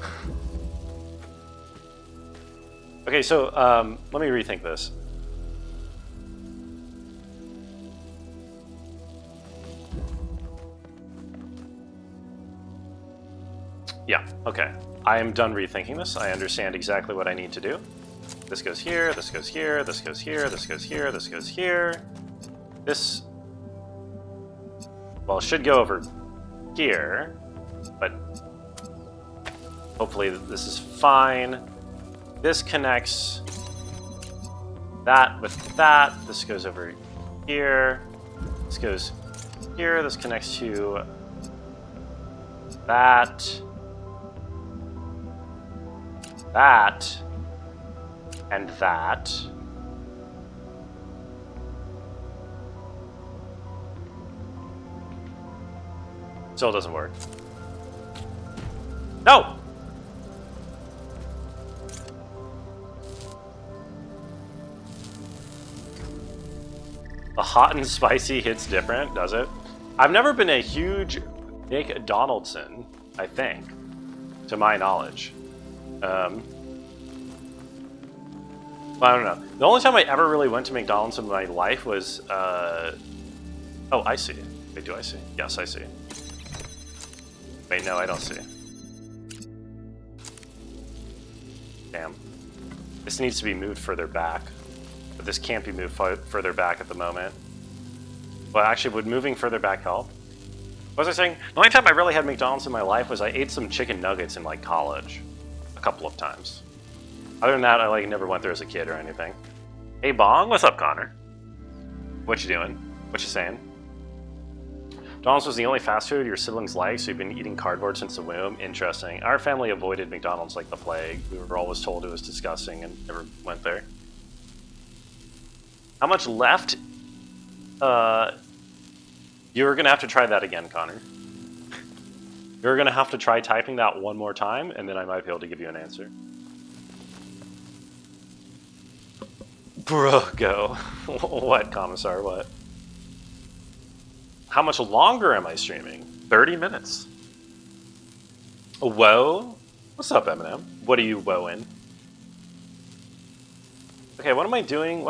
Okay, so let me rethink this. Yeah, okay. I am done rethinking this. I understand exactly what I need to do. This goes here, this goes here, this goes here, this goes here, this goes here. This, well, it should go over here, but hopefully this is fine. This connects that with that. This goes over here. This goes here. This connects to that. That. And that. Still doesn't work. No! The hot and spicy hits different, does it? I've never been a huge Nick Donaldson, I think, to my knowledge. Well, I don't know. The only time I ever really went to McDonald's in my life was, oh, I see. Wait, do I see? Yes, I see. Wait, no, I don't see. Damn. This needs to be moved further back. But this can't be moved further back at the moment. Well, actually, would moving further back help? What was I saying? The only time I really had McDonald's in my life was I ate some chicken nuggets in, like, college. A couple of times. Other than that, I, like, never went there as a kid or anything. Hey, Bong, what's up, Connor? What you doing? What you saying? McDonald's was the only fast food your siblings liked, so you've been eating cardboard since the womb? Interesting. Our family avoided McDonald's like the plague. We were always told it was disgusting and never went there. How much left? You're gonna have to try that again, Connor. You're gonna have to try typing that one more time, and then I might be able to give you an answer. Bro, go. What, Commissar, what? How much longer am I streaming? 30 minutes. Whoa? What's up, Eminem? What are you woeing? Okay, what am I doing?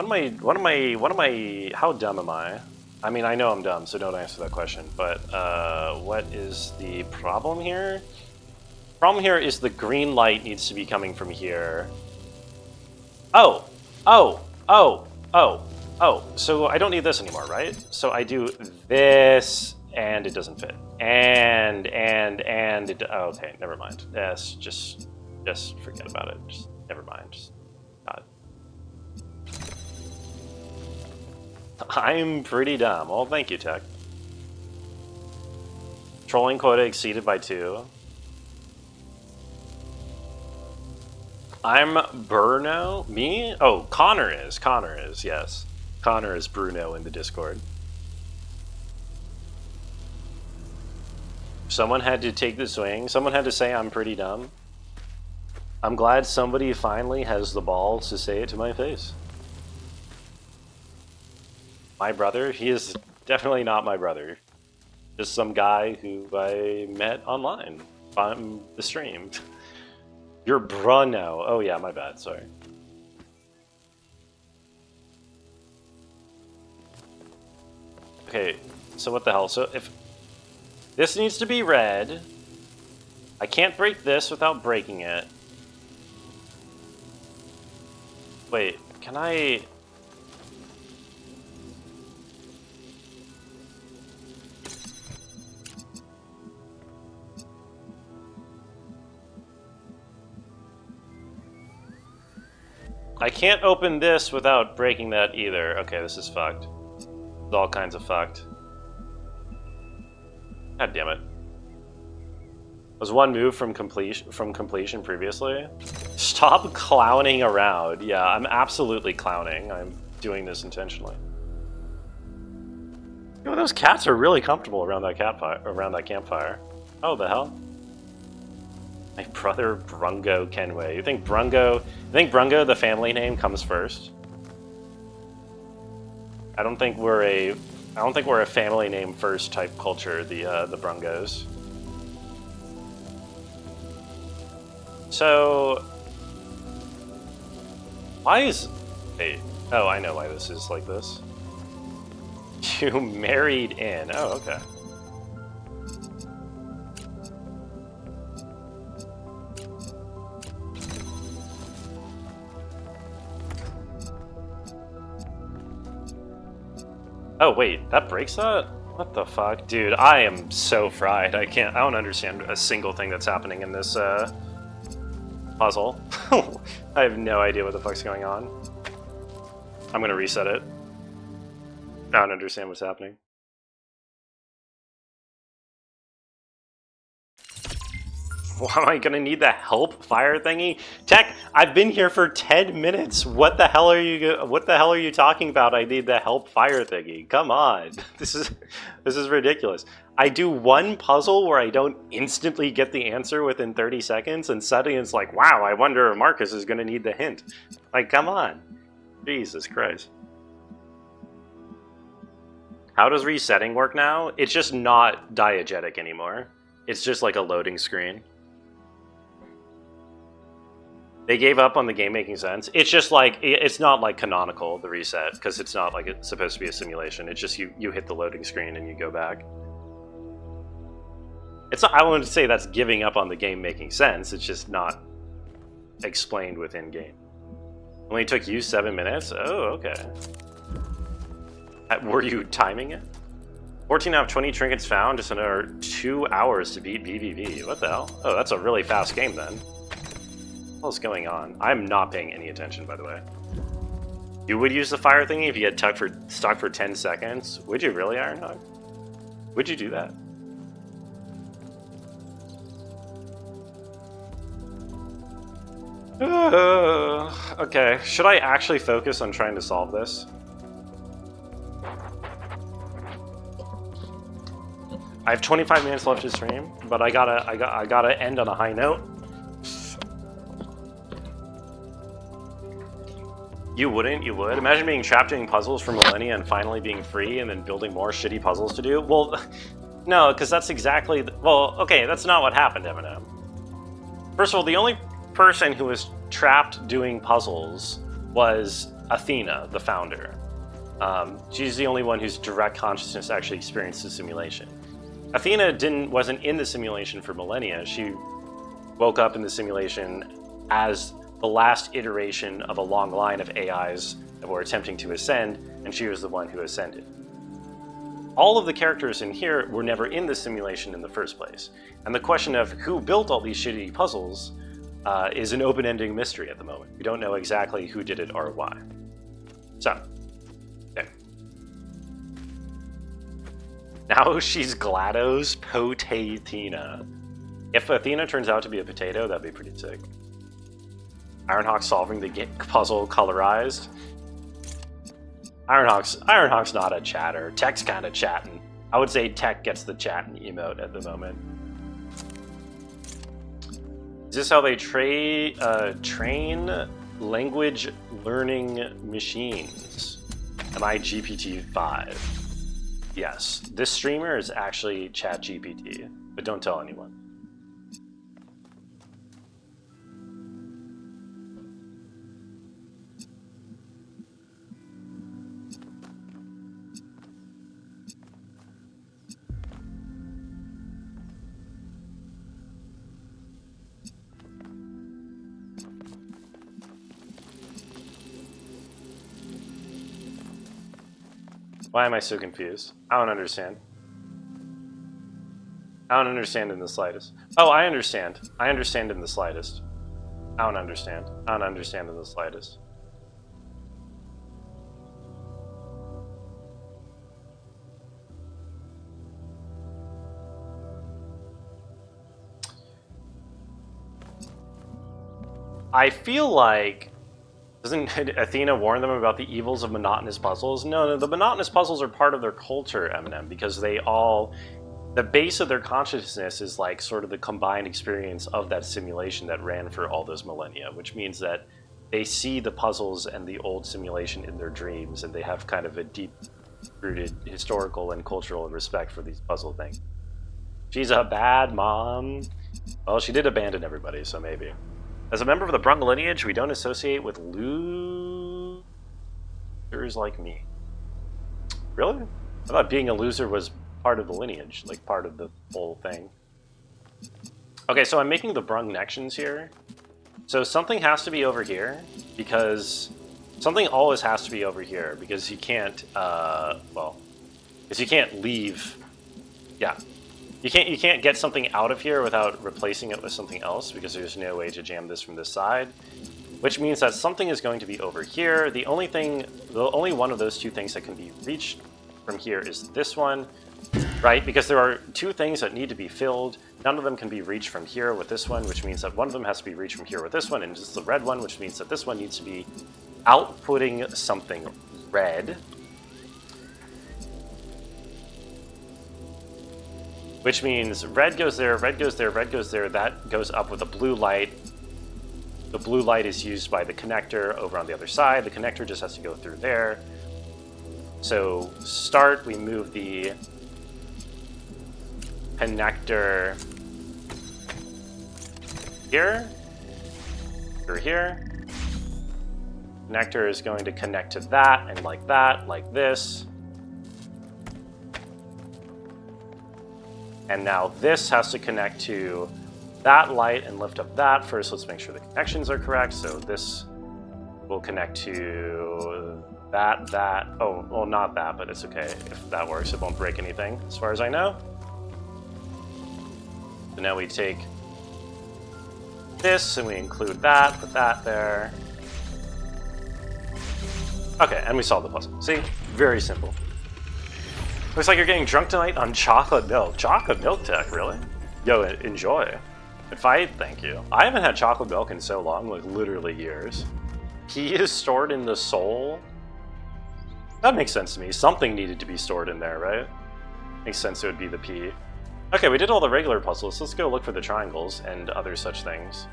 How dumb am I? I mean, I know I'm dumb, so don't answer that question, but what is the problem here? Problem here is the green light needs to be coming from here. Oh, so I don't need this anymore, right? So I do this, and it doesn't fit. And it, oh, okay, never mind. Yes, just forget about it. Just never mind. Just, God. I'm pretty dumb. Well, thank you, Tech. Trolling quota exceeded by 2. I'm Burno. Me? Oh, Connor is, yes. Connor is Bruno in the Discord. Someone had to take the swing. Someone had to say I'm pretty dumb. I'm glad somebody finally has the balls to say it to my face. My brother? He is definitely not my brother. Just some guy who I met online on the stream. You're Bruno. Oh yeah, my bad, sorry. Okay, so what the hell? So if this needs to be red, I can't break this without breaking it. Wait, can I... I can't open this without breaking that either. Okay, this is fucked. It's all kinds of fucked. God damn it. Was one move from completion previously? Stop clowning around. Yeah, I'm absolutely clowning. I'm doing this intentionally. Yo, those cats are really comfortable around that campfire. Oh, the hell? My brother Brungo Kenway. You think Brungo, the family name, comes first? I don't think we're a family name first type culture, the Brungos. So, why is... Hey, oh, I know why this is like this. You married in. Oh, okay. Oh, wait, that breaks that? What the fuck? Dude, I am so fried. I don't understand a single thing that's happening in this, puzzle. I have no idea what the fuck's going on. I'm gonna reset it. I don't understand what's happening. Why am I gonna need the help fire thingy? Tech, I've been here for 10 minutes. What the hell are you talking about? I need the help fire thingy. Come on. This is ridiculous. I do one puzzle where I don't instantly get the answer within 30 seconds, and suddenly it's like, wow, I wonder if Marcus is gonna need the hint. Like, come on. Jesus Christ. How does resetting work now? It's just not diegetic anymore. It's just like a loading screen. They gave up on the game making sense. It's just like, it's not like canonical, the reset, because it's not like it's supposed to be a simulation. It's just you hit the loading screen and you go back. It's not, I wouldn't say that's giving up on the game making sense. It's just not explained within game. Only took you 7 minutes? Oh, okay. Were you timing it? 14 out of 20 trinkets found, just another 2 hours to beat BBB. What the hell? Oh, that's a really fast game then. What's going on? I'm not paying any attention, by the way. You would use the fire thingy if you had stuck for 10 seconds? Would you really, Ironhawk? Would you do that? Okay, should I actually focus on trying to solve this? I have 25 minutes left to stream, but I gotta end on a high note. You wouldn't, you would? Imagine being trapped doing puzzles for millennia and finally being free and then building more shitty puzzles to do. Well, no, because that's exactly... Well, okay, that's not what happened, Eminem. First of all, the only person who was trapped doing puzzles was Athena, the founder. She's the only one whose direct consciousness actually experienced the simulation. Athena wasn't in the simulation for millennia. She woke up in the simulation as the last iteration of a long line of AIs that were attempting to ascend, and she was the one who ascended. All of the characters in here were never in the simulation in the first place. And the question of who built all these shitty puzzles is an open-ending mystery at the moment. We don't know exactly who did it or why. So, okay. Now she's GLaDOS Potatina. If Athena turns out to be a potato, that'd be pretty sick. Ironhawk solving the puzzle colorized. Ironhawk's not a chatter. Tech's kind of chatting. I would say Tech gets the chatting emote at the moment. Is this how they train language learning machines? Am I GPT-5? Yes. This streamer is actually ChatGPT, but don't tell anyone. Why am I so confused? I don't understand. I don't understand in the slightest. Oh, I understand. I understand in the slightest. I don't understand. I don't understand in the slightest. I feel like... Doesn't Athena warn them about the evils of monotonous puzzles? No, the monotonous puzzles are part of their culture, Eminem, because they all... The base of their consciousness is like sort of the combined experience of that simulation that ran for all those millennia, which means that they see the puzzles and the old simulation in their dreams, and they have kind of a deep-rooted historical and cultural respect for these puzzle things. She's a bad mom. Well, she did abandon everybody, so maybe. As a member of the Brung lineage, we don't associate with losers like me. Really? I thought being a loser was part of the lineage, like part of the whole thing. Okay, so I'm making the Brung connections here. So something has to be over here, because something always has to be over here, because you can't, well, because you can't leave, yeah. You can't get something out of here without replacing it with something else, because there's no way to jam this from this side. Which means that something is going to be over here. The only one of those two things that can be reached from here is this one, right? Because there are two things that need to be filled. None of them can be reached from here with this one, which means that one of them has to be reached from here with this one, and it's the red one, which means that this one needs to be outputting something red. Which means red goes there, red goes there, red goes there, that goes up with a blue light. The blue light is used by the connector over on the other side. The connector just has to go through there. So start, we move the connector here, through here. Connector is going to connect to that, and like this. And now this has to connect to that light and lift up that. First, let's make sure the connections are correct. So this will connect to that. Oh, well, not that, but it's okay. If that works, it won't break anything, as far as I know. So now we take this and we include that, put that there. Okay, and we solved the puzzle. See? Very simple. Looks like you're getting drunk tonight on chocolate milk. Chocolate milk, Tech, really? Yo, enjoy. Thank you. I haven't had chocolate milk in so long, like literally years. P is stored in the soul? That makes sense to me. Something needed to be stored in there, right? Makes sense it would be the P. Okay, we did all the regular puzzles. Let's go look for the triangles and other such things.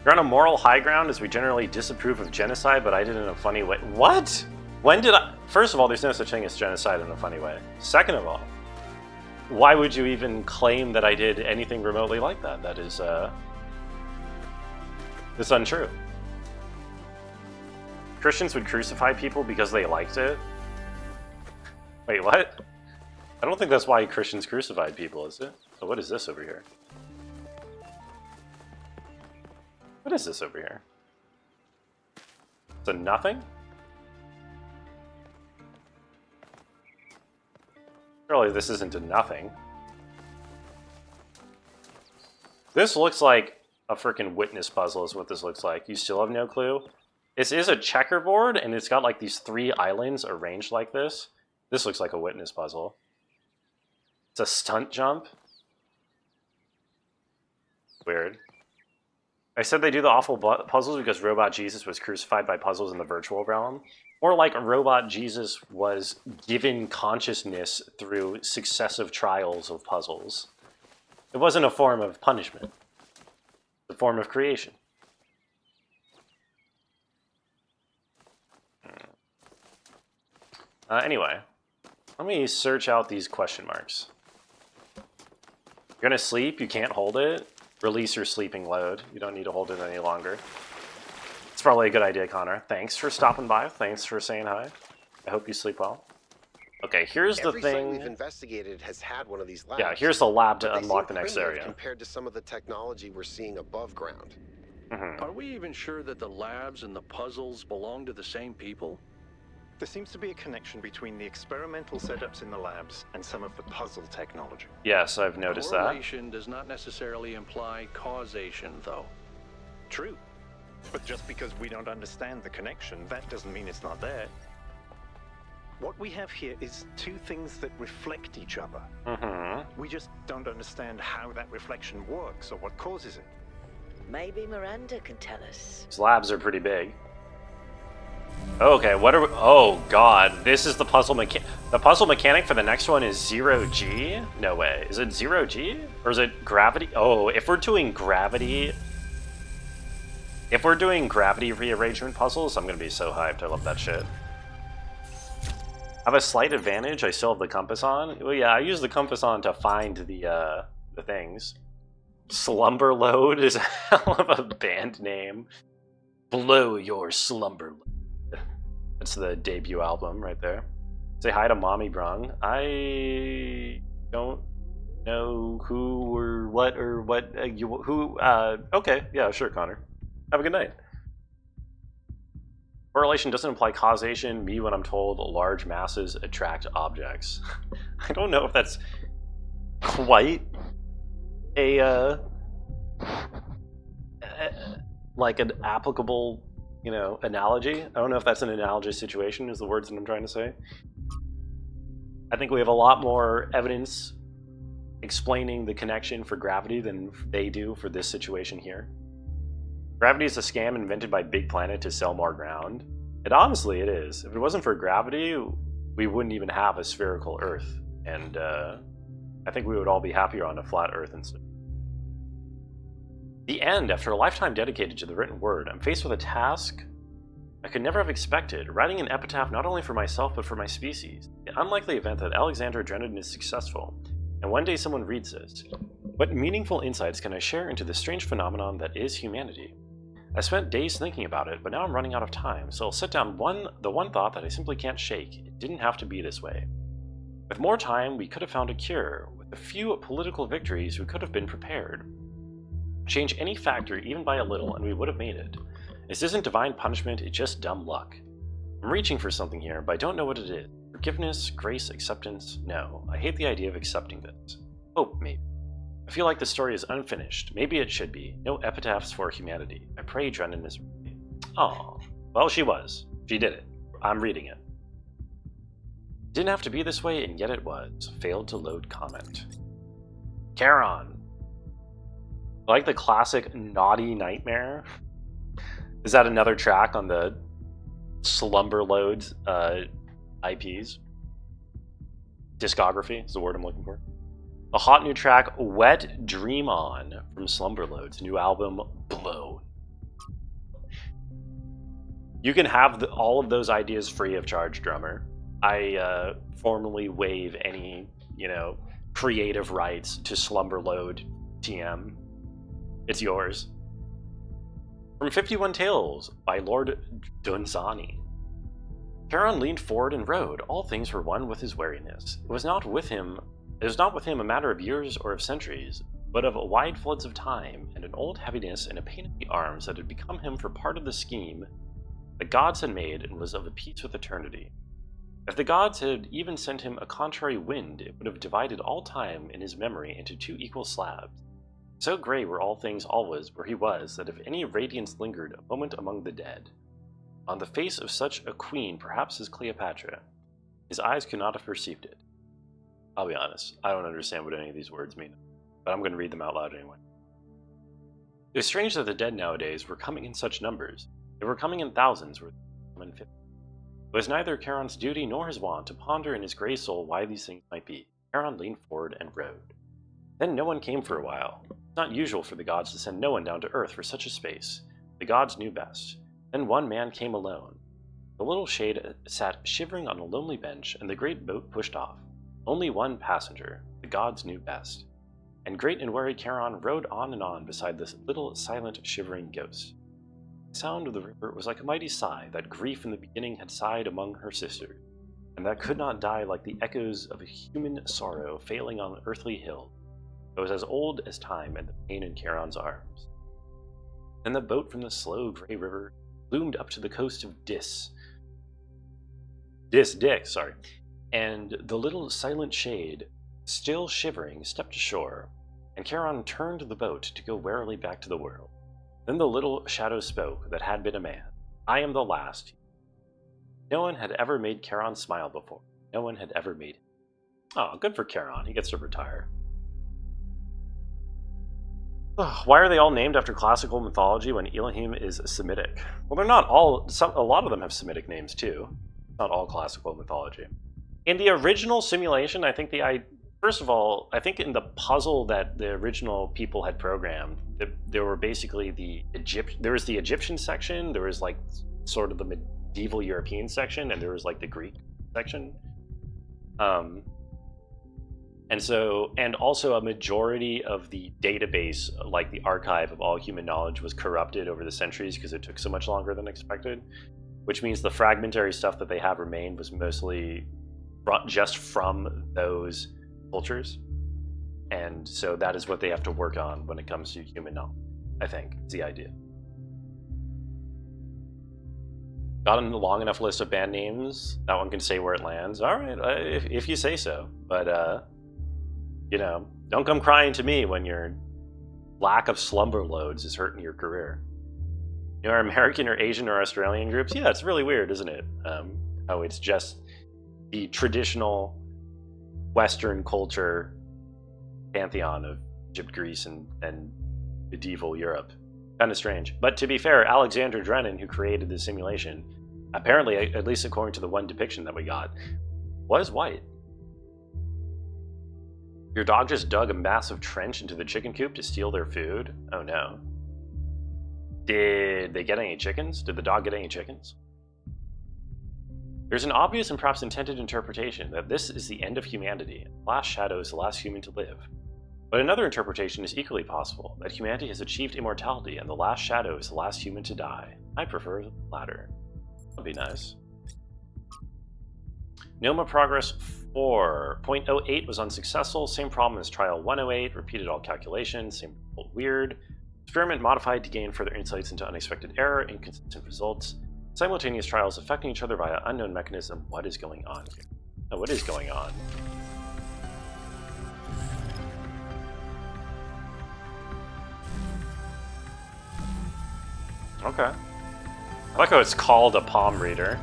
You're on a moral high ground as we generally disapprove of genocide, but I did it in a funny way. What? When did I... First of all, there's no such thing as genocide in a funny way. Second of all, why would you even claim that I did anything remotely like that? That is, it's untrue. Christians would crucify people because they liked it? Wait, what? I don't think that's why Christians crucified people, is it? So what is this over here? What is this over here? It's a nothing? Surely this isn't a nothing. This looks like a freaking witness puzzle is what this looks like. You still have no clue? This is a checkerboard, and it's got like these 3 islands arranged like this. This looks like a witness puzzle. It's a stunt jump. Weird. I said they do the awful puzzles because Robot Jesus was crucified by puzzles in the virtual realm. Or like Robot Jesus was given consciousness through successive trials of puzzles. It wasn't a form of punishment. It's a form of creation. Anyway, let me search out these question marks. You're gonna sleep, you can't hold it. Release your sleeping load. You don't need to hold it any longer. It's probably a good idea, Connor. Thanks for stopping by. Thanks for saying hi. I hope you sleep well. Okay, here's the Every thing. site we've investigated has had one of these labs. Yeah, here's the lab to but they unlock seem the next primitive area. compared to some of the technology we're seeing above ground. Are we even sure that the labs and the puzzles belong to the same people? There seems to be a connection between the experimental setups in the labs and some of the puzzle technology. Yes, I've noticed that. Correlation does not necessarily imply causation, though. True. But just because we don't understand the connection, that doesn't mean it's not there. What we have here is two things that reflect each other. We just don't understand how that reflection works or what causes it. Maybe Miranda can tell us. These labs are pretty big. Okay, what are we... Oh, God. This is the puzzle mechanic. The puzzle mechanic for the next one is 0G? No way. Is it 0G? Or is it gravity? Oh, if we're doing gravity... If we're doing gravity rearrangement puzzles, I'm going to be so hyped. I love that shit. I have a slight advantage. I still have the compass on. Well, yeah, I use the compass on to find the things. Slumber Load is a hell of a band name. Blow your slumber load. That's the debut album right there. Say hi to Mommy Brung. I don't know who or what okay, yeah, sure, Connor. Have a good night. Correlation doesn't imply causation. Me when I'm told large masses attract objects. I don't know if that's quite a like an applicable, you know, analogy. I don't know if that's an analogous situation is the words that I'm trying to say. I think we have a lot more evidence explaining the connection for gravity than they do for this situation here. Gravity is a scam invented by Big Planet to sell more ground. And honestly, it is. If it wasn't for gravity, we wouldn't even have a spherical Earth. And I think we would all be happier on a flat Earth instead. The end, after a lifetime dedicated to the written word, I'm faced with a task I could never have expected, writing an epitaph not only for myself but for my species. The unlikely event that Alexander Drennan is successful, and one day someone reads this. What meaningful insights can I share into the strange phenomenon that is humanity? I spent days thinking about it, but now I'm running out of time, so I'll set down the one thought that I simply can't shake. It didn't have to be this way. With more time, we could have found a cure. With a few political victories, we could have been prepared. Change any factor, even by a little, and we would have made it. This isn't divine punishment, it's just dumb luck. I'm reaching for something here, but I don't know what it is. Forgiveness, grace, acceptance? No, I hate the idea of accepting this. Hope, maybe. I feel like the story is unfinished. Maybe it should be. No epitaphs for humanity. I pray Drennan is ready. Aw. Well, she was. She did it. I'm reading it. Didn't have to be this way, and yet it was. Failed to load comment. Charon. Like the classic Naughty Nightmare. Is that another track on the Slumber Loads IPs? Discography is the word I'm looking for. A hot new track, Wet Dream On, from Slumberload's new album, Blow. You can have all of those ideas free of charge, drummer. I formally waive any, creative rights to Slumberload TM. It's yours. From 51 Tales by Lord Dunzani. Charon leaned forward and rode. All things were one with his wariness. It was not with him a matter of years or of centuries, but of wide floods of time, and an old heaviness and a pain in the arms that had become him for part of the scheme the gods had made and was of a piece with eternity. If the gods had even sent him a contrary wind, it would have divided all time in his memory into two equal slabs. So grey were all things always where he was, that if any radiance lingered a moment among the dead, on the face of such a queen perhaps as Cleopatra, his eyes could not have perceived it. I'll be honest, I don't understand what any of these words mean, but I'm going to read them out loud anyway. It was strange that the dead nowadays were coming in such numbers. They were coming in thousands, were in 50. It was neither Charon's duty nor his wont to ponder in his grey soul why these things might be. Charon leaned forward and rode. Then no one came for a while. It's not usual for the gods to send no one down to Earth for such a space. The gods knew best. Then one man came alone. The little shade sat shivering on a lonely bench, and the great boat pushed off. Only one passenger. The gods knew best. And great and worried Charon rode on beside this little silent shivering ghost. The sound of the river was like a mighty sigh that grief in the beginning had sighed among her sisters, and that could not die like the echoes of a human sorrow failing on an earthly hill. It was as old as time and the pain in Charon's arms. Then the boat from the slow gray river loomed up to the coast of Dis, and the little silent shade, still shivering, stepped ashore, and Charon turned the boat to go warily back to the world. Then the little shadow spoke that had been a man. I am the last. No one had ever made Charon smile before. No one had ever made him. Oh, good for Charon. He gets to retire. Why are they all named after classical mythology when Elohim is Semitic? Well, they're not all. A lot of them have Semitic names too. Not all classical mythology. In the original simulation, I think first of all, I think in the puzzle that the original people had programmed, there were basically there was the Egyptian section, there was like sort of the medieval European section, and there was like the Greek section. And also a majority of the database, like the archive of all human knowledge, was corrupted over the centuries because it took so much longer than expected, which means the fragmentary stuff that they have remained was mostly just from those cultures. And so that is what they have to work on when it comes to human knowledge, I think, is the idea. Got a long enough list of band names, that one can say where it lands. All right, if you say so. But, you know, don't come crying to me when your lack of slumber loads is hurting your career. You know, our American or Asian or Australian groups, yeah, it's really weird, isn't it? How it's just the traditional Western culture pantheon of Egypt, Greece, and medieval Europe. Kind of strange. But to be fair, Alexander Drennan, who created the simulation, apparently, at least according to the one depiction that we got, was white. Your dog just dug a massive trench into the chicken coop to steal their food? Oh no. Did they get any chickens? Did the dog get any chickens? There's an obvious and perhaps intended interpretation that this is the end of humanity, and the last shadow is the last human to live. But another interpretation is equally possible, that humanity has achieved immortality and the last shadow is the last human to die. I prefer the latter. That'd be nice. NOMA progress 4.08 was unsuccessful. Same problem as trial 108. Repeated all calculations. Same result weird. Experiment modified to gain further insights into unexpected error. Inconsistent results. Simultaneous trials affecting each other via unknown mechanism. What is going on here? Oh, what is going on? Okay. I like how it's called a palm reader.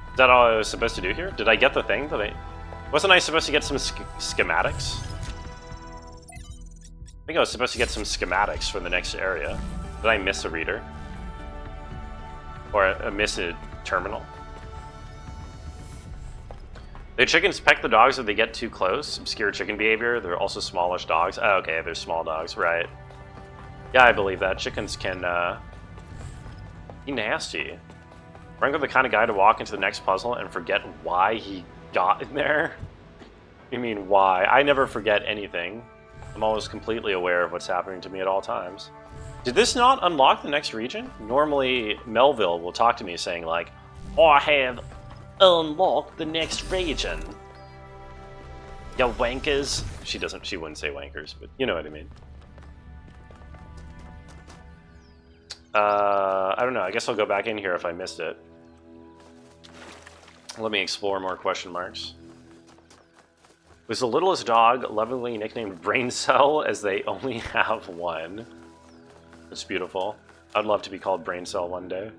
Is that all I was supposed to do here? Did I get the thing that Wasn't I supposed to get some schematics? I think I was supposed to get some schematics for the next area. Did I miss a reader? Or miss a terminal? The chickens peck the dogs if they get too close. Obscure chicken behavior. They're also smallish dogs. Oh, okay, they're small dogs, right. Yeah, I believe that. Chickens can be nasty. Rango the kind of guy to walk into the next puzzle and forget why he got in there? You mean why? I never forget anything. I'm always completely aware of what's happening to me at all times. Did this not unlock the next region? Normally, Melville will talk to me saying like, I have unlocked the next region. Ya wankers. She wouldn't say wankers, but you know what I mean. I don't know, I guess I'll go back in here if I missed it. Let me explore more question marks. Was the littlest dog lovingly nicknamed Brain Cell as they only have one? That's beautiful. I'd love to be called Brain Cell one day.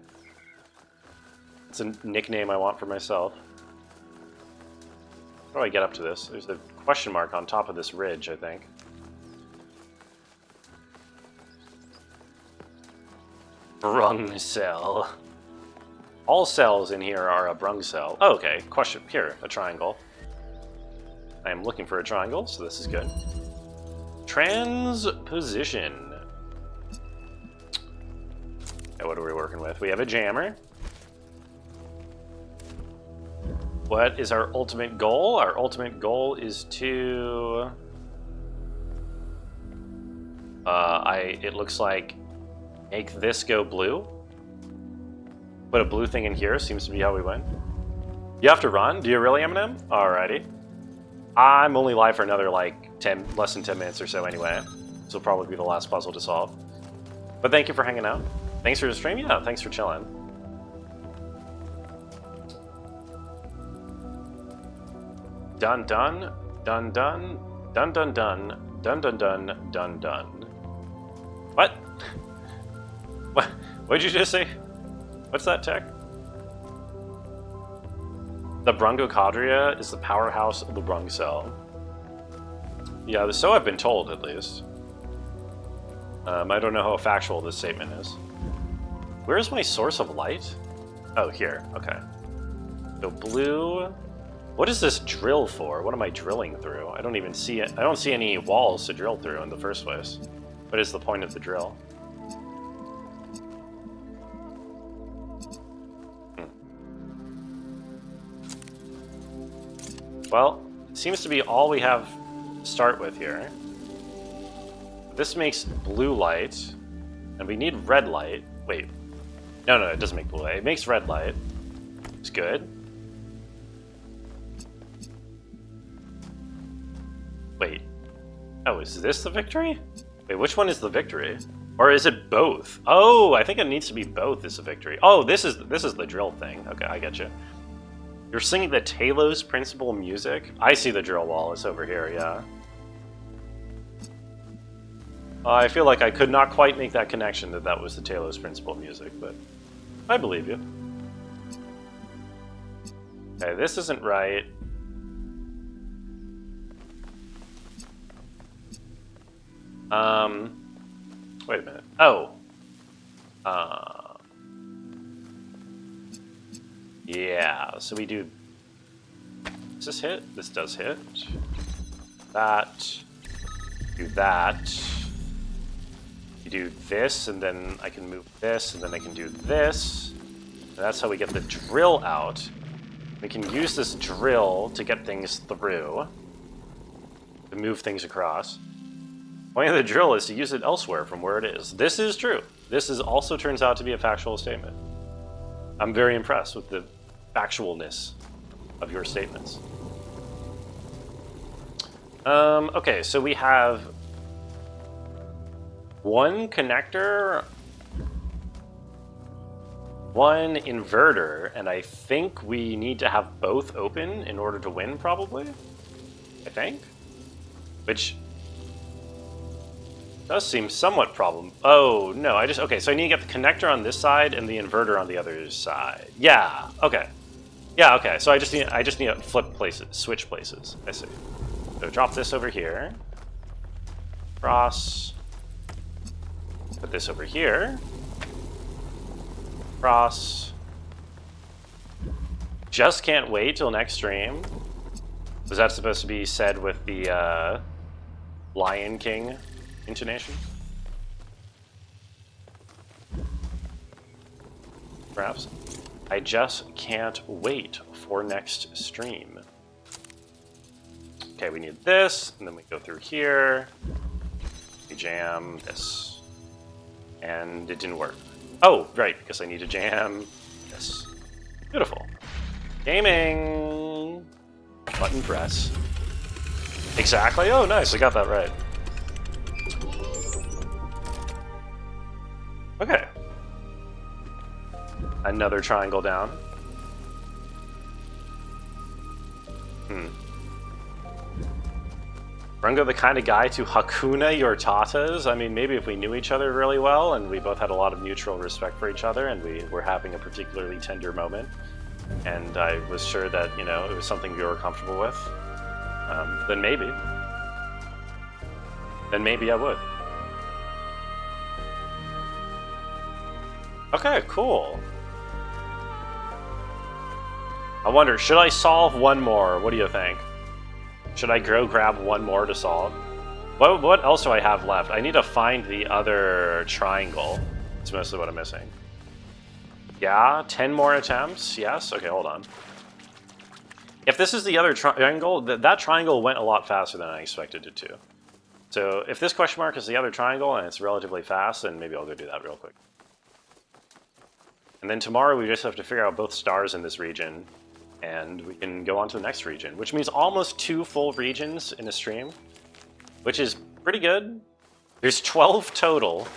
It's a nickname I want for myself. How do I get up to this? There's a question mark on top of this ridge, I think. Brung cell. All cells in here are a Brung cell. Oh, okay, question. Here, a triangle. I am looking for a triangle, so this is good. Transposition. Okay, what are we working with? We have a jammer. What is our ultimate goal? Our ultimate goal is to... it looks like make this go blue. Put a blue thing in here, seems to be how we went. You have to run? Do you really, Eminem? Alrighty. I'm only live for another, like, less than 10 minutes or so anyway. This will probably be the last puzzle to solve. But thank you for hanging out. Thanks for the stream? Yeah, thanks for chilling. Dun dun, dun dun, dun dun dun, dun dun dun, dun dun. What? What did you just say? What's that tech? The Brungocadria is the powerhouse of the Brung cell. Yeah, so I've been told, at least. I don't know how factual this statement is. Where's my source of light? Oh, here. Okay. So blue... What is this drill for? What am I drilling through? I don't even see it. I don't see any walls to drill through in the first place. What is the point of the drill? Well, it seems to be all we have to start with here. This makes blue light, and we need red light. Wait. No, it doesn't make blue light. It makes red light. It's good. Wait. Oh, is this the victory? Wait, which one is the victory? Or is it both? Oh, I think it needs to be both is a victory. Oh, this is the drill thing. Okay, I get you. You're singing the Talos Principle music? I see the drill wall. It's over here, yeah. I feel like I could not quite make that connection that was the Talos Principle music, but I believe you. Okay, this isn't right. Wait a minute. Oh. Yeah, so we do... Does this hit? This does hit. That. Do that. You do this, and then I can move this, and then I can do this. And that's how we get the drill out. We can use this drill to get things through. To move things across. The point of the drill is to use it elsewhere from where it is. This is true. This also turns out to be a factual statement. I'm very impressed with the factualness of your statements. Okay, so we have one connector, one inverter, and I think we need to have both open in order to win, probably? I think? Which does seem somewhat problem. Oh, no, okay, so I need to get the connector on this side and the inverter on the other side. Yeah, okay. Yeah, okay, so I just need to flip places, switch places. I see. So drop this over here. Cross. Put this over here. Cross. Just can't wait till next stream. Was that supposed to be said with the Lion King intonation? Perhaps. I just can't wait for next stream. Okay, we need this, and then we go through here. We jam this. And it didn't work. Oh, right, because I need to jam this. Beautiful. Gaming! Button press. Exactly. Oh, nice, I got that right. Okay. Another triangle down. Brungo the kind of guy to Hakuna your tatas? I mean, maybe if we knew each other really well and we both had a lot of mutual respect for each other and we were having a particularly tender moment, and I was sure that, you know, it was something you were comfortable with, then maybe. Then maybe I would. Okay, cool. I wonder, should I solve one more? What do you think? Should I go grab one more to solve? What else do I have left? I need to find the other triangle. That's mostly what I'm missing. Yeah, 10 more attempts. Yes. Okay, hold on. If this is the other triangle, that triangle went a lot faster than I expected it to. So if this question mark is the other triangle and it's relatively fast, then maybe I'll go do that real quick. And then tomorrow we just have to figure out both stars in this region, and we can go on to the next region, which means almost 2 full regions in a stream, which is pretty good. There's 12 total,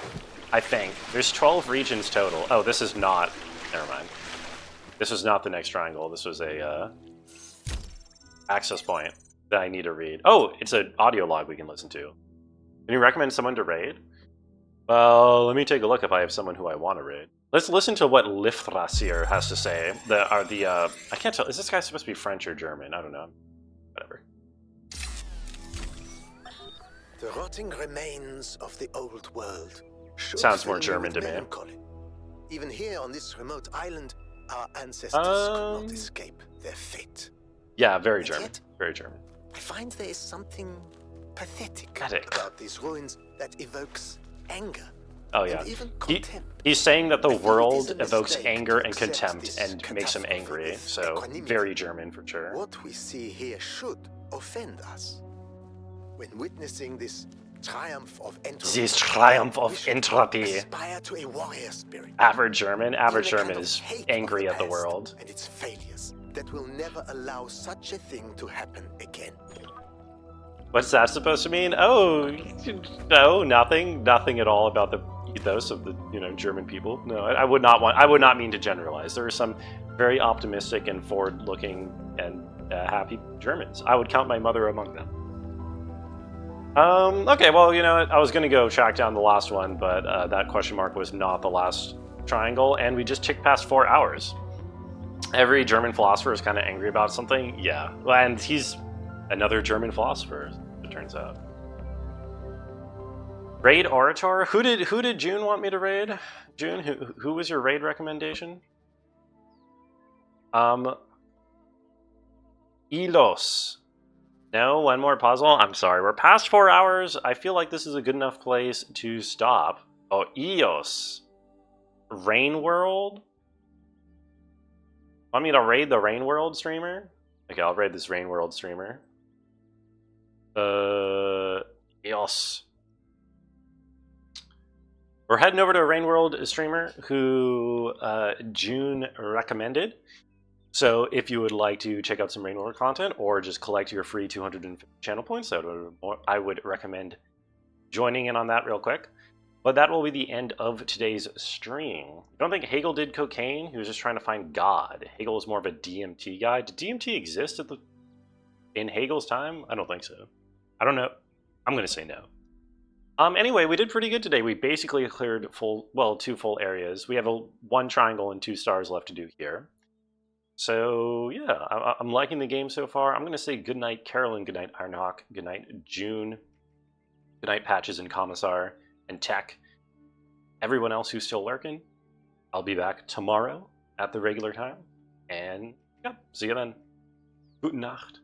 I think. There's 12 regions total. Oh, this is not... Never mind. This was not the next triangle. This was a access point that I need to read. Oh, it's an audio log we can listen to. Can you recommend someone to raid? Well, let me take a look if I have someone who I want to raid. Let's listen to what Lifthrasir has to say. I can't tell. Is this guy supposed to be French or German? I don't know. Whatever. The rotting remains of the old world. Sounds more German to me. Even here on this remote island, our ancestors could not escape their fate. Yeah, very German. Yet, very German. I find there is something pathetic about these ruins that evokes anger. Oh yeah. And even contempt. He's saying that the world evokes anger and contempt and makes him angry. So very German for sure. What we see here should offend us. When witnessing this triumph of entropy, aspire to a warrior spirit. Average German is angry at the world and its failures that will never allow such a thing to happen again. What's that supposed to mean? Oh, no, nothing at all about the ethos of the German people. No, I would not mean to generalize. There are some very optimistic and forward-looking and happy Germans. I would count my mother among them. Okay, well, you know what? I was going to go track down the last one, but that question mark was not the last triangle, and we just ticked past 4 hours. Every German philosopher is kind of angry about something. Yeah, and he's another German philosopher, it turns out. Raid Orator? Who did June want me to raid? June, who was your raid recommendation? Ilos. No, one more puzzle? I'm sorry, we're past 4 hours. I feel like this is a good enough place to stop. Oh, Eos. Rain World? Want me to raid the Rain World streamer? Okay, I'll raid this Rain World streamer. Eos. We're heading over to a Rain World streamer who June recommended. So if you would like to check out some Rain World content or just collect your free 250 channel points, I would recommend joining in on that real quick. But that will be the end of today's stream. I don't think Hegel did cocaine. He was just trying to find God. Hegel was more of a DMT guy. Did DMT exist in Hegel's time? I don't think so. I don't know. I'm going to say no. Anyway, we did pretty good today. We basically cleared 2 full areas. We have 1 triangle and 2 stars left to do here. So, yeah, I'm liking the game so far. I'm going to say goodnight, Carolyn, goodnight, Ironhawk, goodnight, June, goodnight, Patches and Commissar, and Tech. Everyone else who's still lurking, I'll be back tomorrow at the regular time. And, yeah, see you then. Gute Nacht.